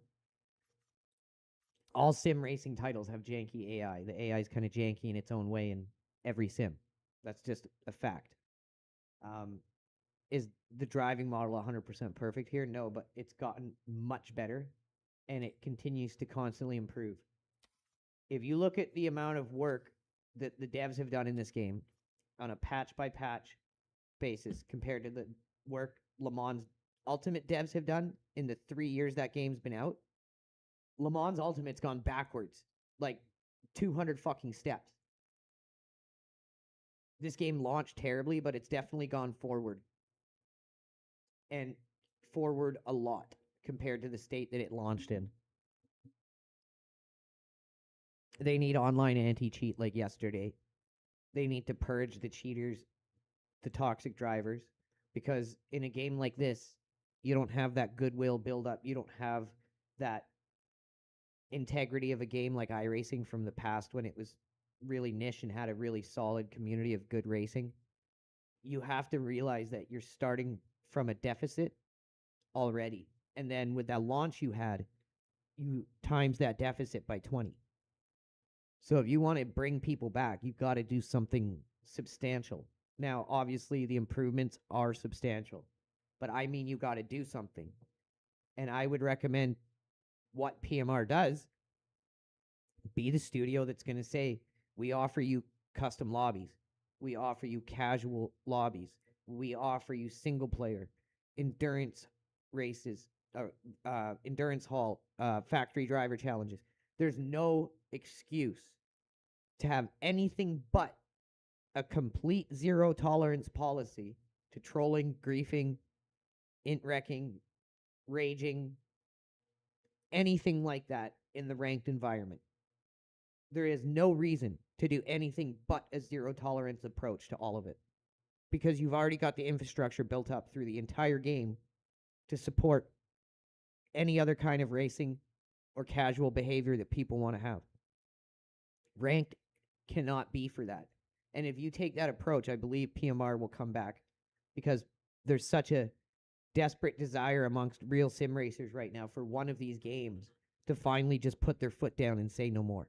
All sim racing titles have janky AI. The AI is kind of janky in its own way in every sim. That's just a fact. Is the driving model 100% perfect here? No, but it's gotten much better, and it continues to constantly improve. If you look at the amount of work that the devs have done in this game on a patch-by-patch basis compared to the work Le Mans Ultimate devs have done in the 3 years that game's been out, Le Mans Ultimate's gone backwards, like 200 fucking steps. This game launched terribly, but it's definitely gone forward. And forward a lot compared to the state that it launched in. They need online anti-cheat like yesterday. They need to purge the cheaters, the toxic drivers, because in a game like this, you don't have that goodwill build up. You don't have that integrity of a game like iRacing from the past when it was really niche and had a really solid community of good racing. You have to realize that you're starting from a deficit already. And then with that launch you had, you times that deficit by 20. So if you want to bring people back, you've got to do something substantial. Now, obviously, the improvements are substantial, but I mean, you got to do something. And I would recommend what PMR does be the studio that's going to say, we offer you custom lobbies. We offer you casual lobbies. We offer you single player, endurance races, endurance hall, factory driver challenges. There's no excuse to have anything but a complete zero tolerance policy to trolling, griefing, int wrecking, raging, anything like that in the ranked environment. There is no reason to do anything but a zero tolerance approach to all of it, because you've already got the infrastructure built up through the entire game to support any other kind of racing or casual behavior that people want to have. Ranked cannot be for that. And if you take that approach, I believe PMR will come back, because there's such a desperate desire amongst real sim racers right now for one of these games to finally just put their foot down and say no more.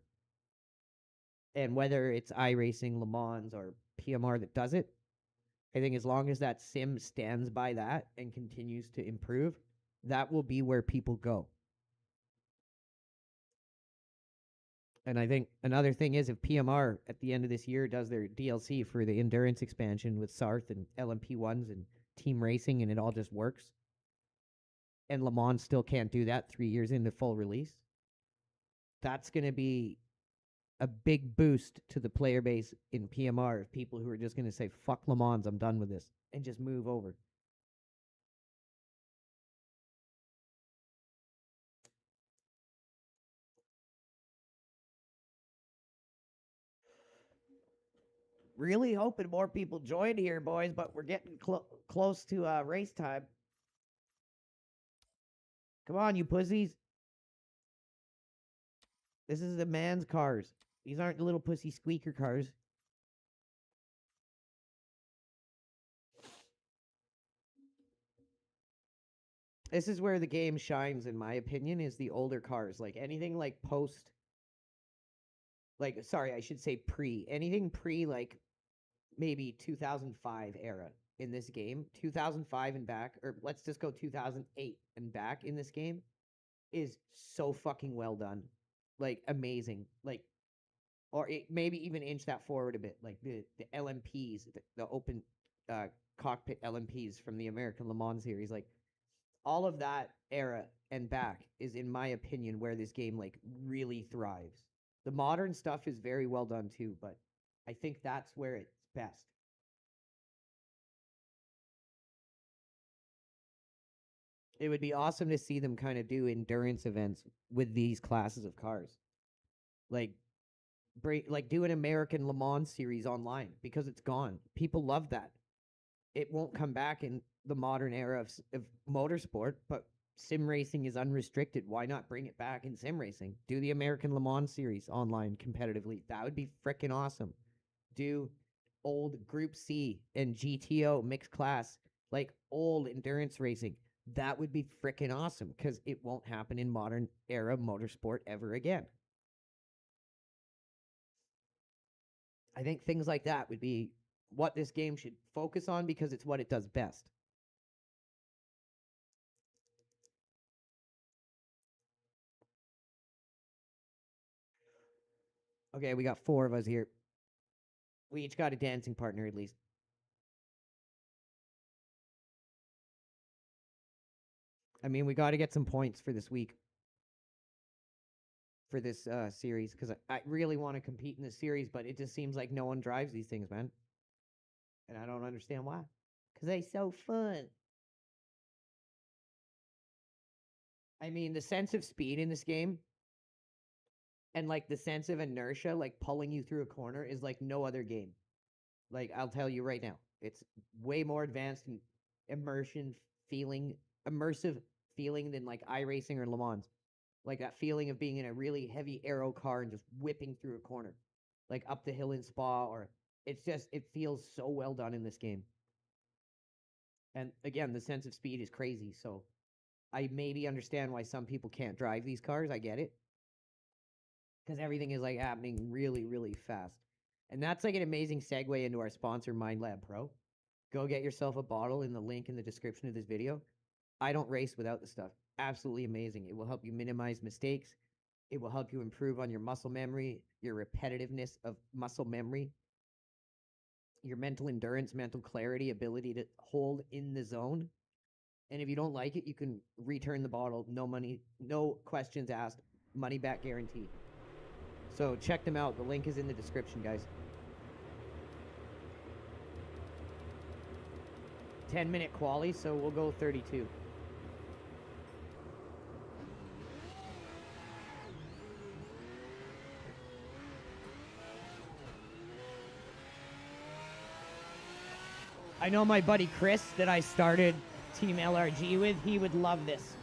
And whether it's iRacing, Le Mans, or PMR that does it, I think as long as that sim stands by that and continues to improve, that will be where people go. And I think another thing is, if PMR at the end of this year does their DLC for the endurance expansion with Sarth and LMP1s and team racing, and it all just works, and Le Mans still can't do that 3 years into full release, that's going to be a big boost to the player base in PMR of people who are just going to say, fuck Le Mans, I'm done with this, and just move over. Really hoping more people join here, boys, but we're getting close to race time. Come on, you pussies. This is the man's cars. These aren't the little pussy squeaker cars. This is where the game shines, in my opinion, is the older cars. Like anything like post, like, sorry, I should say pre. Anything pre, like, maybe 2005 era in this game. 2005 and back, or let's just go 2008 and back in this game, is so fucking well done. Like, amazing. Like, or it maybe even inch that forward a bit. Like the LMPs, the open cockpit LMPs from the American Le Mans series. Like, all of that era and back is, in my opinion, where this game, like, really thrives. The modern stuff is very well done too, but I think that's where it's best. It would be awesome to see them kind of do endurance events with these classes of cars. Like do an American Le Mans series online because it's gone. People love that. It won't come back in the modern era of motorsport, but sim racing is unrestricted. Why not bring it back in sim racing? Do the American Le Mans series online competitively. That would be freaking awesome. Do old Group C and GTO mixed class, like old endurance racing. That would be freaking awesome because it won't happen in modern era motorsport ever again. I think things like that would be what this game should focus on because it's what it does best. Okay, we got 4 of us here. We each got a dancing partner at least. I mean, we got to get some points for this week. For this series, because I really want to compete in this series, but it just seems like no one drives these things, man. And I don't understand why. Because they're so fun. I mean, the sense of speed in this game and like the sense of inertia, like pulling you through a corner, is like no other game. Like, I'll tell you right now, it's way more advanced and immersive feeling than like iRacing or Le Mans. Like that feeling of being in a really heavy aero car and just whipping through a corner, like up the hill in Spa, or it feels so well done in this game. And again, the sense of speed is crazy. So I maybe understand why some people can't drive these cars. I get it. Because everything is like happening really, really fast. And that's like an amazing segue into our sponsor, MindLab Pro. Go get yourself a bottle in the link in the description of this video. I don't race without the stuff. Absolutely amazing. It will help you minimize mistakes. It will help you improve on your muscle memory, your repetitiveness of muscle memory, your mental endurance, mental clarity, ability to hold in the zone. And if you don't like it, you can return the bottle. No money, no questions asked. Money back guaranteed. So check them out. The link is in the description, guys. 10-minute quali, so we'll go 32. I know my buddy Chris that I started Team LRG with, he would love this.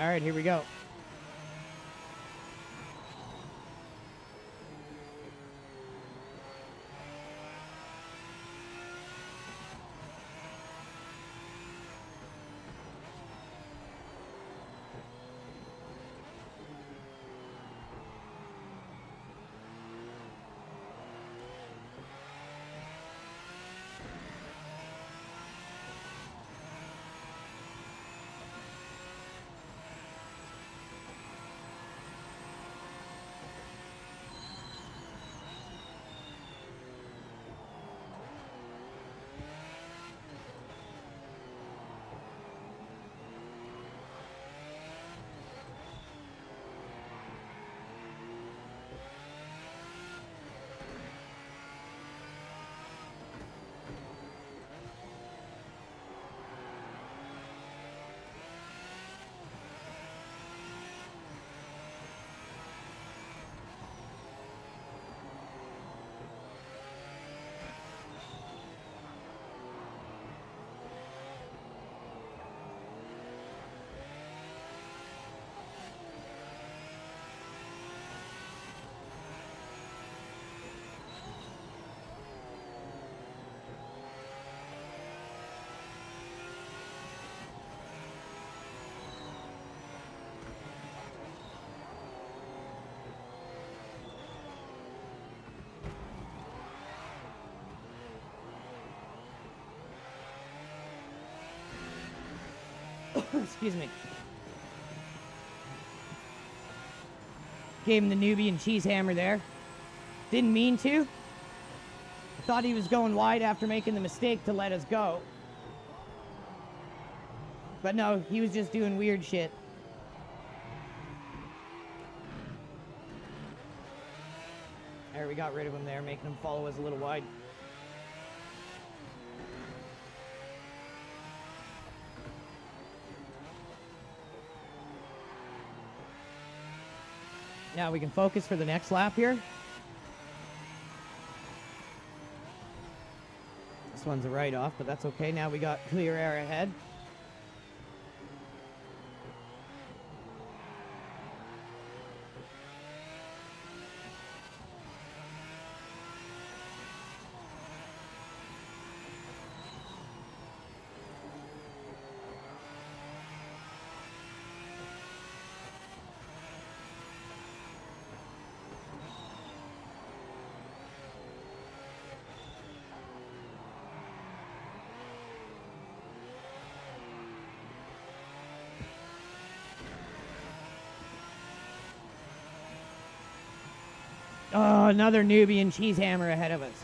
All right, here we go. Excuse me. Gave him the Nubian cheese hammer there. Didn't mean to. Thought he was going wide after making the mistake to let us go. But no, he was just doing weird shit. There, we got rid of him there, making him follow us a little wide. Now we can focus for the next lap here. This one's a write-off, but that's okay. Now we got clear air ahead. Oh, another Nubian cheese hammer ahead of us.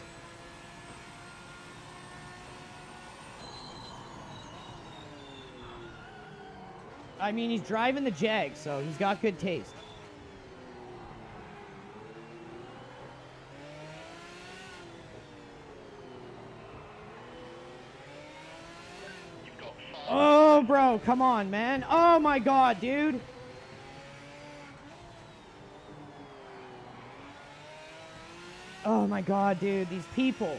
I mean, he's driving the Jag, so he's got good taste. You've got 5. Oh, bro, come on, man. Oh, my God, dude. Oh, my God, dude. These people.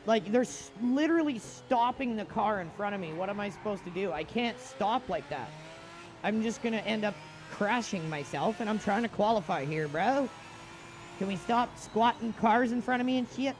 Like, they're literally stopping the car in front of me. What am I supposed to do? I can't stop like that. I'm just going to end up crashing myself, and I'm trying to qualify here, bro. Can we stop squatting cars in front of me and shit?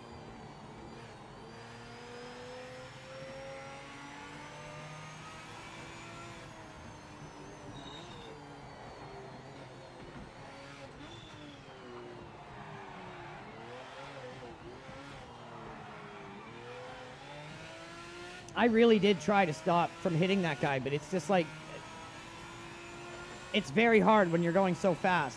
I really did try to stop from hitting that guy, but it's just like, it's very hard when you're going so fast.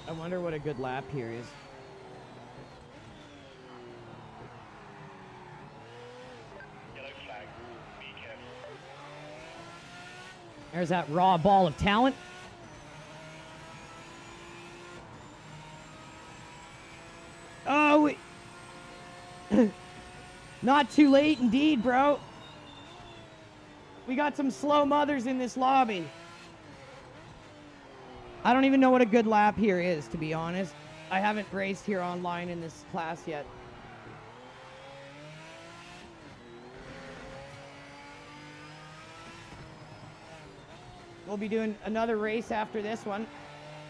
I wonder what a good lap here is. Yellow flag. Be careful. There's that raw ball of talent. Oh, not too late indeed, bro. We got some slow mothers in this lobby. I don't even know what a good lap here is, to be honest. I haven't raced here online in this class yet. We'll be doing another race after this one,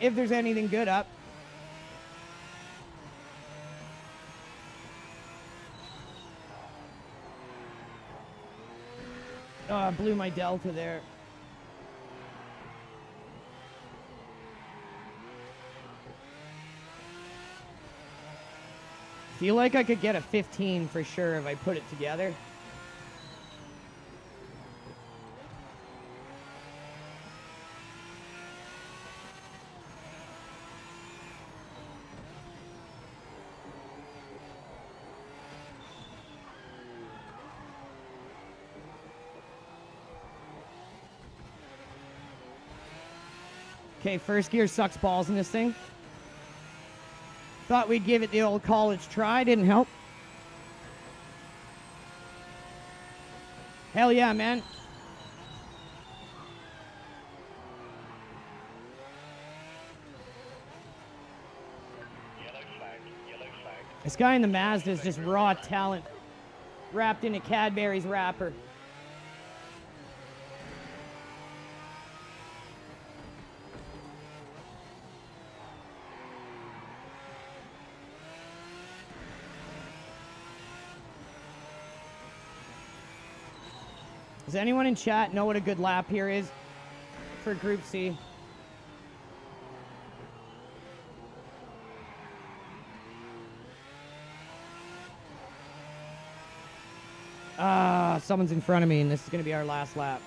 if there's anything good up. Oh, I blew my Delta there. Feel like I could get a 15 for sure if I put it together. Okay, first gear sucks balls in this thing. Thought we'd give it the old college try. Didn't help. Hell yeah, man. Yellow flag, yellow flag. This guy in the Mazda is just raw talent wrapped in a Cadbury's wrapper. Does anyone in chat know what a good lap here is for Group C? Someone's in front of me, and this is going to be our last lap.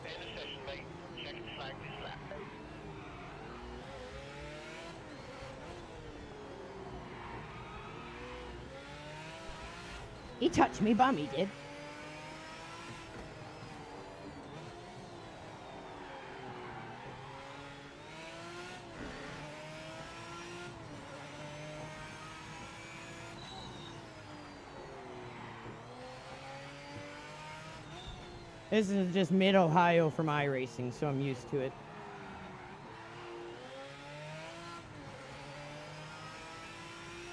End of session, mate. Check the flag this lap. He touched me bum, he did. This is just mid-Ohio from iRacing, so I'm used to it.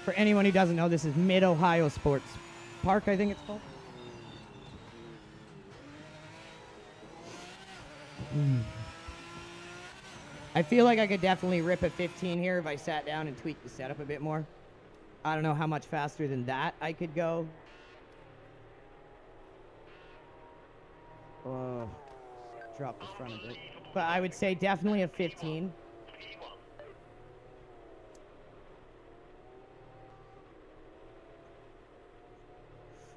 For anyone who doesn't know, this is Mid-Ohio Sports Park, I think it's called. I feel like I could definitely rip a 15 here if I sat down and tweaked the setup a bit more. I don't know how much faster than that I could go. Drop the front of it. But I would say definitely a 15.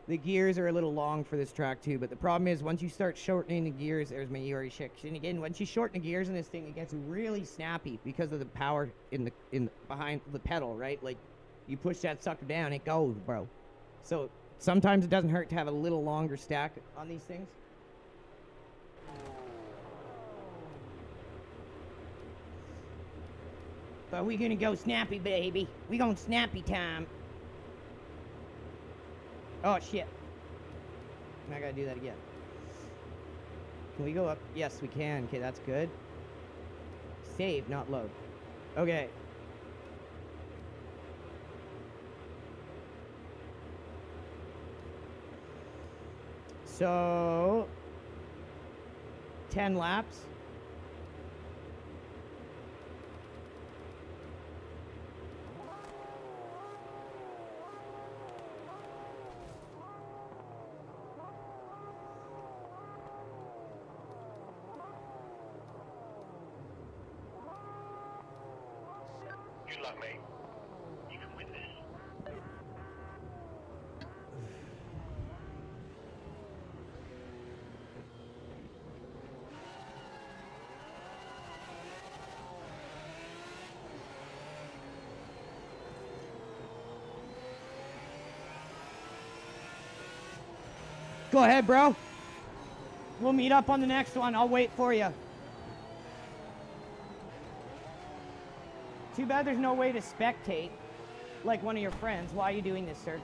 The gears are a little long for this track too, but the problem is once you start shortening the gears, there's my Yuri section again. Once you shorten the gears in this thing, it gets really snappy because of the power in behind the pedal, right? Like you push that sucker down, it goes, bro. So sometimes it doesn't hurt to have a little longer stack on these things. But we gonna go snappy, baby. We gonna snappy time. Oh, shit. I gotta do that again. Can we go up? Yes, we can. Okay, that's good. Save, not load. Okay. So, 10 laps. Good luck, mate. You can win this. Go ahead, bro. We'll meet up on the next one. I'll wait for you. Too bad there's no way to spectate like one of your friends. Why are you doing this, sir?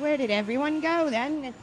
Where did everyone go then?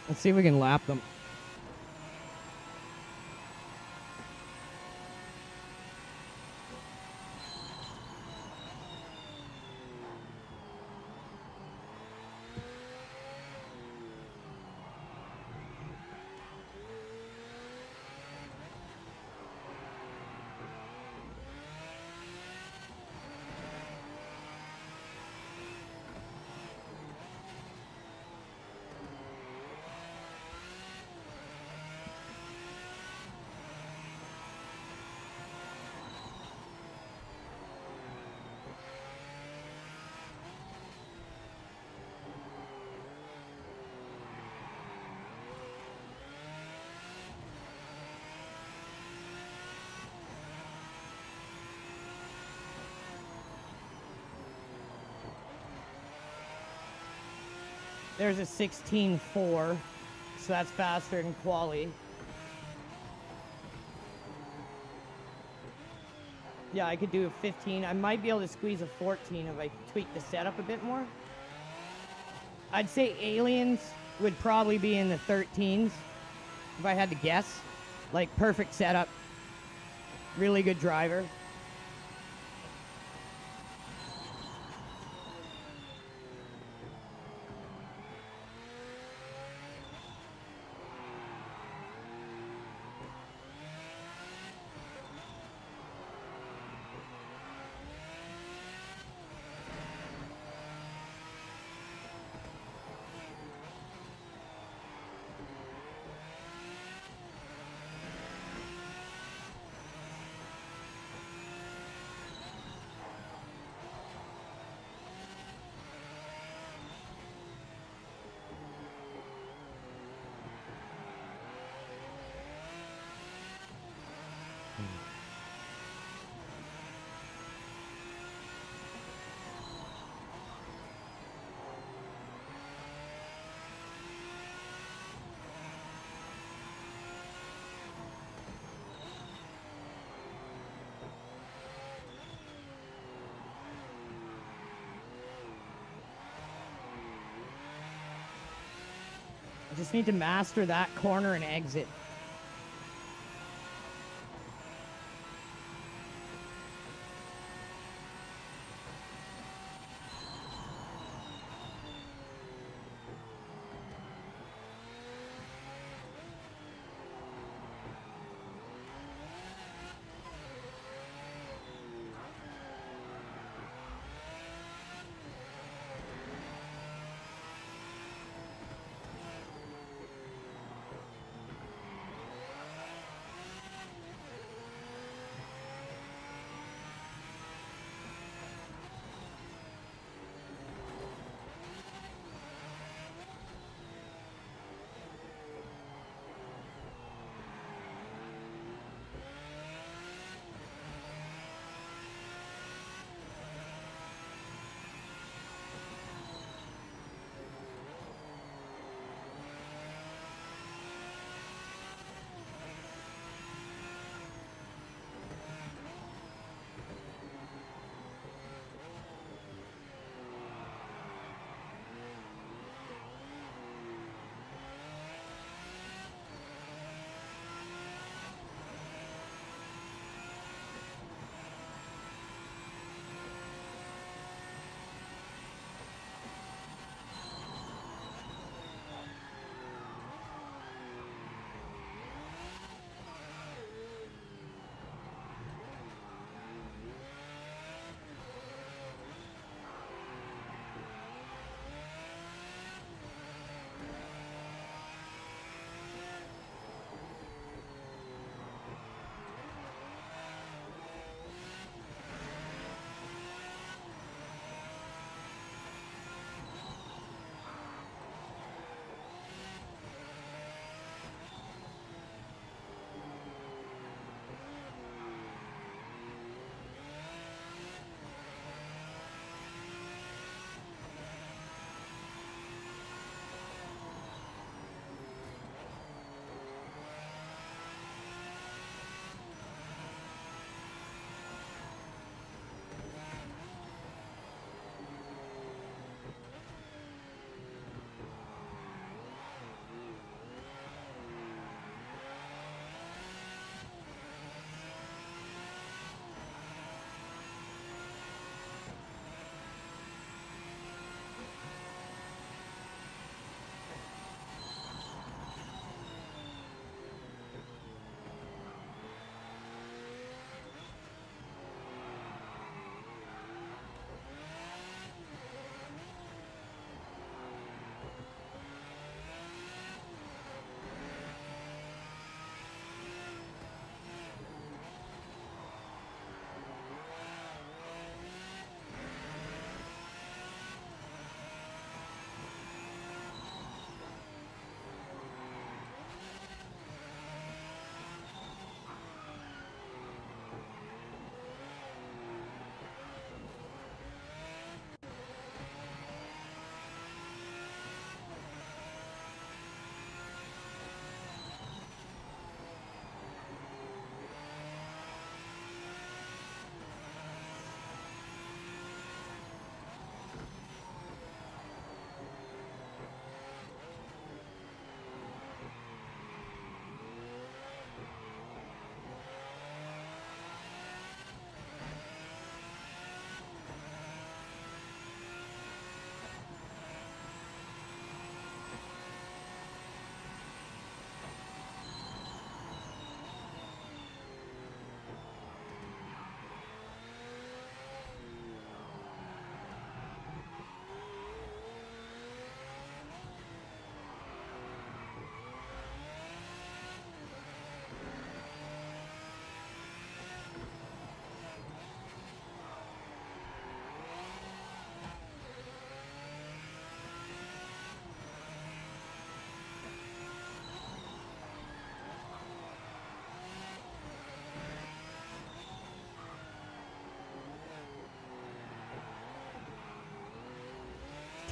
Let's see if we can lap them. There's a 16.4, so that's faster than quali. Yeah, I could do a 15. I might be able to squeeze a 14 if I tweak the setup a bit more. I'd say aliens would probably be in the 13s if I had to guess. Like, perfect setup. Really good driver. I just need to master that corner and exit.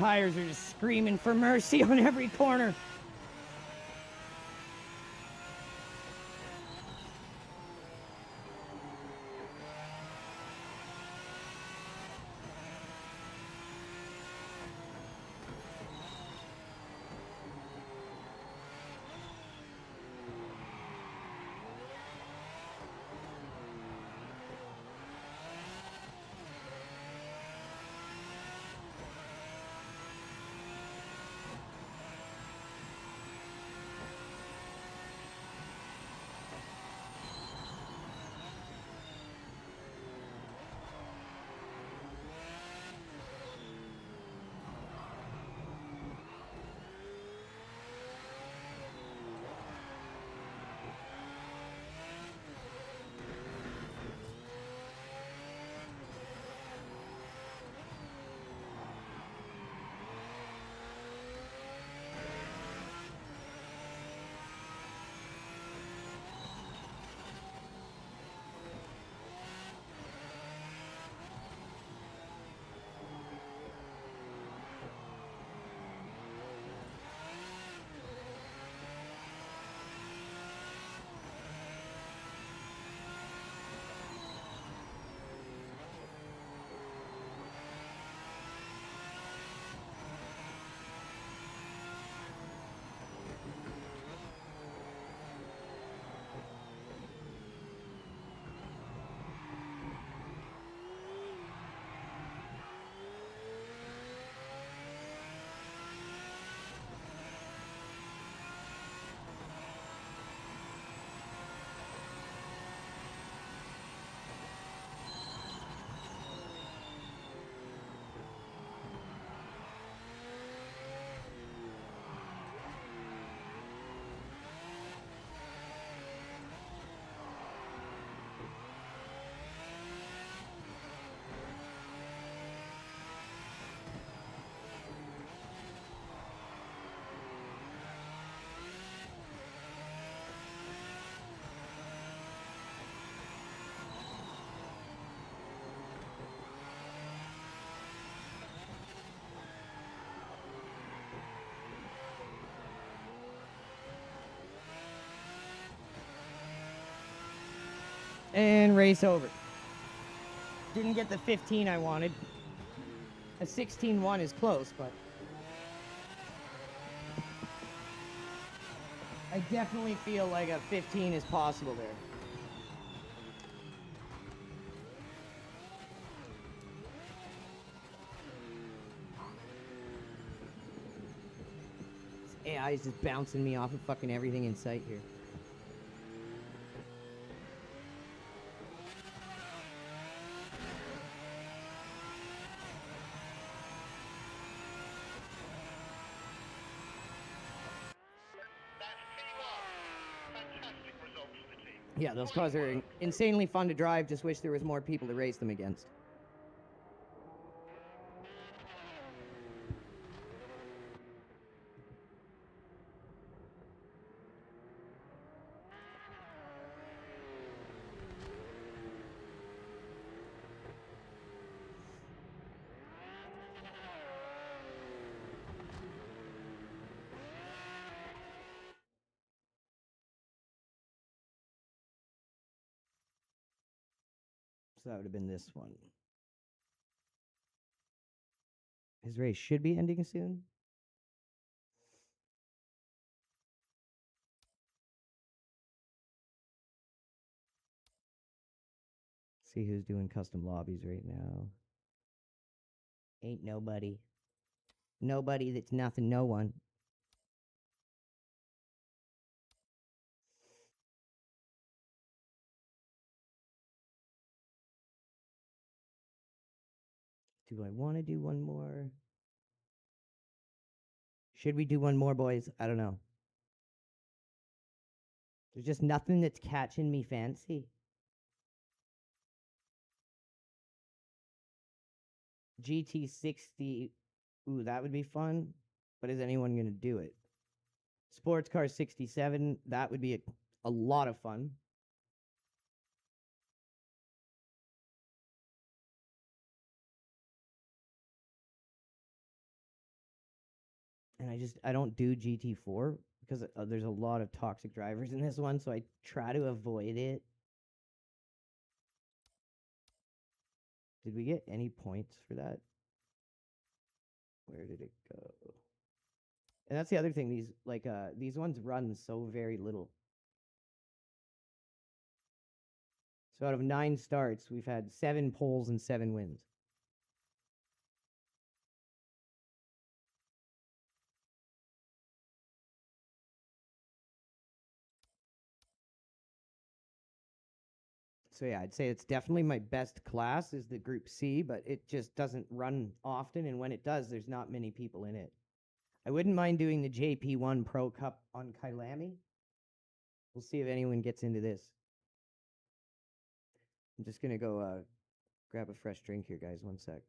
tires are just screaming for mercy on every corner. And race over. Didn't get the 15 I wanted. A 16-1 is close, but I definitely feel like a 15 is possible there. This AI is just bouncing me off of fucking everything in sight here. Fantastic result for the team. Yeah, those cars are insanely fun to drive. Just wish there was more people to race them against. So that would have been this one. His race should be ending soon. See who's doing custom lobbies right now. Ain't nobody. Nobody that's nothing, no one. Do I want to do one more? Should we do one more, boys? I don't know. There's just nothing that's catching me fancy. GT60. Ooh, that would be fun. But is anyone going to do it? Sports car 67. That would be a lot of fun. And I don't do GT4 because there's a lot of toxic drivers in this one, so I try to avoid it. Did we get any points for that? Where did it go? And that's the other thing, these ones run so very little. So out of 9 starts, we've had 7 poles and 7 wins. So yeah, I'd say it's definitely my best class is the Group C, but it just doesn't run often, and when it does, there's not many people in it. I wouldn't mind doing the JP1 Pro Cup on Kailami. We'll see if anyone gets into this. I'm just gonna go grab a fresh drink here, guys. One sec.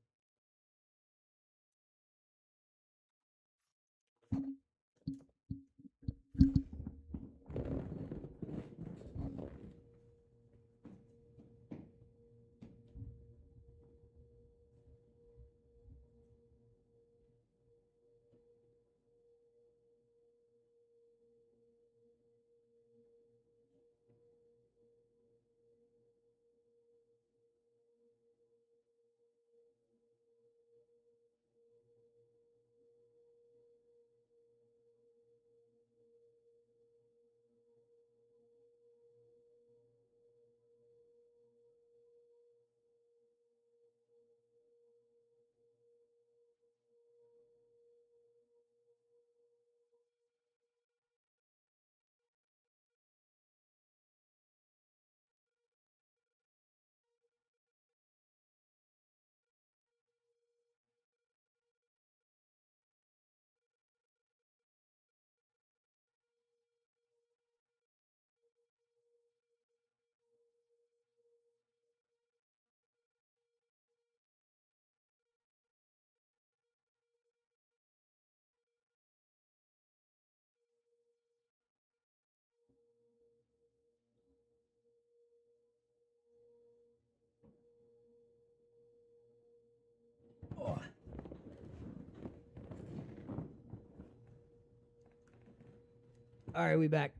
All right, we back.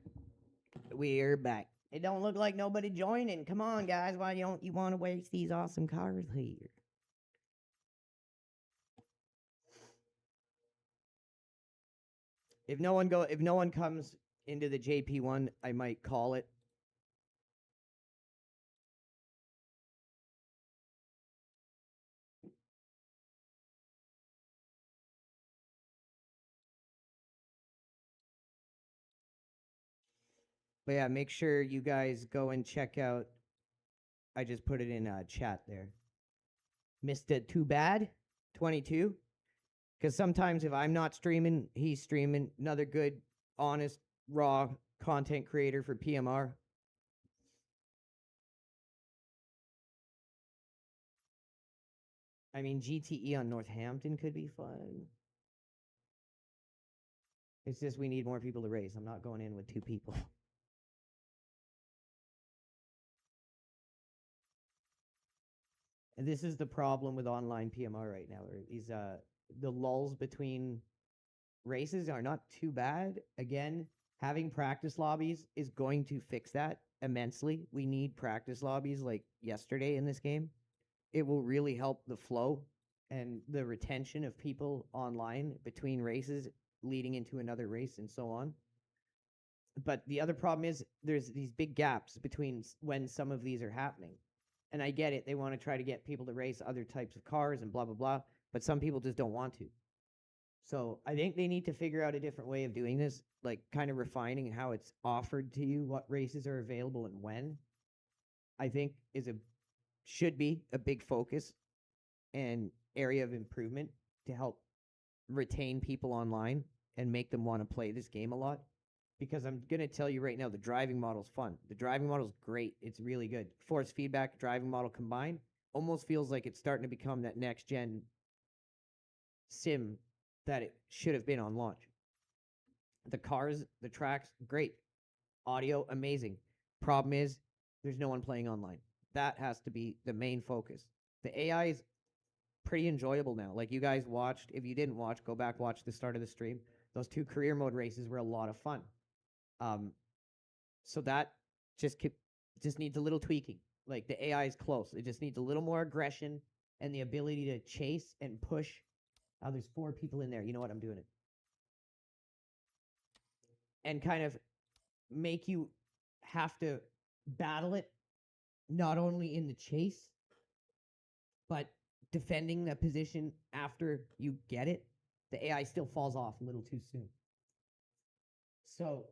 We're back. It don't look like nobody joining. Come on, guys. Why don't you want to waste these awesome cars here? If no one comes into the JP1, I might call it. But yeah, make sure you guys go and check out. I just put it in chat there. Mr. Too Bad 22. Because sometimes if I'm not streaming, he's streaming. Another good, honest, raw content creator for PMR. I mean, GTE on Northampton could be fun. It's just we need more people to race. I'm not going in with 2 people. And this is the problem with online PMR right now. These the lulls between races are not too bad. Again, having practice lobbies is going to fix that immensely. We need practice lobbies like yesterday in this game. It will really help the flow and the retention of people online between races leading into another race and so on. But the other problem is there's these big gaps between when some of these are happening. And I get it. They want to try to get people to race other types of cars and blah, blah, blah. But some people just don't want to. So I think they need to figure out a different way of doing this, like kind of refining how it's offered to you, what races are available and when. I think should be a big focus and area of improvement to help retain people online and make them want to play this game a lot. Because I'm going to tell you right now, the driving model's fun. The driving model's great. It's really good. Force feedback, driving model combined almost feels like it's starting to become that next-gen sim that it should have been on launch. The cars, the tracks, great. Audio, amazing. Problem is, there's no one playing online. That has to be the main focus. The AI is pretty enjoyable now. Like you guys watched. If you didn't watch, go back, watch the start of the stream. Those 2 career mode races were a lot of fun. So that just needs a little tweaking. Like, the AI is close. It just needs a little more aggression and the ability to chase and push. Oh, there's 4 people in there. You know what? I'm doing it. And kind of make you have to battle it, not only in the chase, but defending the position after you get it. The AI still falls off a little too soon. So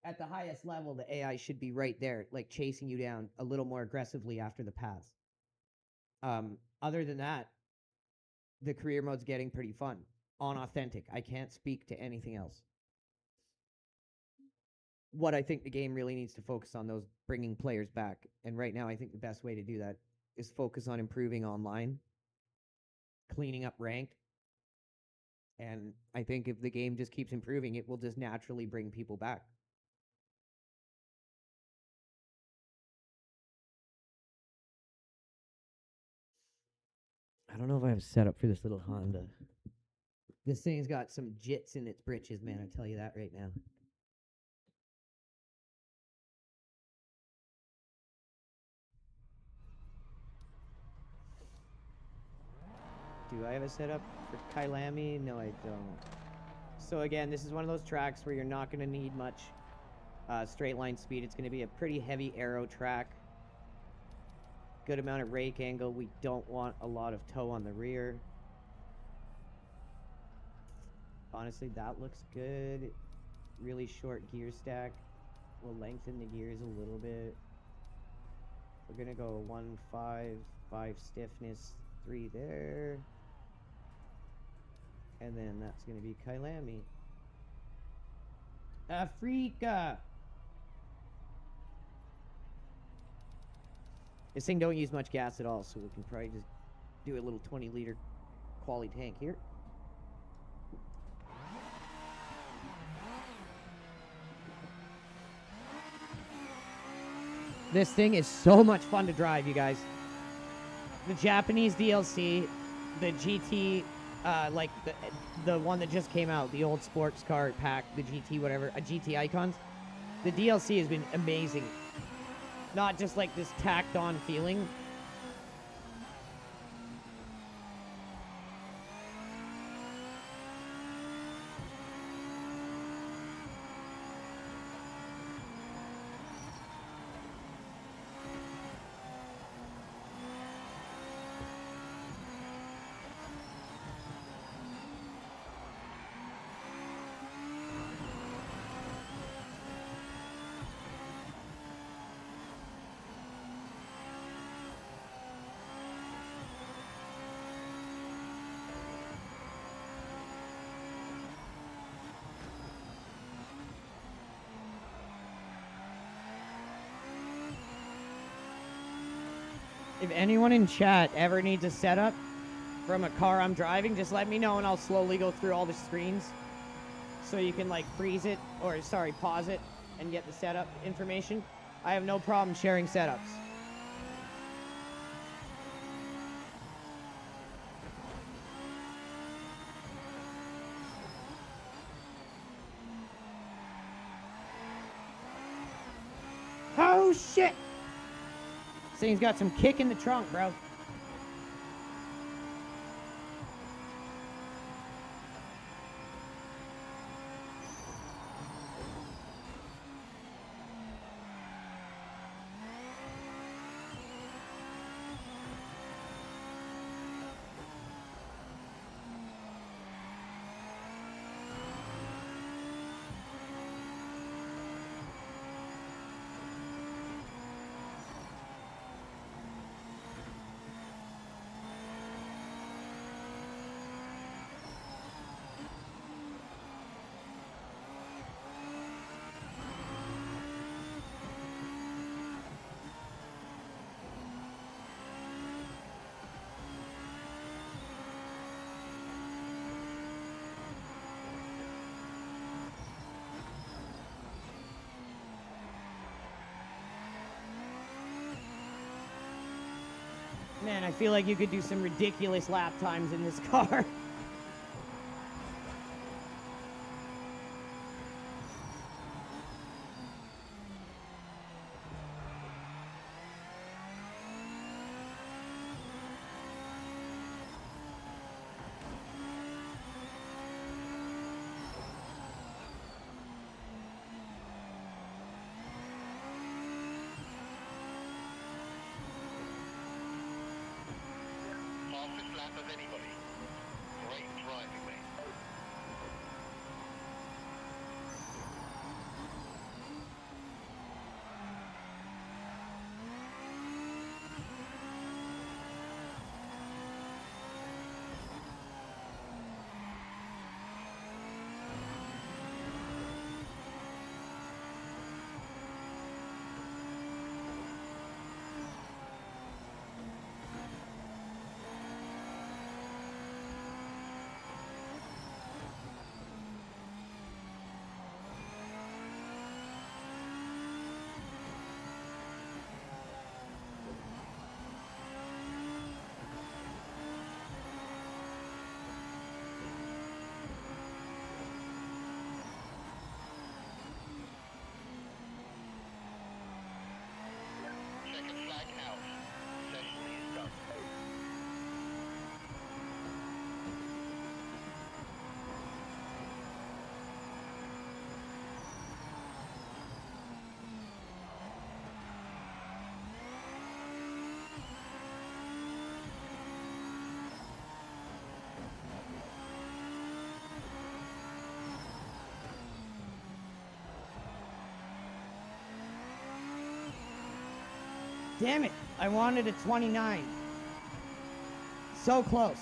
at the highest level, the AI should be right there, like chasing you down a little more aggressively after the pass. Other than that, the career mode's getting pretty fun. On authentic. I can't speak to anything else. What I think the game really needs to focus on, those bringing players back. And right now, I think the best way to do that is focus on improving online, cleaning up ranked. And I think if the game just keeps improving, it will just naturally bring people back. I don't know if I have set up for this little Honda. This thing's got some jits in its britches, man. I tell you that right now. Do I have a setup for Kailami? No, I don't. So again, this is one of those tracks where you're not going to need much straight line speed. It's going to be a pretty heavy aero track. Good amount of rake angle. We don't want a lot of toe on the rear. Honestly, that looks good. Really short gear stack. We'll lengthen the gears a little bit. We're going to go 1.5, 5 stiffness, 3 there. And then that's going to be Kailami. Africa! This thing don't use much gas at all, so we can probably just do a little 20-liter quality tank here. This thing is so much fun to drive, you guys. The Japanese DLC, the GT, like the one that just came out, the old sports car pack, the GT whatever, GT Icons. The DLC has been amazing. Not just like this tacked on feeling. If anyone in chat ever needs a setup from a car I'm driving, just let me know and I'll slowly go through all the screens so you can like freeze it, or sorry, pause it and get the setup information. I have no problem sharing setups. Oh shit! This thing's got some kick in the trunk, bro. Man, I feel like you could do some ridiculous lap times in this car. fastest lap of anybody. Great driving, mate. Checkered flag out. Session is done. Damn it, I wanted a 29. So close.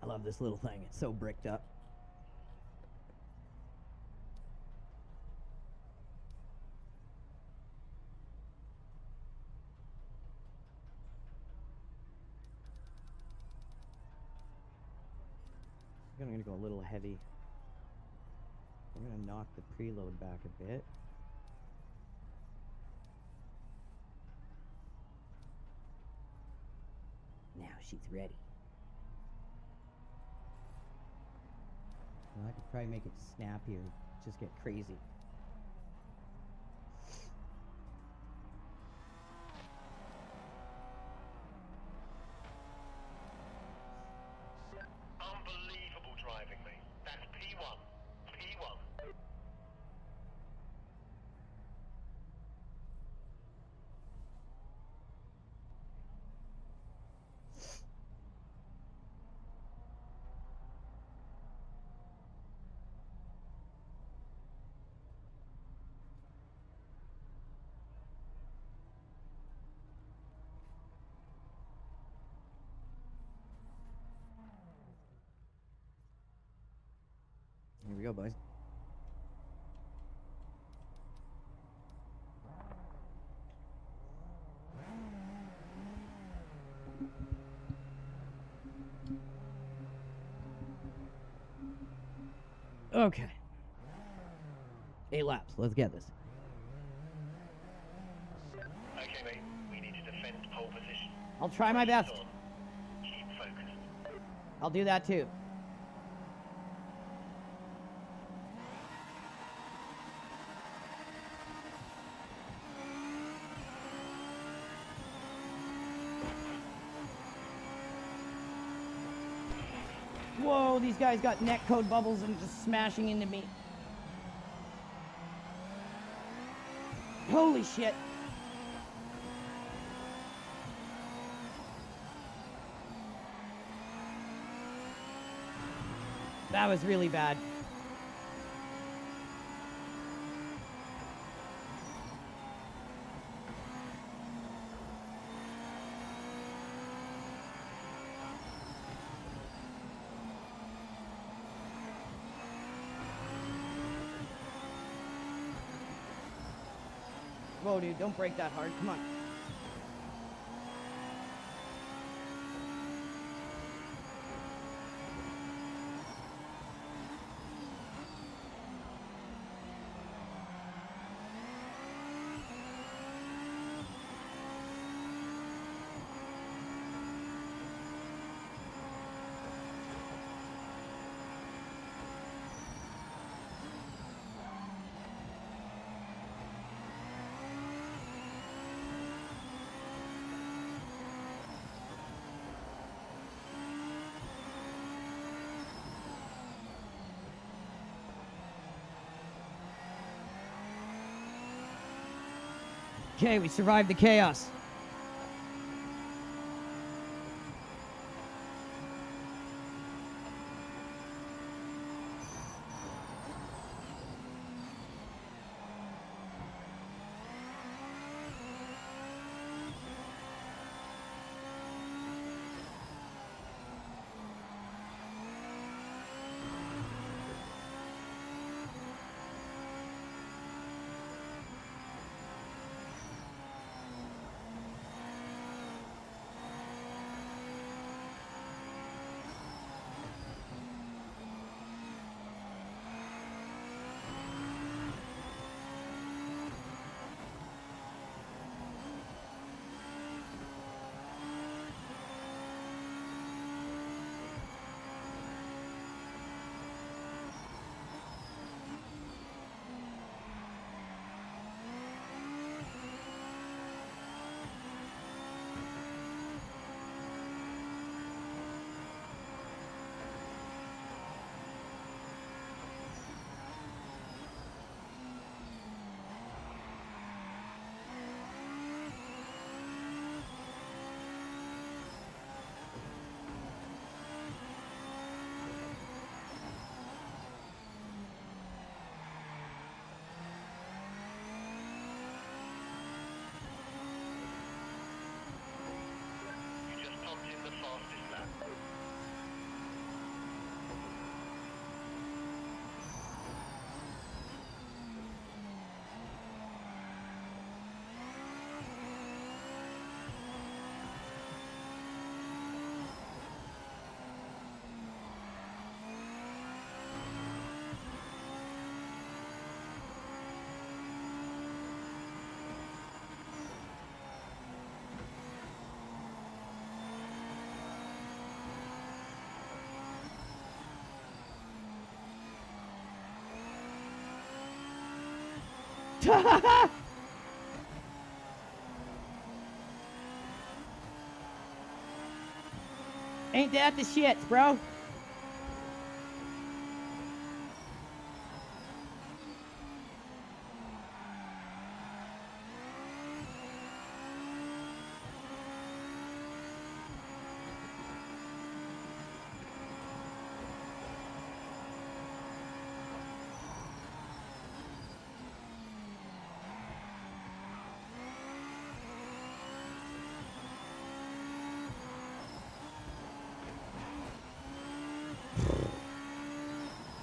I love this little thing. It's so bricked up. I'm gonna go a little heavy. I'm gonna knock the preload back a bit. Now she's ready. Well, I could probably make it snappier, just get crazy. Unbelievable driving, mate. That's P1. P1. Here we go, boys. Okay. 8 laps. Let's get this. Okay, mate. We need to defend pole position. I'll try my best. On. Keep focused. I'll do that too. Whoa, these guys got neck code bubbles and just smashing into me. Holy shit. That was really bad. Whoa, dude, don't break that hard. Come on. Okay, we survived the chaos. You just pumped in the fastest lap. Ain't that the shit, bro?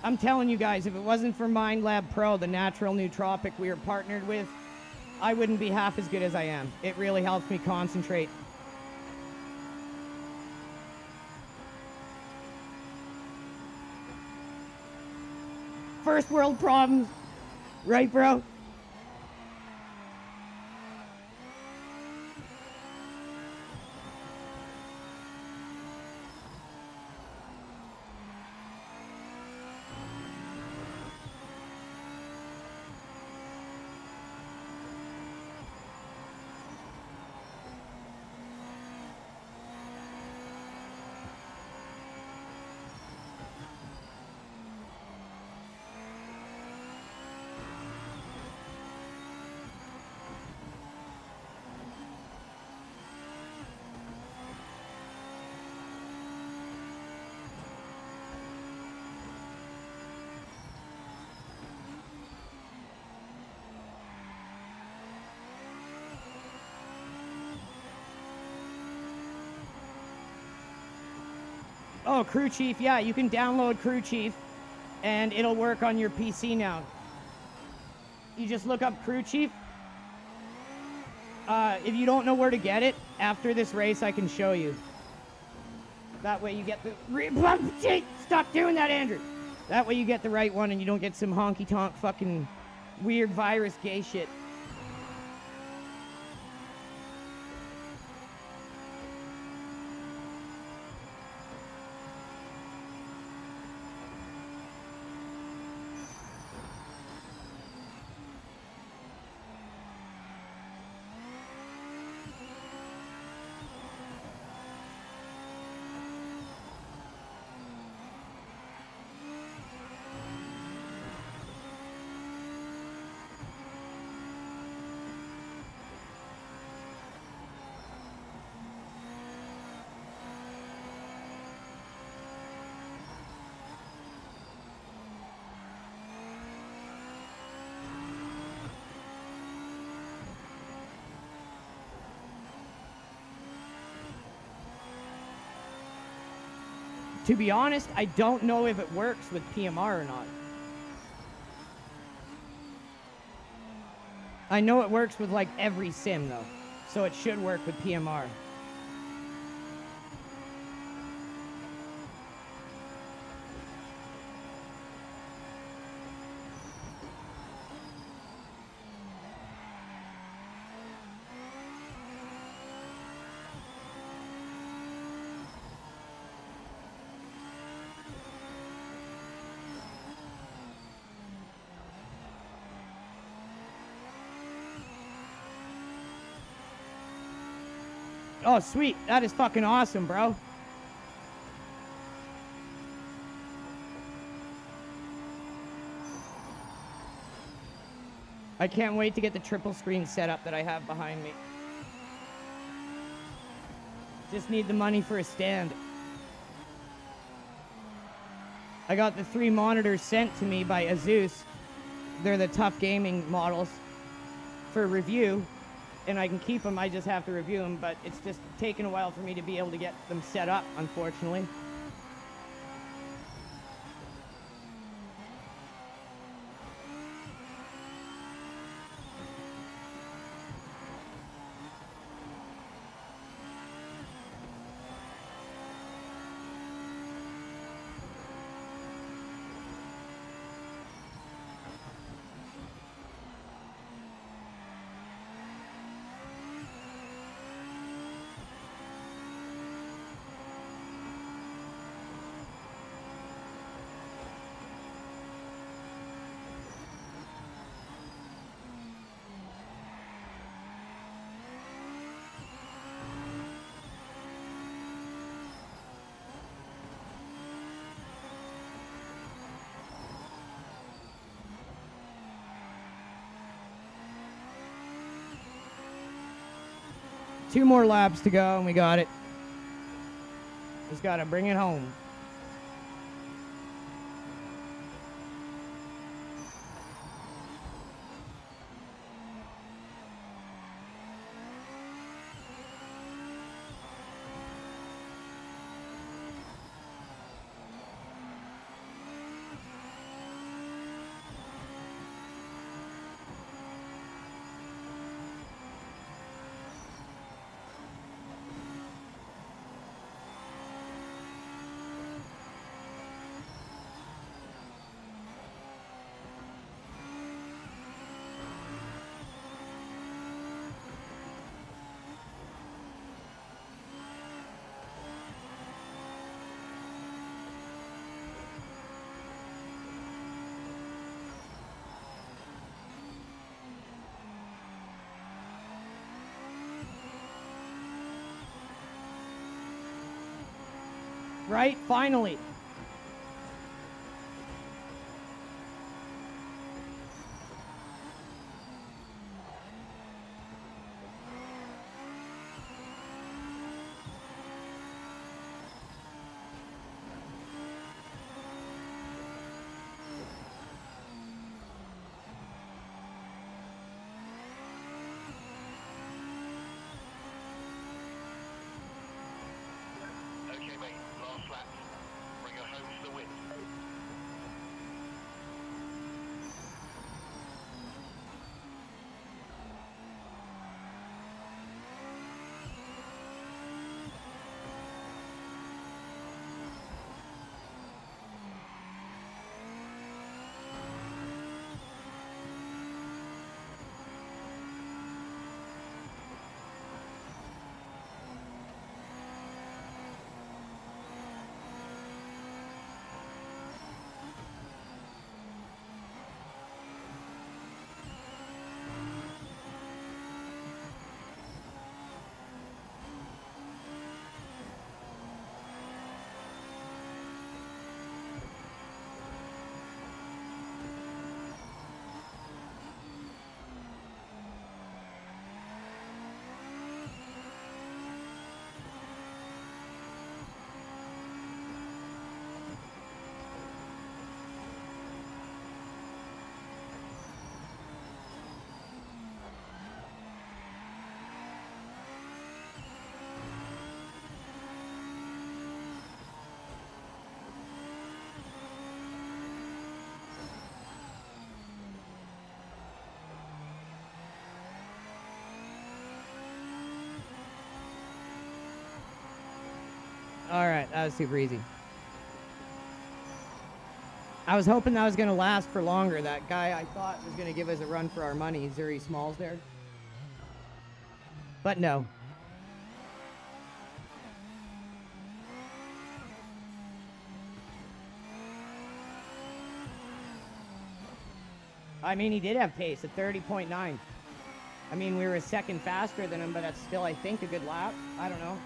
I'm telling you guys, if it wasn't for MindLab Pro, the natural nootropic we are partnered with, I wouldn't be half as good as I am. It really helps me concentrate. First world problems. Right, bro? Oh, Crew Chief, yeah, you can download Crew Chief, and it'll work on your PC now. You just look up Crew Chief. If you don't know where to get it, after this race, I can show you. That way you get the... Stop doing that, Andrew! That way you get the right one and you don't get some honky-tonk fucking weird virus gay shit. To be honest, I don't know if it works with PMR or not. I know it works with like every sim though, so it should work with PMR. Oh, sweet. That is fucking awesome, bro. I can't wait to get the triple screen setup that I have behind me. Just need the money for a stand. I got the 3 monitors sent to me by ASUS. They're the tough gaming models for review, and I can keep them. I just have to review them, but it's just taken a while for me to be able to get them set up, unfortunately. Two more laps to go, and we got it. Just gotta bring it home. Right? Finally. Okay, mate. Last lap. All right, that was super easy. I was hoping that was going to last for longer. That guy I thought was going to give us a run for our money, Zuri Smalls there. But no. I mean, he did have pace at 30.9. I mean, we were a second faster than him, but that's still, I think, a good lap. I don't know.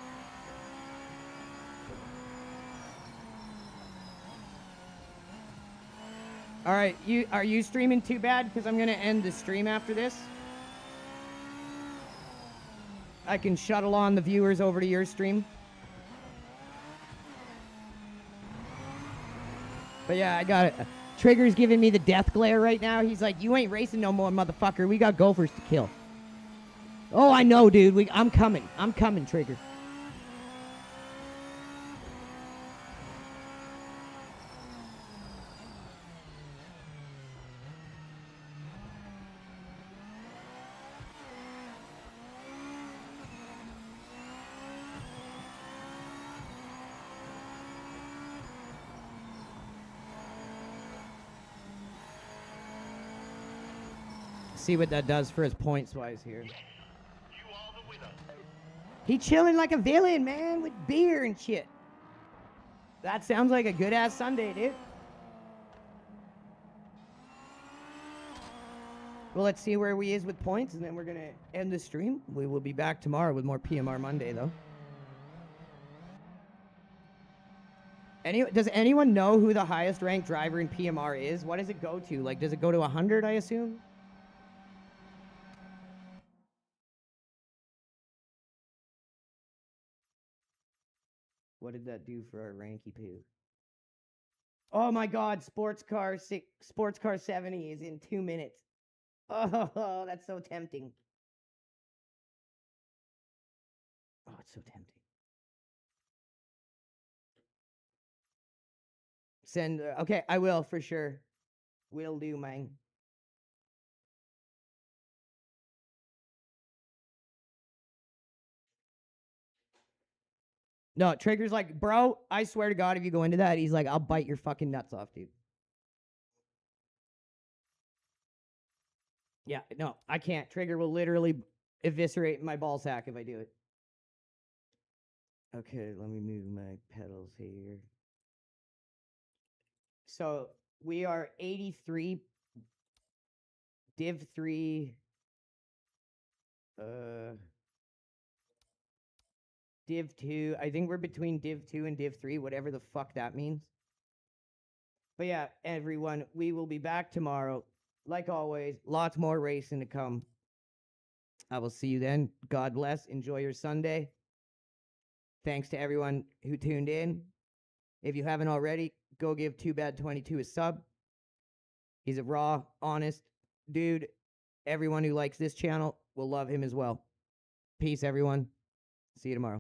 All right, are you streaming too bad? Because I'm going to end the stream after this. I can shuttle on the viewers over to your stream. But yeah, I got it. Trigger's giving me the death glare right now. He's like, you ain't racing no more, motherfucker. We got gophers to kill. Oh, I know, dude. I'm coming. I'm coming, Trigger. See what that does for his points wise here. You are the winner. He chilling like a villain, man, with beer and shit. That sounds like a good ass Sunday, dude. Well, let's see where we is with points, and then we're gonna end the stream. We will be back tomorrow with more PMR Monday, though. Does anyone know who the highest ranked driver in PMR is? What does it go to? Like, does it go to 100, I assume? What did that do for our ranky poo? Oh my God, Sports Car 70 is in 2 minutes. Oh, that's so tempting. Oh, it's so tempting. Send, okay, I will for sure. Will do, man. No, Trigger's like, bro, I swear to God, if you go into that, he's like, I'll bite your fucking nuts off, dude. Yeah, no, I can't. Trigger will literally eviscerate my ball sack if I do it. Okay, let me move my pedals here. So we are 83, Div 3, Div 2. I think we're between Div 2 and Div 3, whatever the fuck that means. But yeah, everyone, we will be back tomorrow. Like always, lots more racing to come. I will see you then. God bless. Enjoy your Sunday. Thanks to everyone who tuned in. If you haven't already, go give 2Bad22 a sub. He's a raw, honest dude. Everyone who likes this channel will love him as well. Peace, everyone. See you tomorrow.